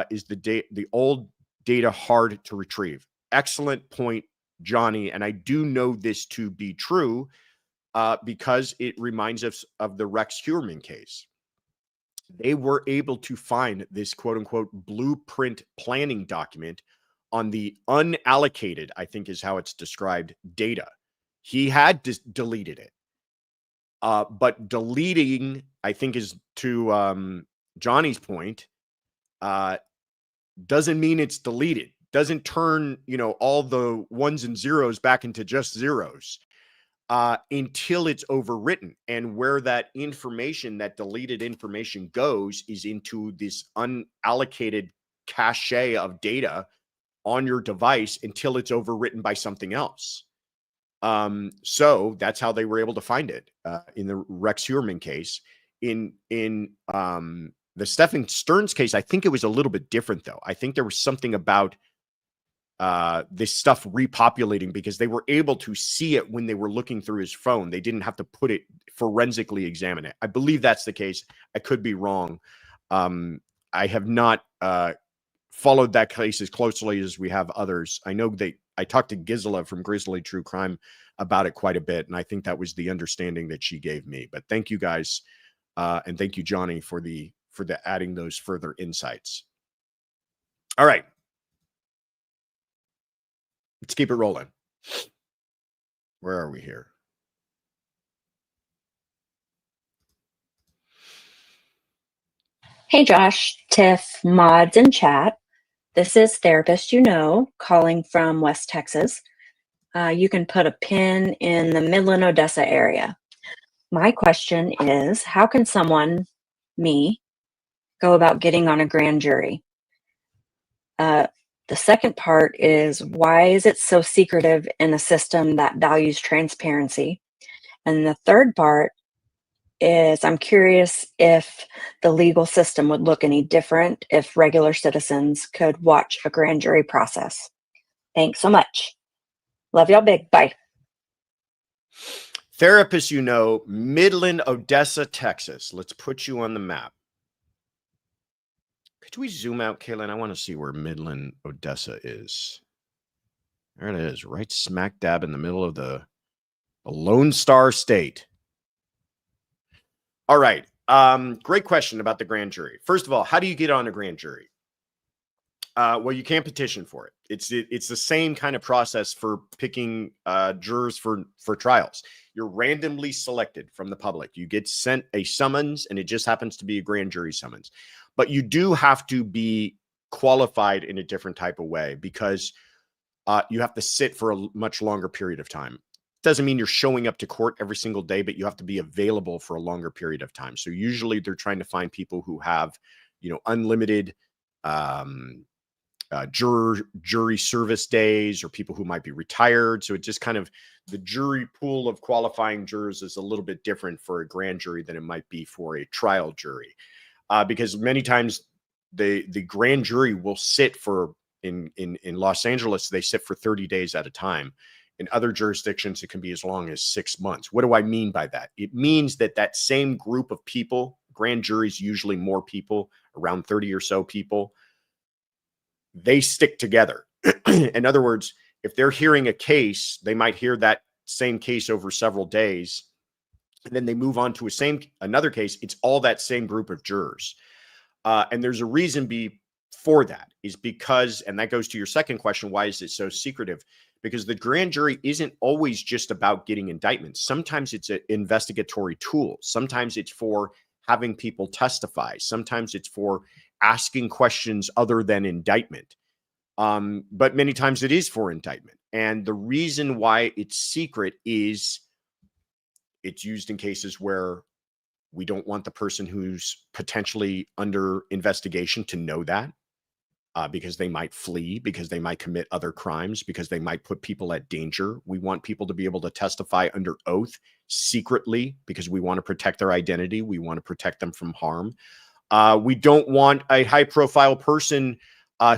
Is the old data hard to retrieve? Excellent point, Johnny. And I do know this to be true because it reminds us of the Rex Heuermann case. They were able to find this quote unquote blueprint planning document on the unallocated, I think is how it's described, data. He had deleted it. But deleting, I think, is to Johnny's point, doesn't mean it's deleted. Doesn't turn, all the ones and zeros back into just zeros until it's overwritten. And where that information, that deleted information goes is into this unallocated cache of data on your device until it's overwritten by something else. So that's how they were able to find it in the Rex Heuermann case. In the Stephan Sterns case, I think it was a little bit different, though. I think there was something about this stuff repopulating because they were able to see it when they were looking through his phone. They didn't have to forensically examine it. I believe that's the case. I could be wrong. I have not followed that case as closely as we have others. I know I talked to Gisela from Grizzly True Crime about it quite a bit, and I think that was the understanding that she gave me. But thank you guys, and thank you, Johnny, for the adding those further insights. All right, let's keep it rolling. Where are we here? Hey, Josh, Tiff, mods, and chat. This is Therapist calling from West Texas. You can put a pin in the Midland, Odessa area. My question is, how can someone, me, go about getting on a grand jury? The second part is, why is it so secretive in a system that values transparency? And the third part is, I'm curious if the legal system would look any different if regular citizens could watch a grand jury process. Thanks so much. Love y'all big. Bye. Therapist, Midland, Odessa, Texas. Let's put you on the map. Could we zoom out, Kaylin? I want to see where Midland, Odessa is. There it is, right smack dab in the middle of the Lone Star State. All right. Great question about the grand jury. First of all, how do you get on a grand jury? Well, you can't petition for it. It's the same kind of process for picking jurors for trials. You're randomly selected from the public. You get sent a summons, and it just happens to be a grand jury summons. But you do have to be qualified in a different type of way because you have to sit for a much longer period of time. Doesn't mean you're showing up to court every single day, but you have to be available for a longer period of time. So usually they're trying to find people who have, unlimited jury service days or people who might be retired. So it just kind of, the jury pool of qualifying jurors is a little bit different for a grand jury than it might be for a trial jury. Because many times the grand jury will sit for, in Los Angeles, they sit for 30 days at a time. In other jurisdictions, it can be as long as 6 months. What do I mean by that? It means that that same group of people, grand juries, usually more people, around 30 or so people, they stick together. In other words, if they're hearing a case, they might hear that same case over several days, and then they move on to another case. It's all that same group of jurors. And there's a reason for that, is because, and that goes to your second question, why is it so secretive? Because the grand jury isn't always just about getting indictments. Sometimes it's an investigatory tool. Sometimes it's for having people testify. Sometimes it's for asking questions other than indictment. But many times it is for indictment. And the reason why it's secret is it's used in cases where we don't want the person who's potentially under investigation to know that, because they might flee, because they might commit other crimes, because they might put people at danger. We want people to be able to testify under oath secretly because we want to protect their identity. We want to protect them from harm. We don't want a high-profile person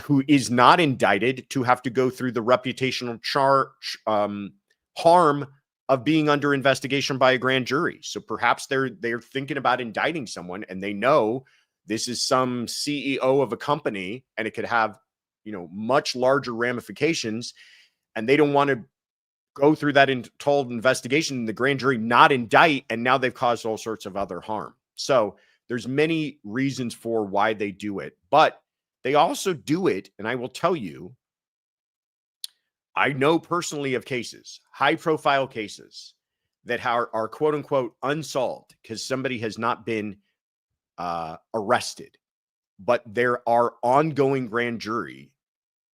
who is not indicted to have to go through the reputational harm of being under investigation by a grand jury. So perhaps they're thinking about indicting someone, and they know this is some CEO of a company, and it could have, much larger ramifications, and they don't want to go through that total investigation, the grand jury not indict, and now they've caused all sorts of other harm. So there's many reasons for why they do it, but they also do it, and I will tell you, I know personally of cases, high-profile cases, that are quote unquote unsolved because somebody has not been arrested, but there are ongoing grand jury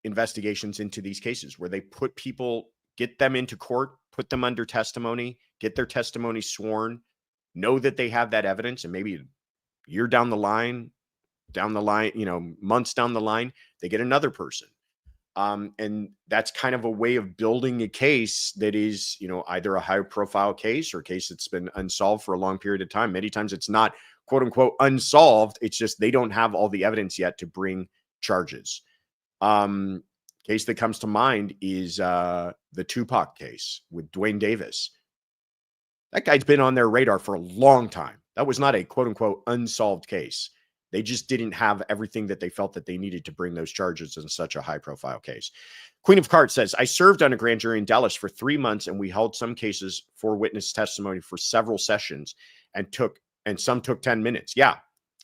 investigations into these cases where they put people, get them into court, put them under testimony, get their testimony sworn, know that they have that evidence, and maybe a year down the line, months down the line, they get another person. And that's kind of a way of building a case that is, either a high profile case or a case that's been unsolved for a long period of time. Many times it's not quote unquote unsolved. It's just, they don't have all the evidence yet to bring charges. Case that comes to mind is the Tupac case with Dwayne Davis. That guy's been on their radar for a long time. That was not a quote unquote unsolved case. They just didn't have everything that they felt that they needed to bring those charges in such a high profile case. Queen of Cards says, I served on a grand jury in Dallas for 3 months, and we held some cases for witness testimony for several sessions, and some took 10 minutes. Yeah.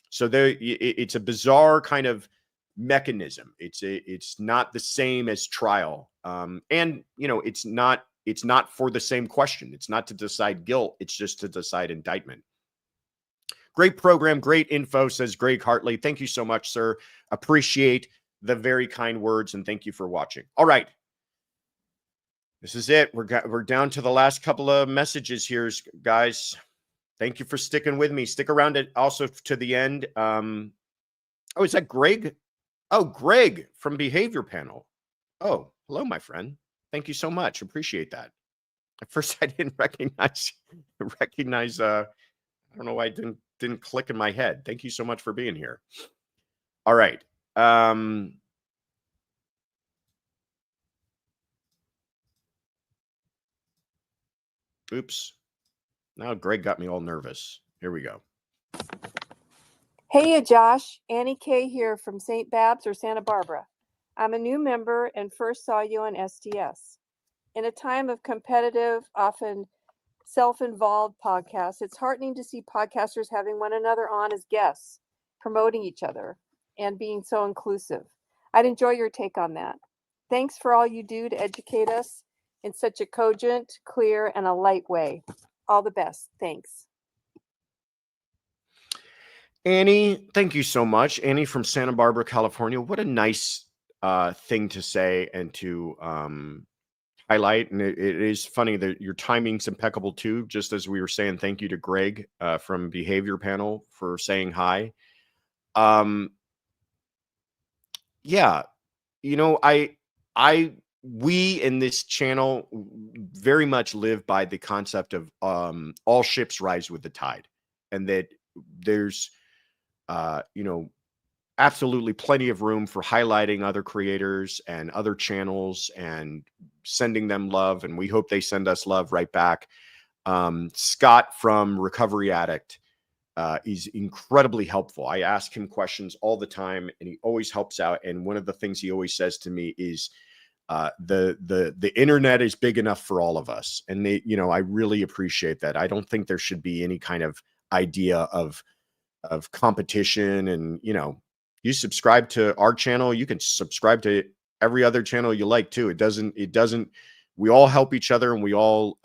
So it's a bizarre kind of mechanism. It's not the same as trial. And it's not for the same question. It's not to decide guilt. It's just to decide indictment. Great program, great info, says Greg Hartley. Thank you so much, sir. Appreciate the very kind words, and thank you for watching. All right. This is it. We're down to the last couple of messages here, guys. Thank you for sticking with me. Stick around also to the end. Oh, is that Greg? Oh, Greg from Behavior Panel. Oh, hello, my friend. Thank you so much. Appreciate that. At first, I didn't recognize. I don't know why it didn't click in my head. Thank you so much for being here. All right. Oops. Now Greg got me all nervous. Here we go. Hey, Josh. Annie K here from St. Babs or Santa Barbara. I'm a new member and first saw you on STS. In a time of competitive, often self-involved podcasts, it's heartening to see podcasters having one another on as guests, promoting each other, and being so inclusive. I'd enjoy your take on that. Thanks for all you do to educate us in such a cogent, clear, and a light way. All the best. Thanks. Annie, thank you so much. Annie from Santa Barbara, California. What a nice thing to say and to highlight. And it is funny that your timing's impeccable too, just as we were saying thank you to Greg from Behavior Panel for saying hi. Yeah, we in this channel very much live by the concept of all ships rise with the tide, and that there's absolutely plenty of room for highlighting other creators and other channels and sending them love, and we hope they send us love right back. Scott from Recovery Addict is incredibly helpful. I ask him questions all the time, and he always helps out. And one of the things he always says to me is, the internet is big enough for all of us. And I really appreciate that. I don't think there should be any kind of idea of competition. And, you subscribe to our channel, you can subscribe to every other channel you like too. It doesn't, we all help each other, and we all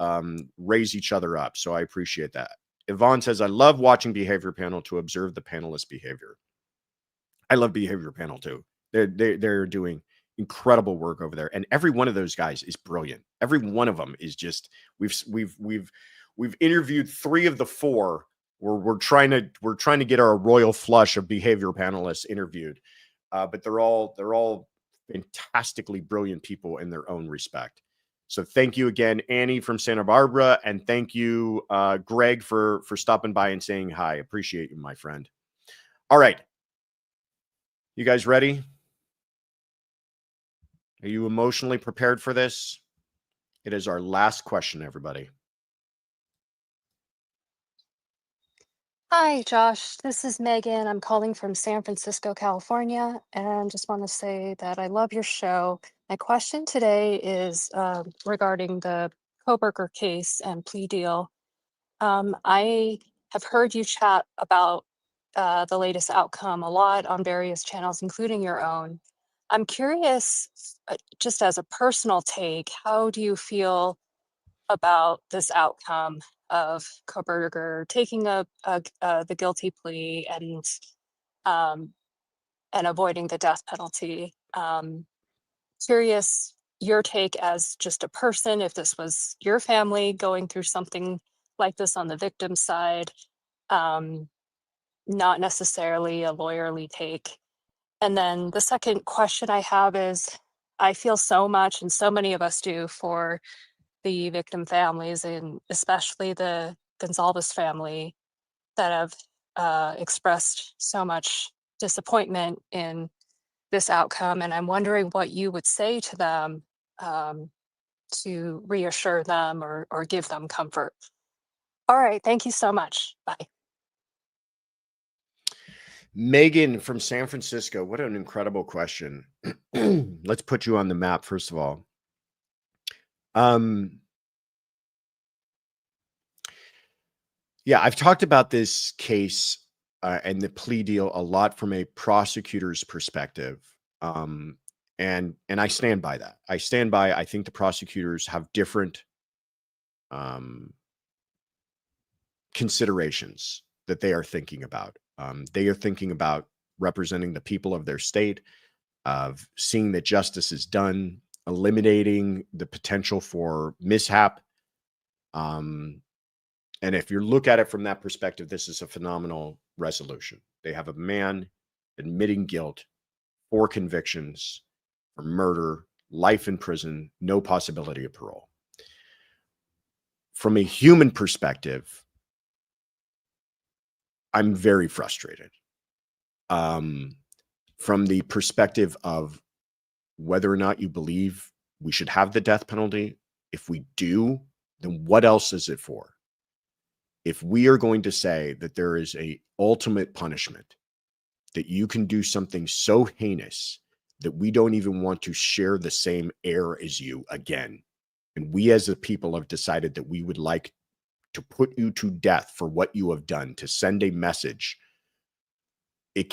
raise each other up. So I appreciate that. Yvonne says, I love watching Behavior Panel to observe the panelists' behavior. I love Behavior Panel too. They're doing incredible work over there, and every one of those guys is brilliant. Every one of them is just, we've interviewed 3 of the 4. We're trying to get our royal flush of behavior panelists interviewed, but they're all fantastically brilliant people in their own respect. So thank you again, Annie from Santa Barbara, and thank you, Greg, for stopping by and saying hi. Appreciate you, my friend. All right, you guys ready? Are you emotionally prepared for this? It is our last question, everybody. Hi, Josh. This is Megan. I'm calling from San Francisco, California, and just want to say that I love your show. My question today is regarding the Kohberger case and plea deal. I have heard you chat about the latest outcome a lot on various channels, including your own. I'm curious, just as a personal take, how do you feel about this outcome of Kohberger taking the guilty plea and avoiding the death penalty? Curious your take as just a person, if this was your family going through something like this on the victim side, not necessarily a lawyerly take. And then the second question I have is, I feel so much, and so many of us do, for the victim families, and especially the Gonzalez family, that have expressed so much disappointment in this outcome. And I'm wondering what you would say to them to reassure them or give them comfort. All right. Thank you so much. Bye. Megan from San Francisco. What an incredible question. Let's put you on the map, first of all. Yeah, I've talked about this case and the plea deal a lot from a prosecutor's perspective. And I stand by that. I think the prosecutors have different considerations that they are thinking about. They are thinking about representing the people of their state, of seeing that justice is done, eliminating the potential for mishap. And if you look at it from that perspective, this is a phenomenal resolution. They have a man admitting guilt, 4 convictions for murder, life in prison, no possibility of parole. From a human perspective, I'm very frustrated. From the perspective of whether or not you believe we should have the death penalty, if we do, then what else is it for? If we are going to say that there is a ultimate punishment, that you can do something so heinous that we don't even want to share the same air as you again, and we as a people have decided that we would like to put you to death for what you have done, to send a message, there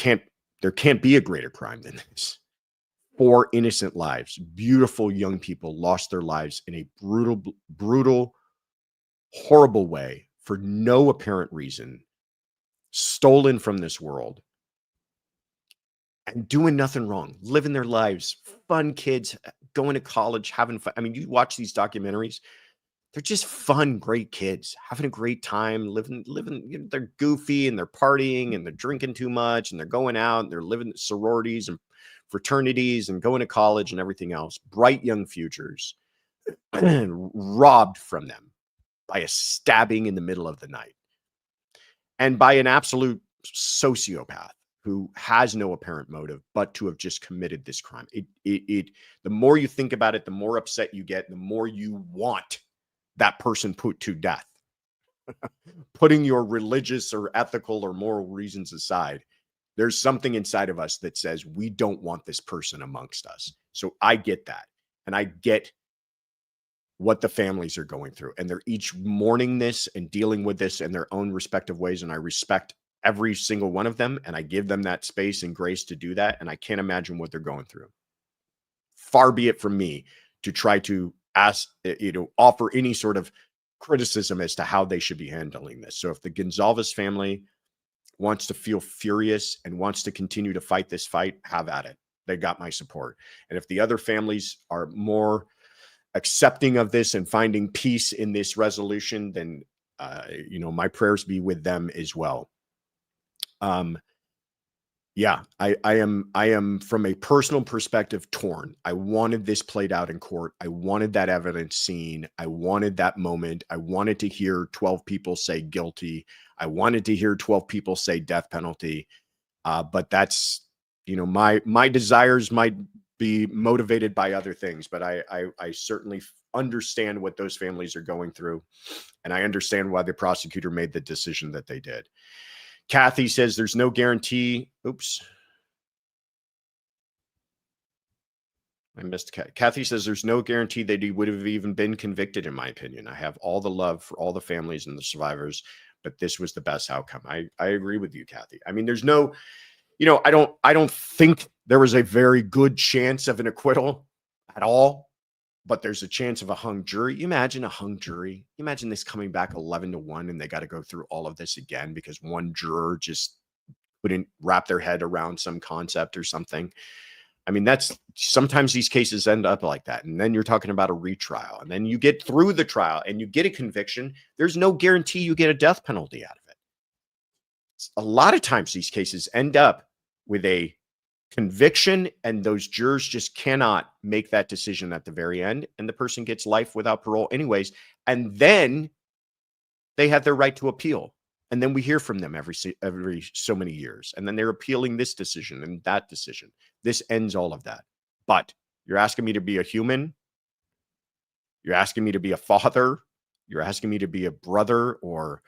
can't be a greater crime than this. 4 innocent lives, beautiful young people lost their lives in a brutal, horrible way for no apparent reason, stolen from this world, and doing nothing wrong, living their lives, fun kids, going to college, having fun. I mean, you watch these documentaries, They're just fun, great kids, having a great time, living, they're goofy and they're partying and they're drinking too much and they're going out and they're living sororities and fraternities and going to college and everything else. Bright young futures robbed from them by a stabbing in the middle of the night and by an absolute sociopath who has no apparent motive but to have just committed this crime. The more you think about it, the more upset you get, the more you want that person put to death. Putting your religious or ethical or moral reasons aside, there's something inside of us that says we don't want this person amongst us. So I get that. And I get what the families are going through. And they're each mourning this and dealing with this in their own respective ways. And I respect every single one of them. And I give them that space and grace to do that. And I can't imagine what they're going through. Far be it from me to try to offer any sort of criticism as to how they should be handling this. So if the Gonzalez family wants to feel furious and wants to continue to fight this fight, have at it. They got my support. And if the other families are more accepting of this and finding peace in this resolution, then, my prayers be with them as well. I am from a personal perspective torn. I wanted this played out in court. I wanted that evidence seen. I wanted that moment. I wanted to hear 12 people say guilty. I wanted to hear 12 people say death penalty. But that's, my desires might be motivated by other things, but I certainly understand what those families are going through. And I understand why the prosecutor made the decision that they did. Kathy says there's no guarantee. Oops. I missed. Kathy says there's no guarantee that he would have even been convicted, in my opinion. I have all the love for all the families and the survivors, but this was the best outcome. I agree with you, Kathy. I mean, there's no, I don't think there was a very good chance of an acquittal at all, but there's a chance of a hung jury. You imagine a hung jury. You imagine this coming back 11-1 and they got to go through all of this again because one juror just couldn't wrap their head around some concept or something. I mean, sometimes these cases end up like that. And then you're talking about a retrial and then you get through the trial and you get a conviction. There's no guarantee you get a death penalty out of it. A lot of times these cases end up with a conviction and those jurors just cannot make that decision at the very end. And the person gets life without parole anyways. And then they have their right to appeal. And then we hear from them every so many years. And then they're appealing this decision and that decision. This ends all of that. But you're asking me to be a human. You're asking me to be a father. You're asking me to be a brother or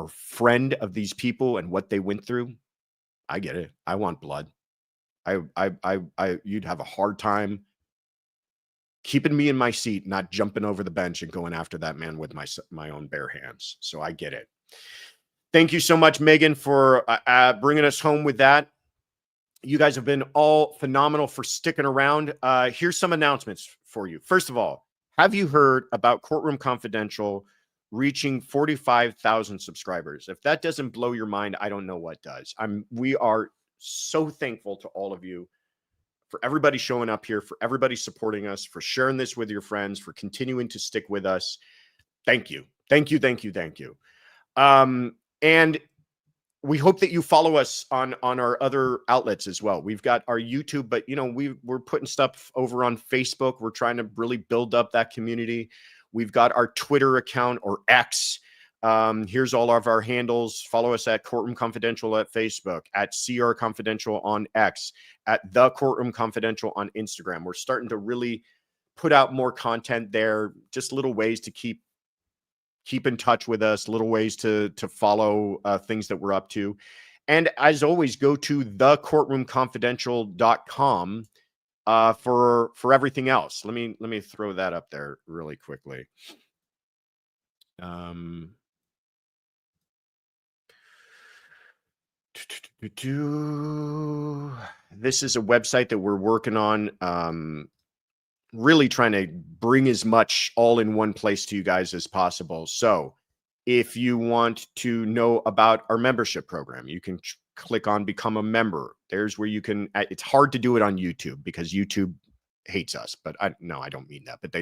friend of these people and what they went through. I get it. I want blood. You'd have a hard time keeping me in my seat, not jumping over the bench and going after that man with my own bare hands. So I get it. Thank you so much, Megan, for bringing us home with that. You guys have been all phenomenal for sticking around. Here's some announcements for you. First of all, have you heard about Courtroom Confidential reaching 45,000 subscribers? If that doesn't blow your mind, I don't know what does. We are so thankful to all of you for everybody showing up here, for everybody supporting us, for sharing this with your friends, for continuing to stick with us. Thank you. Thank you. Thank you. Thank you. And we hope that you follow us on our other outlets as well. We've got our YouTube, but we're putting stuff over on Facebook. We're trying to really build up that community. We've got our Twitter account or X. Here's all of our handles. Follow us at Courtroom Confidential at Facebook, at CR Confidential on X, at The Courtroom Confidential on Instagram. We're starting to really put out more content there, just little ways to keep in touch with us, little ways to follow things that we're up to. And as always, go to thecourtroomconfidential.com for everything else. Let me throw that up there really quickly. This is a website that we're working on, really trying to bring as much all in one place to you guys as possible. So if you want to know about our membership program, you can click on become a member. There's where you can, it's hard to do it on YouTube because YouTube hates us, but I don't mean that, but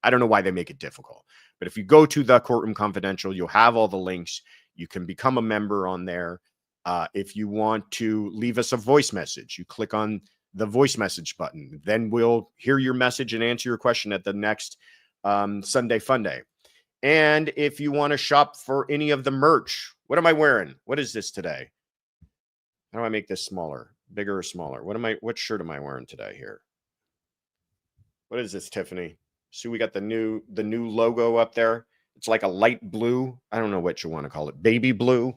I don't know why they make it difficult. But if you go to the Courtroom Confidential, you'll have all the links. You can become a member on there. If you want to leave us a voice message, you click on the voice message button. Then we'll hear your message and answer your question at the next Sunday Funday. And if you want to shop for any of the merch, what am I wearing? What is this today? How do I make this smaller, bigger or smaller? What shirt am I wearing today here? What is this, Tiffany? See, we got the new logo up there. It's like a light blue. I don't know what you want to call it. Baby blue.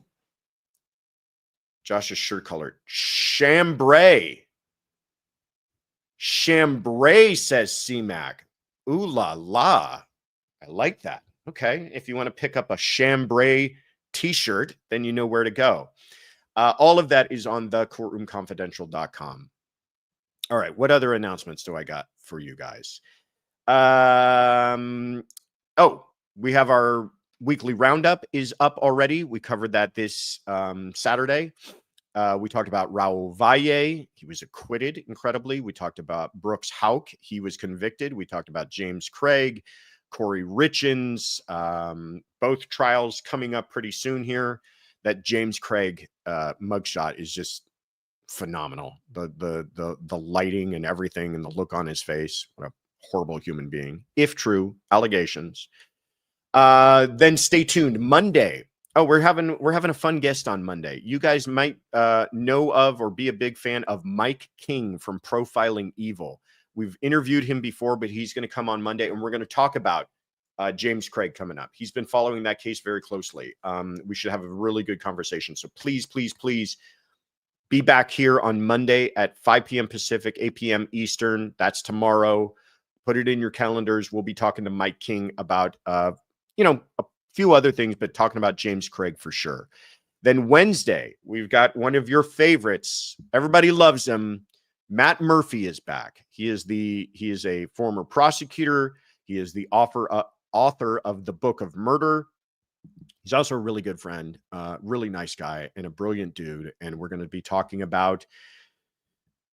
Josh's shirt color. Chambray. Chambray, says CMAC. Ooh la la. I like that. Okay. If you want to pick up a chambray t-shirt, then you know where to go. All of that is on thecourtroomconfidential.com. All right. What other announcements do I got for you guys? We have our weekly roundup is up already. We covered that this Saturday. We talked about Raul Valle. He was acquitted, incredibly. We talked about Brooks Houck. He was convicted. We talked about James Craig, Corey Richins, both trials coming up pretty soon here. That James Craig mugshot is just phenomenal. The lighting and everything and the look on his face. What a horrible human being. If true, allegations. Then stay tuned. Monday. Oh, we're having a fun guest on Monday. You guys might know of or be a big fan of Mike King from Profiling Evil. We've interviewed him before, but he's going to come on Monday, and we're going to talk about James Craig coming up. He's been following that case very closely. We should have a really good conversation. So please, please, please be back here on Monday at 5 p.m. Pacific, 8 p.m. Eastern. That's tomorrow. Put it in your calendars. We'll be talking to Mike King about, a few other things, but talking about James Craig for sure. Then Wednesday, we've got one of your favorites. Everybody loves him. Matt Murphy is back. He is a former prosecutor. He is the author of the Book of Murder. He's also a really good friend, really nice guy, and a brilliant dude. And we're going to be talking about,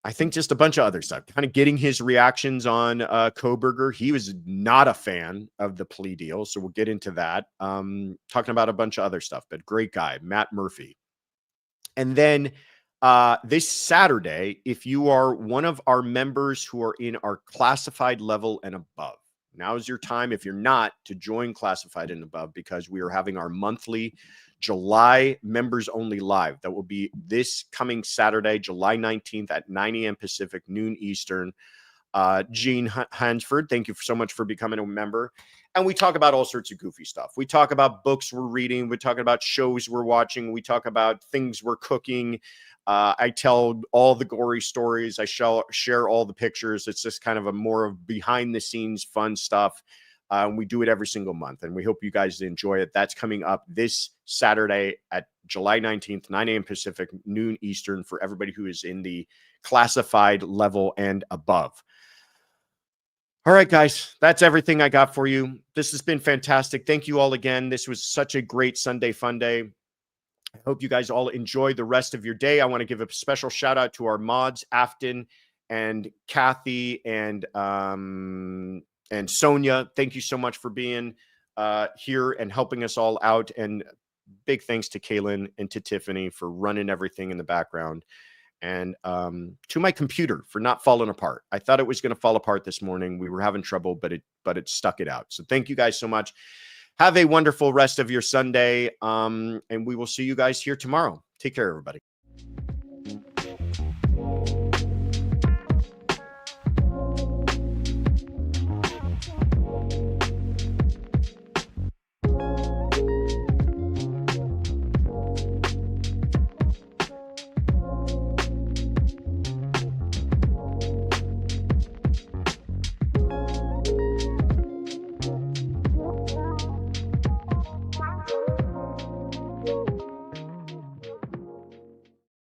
I think, just a bunch of other stuff, kind of getting his reactions on Kohberger. He was not a fan of the plea deal, so we'll get into that. Talking about a bunch of other stuff, but great guy, Matt Murphy. And then this Saturday, if you are one of our members who are in our classified level and above, now is your time, if you're not, to join classified and above, because we are having our monthly July members only live. That will be this coming Saturday, July 19th at 9 a.m. Pacific, noon Eastern. Gene Hansford, thank you so much for becoming a member. And we talk about all sorts of goofy stuff. We talk about books we're reading. We talk about shows we're watching. We talk about things we're cooking. I tell all the gory stories. I share all the pictures. It's just kind of a more of behind the scenes fun stuff. We do it every single month, and we hope you guys enjoy it. That's coming up this Saturday at July 19th, 9 a.m. Pacific, noon Eastern, for everybody who is in the classified level and above. All right, guys, that's everything I got for you. This has been fantastic. Thank you all again. This was such a great Sunday Fun Day. I hope you guys all enjoy the rest of your day. I want to give a special shout out to our mods, Afton and Kathy and Sonia. Thank you so much for being here and helping us all out. And big thanks to Kaylin and to Tiffany for running everything in the background. And to my computer for not falling apart. I thought it was going to fall apart this morning. We were having trouble, but it stuck it out. So thank you guys so much. Have a wonderful rest of your Sunday. And we will see you guys here tomorrow. Take care, everybody.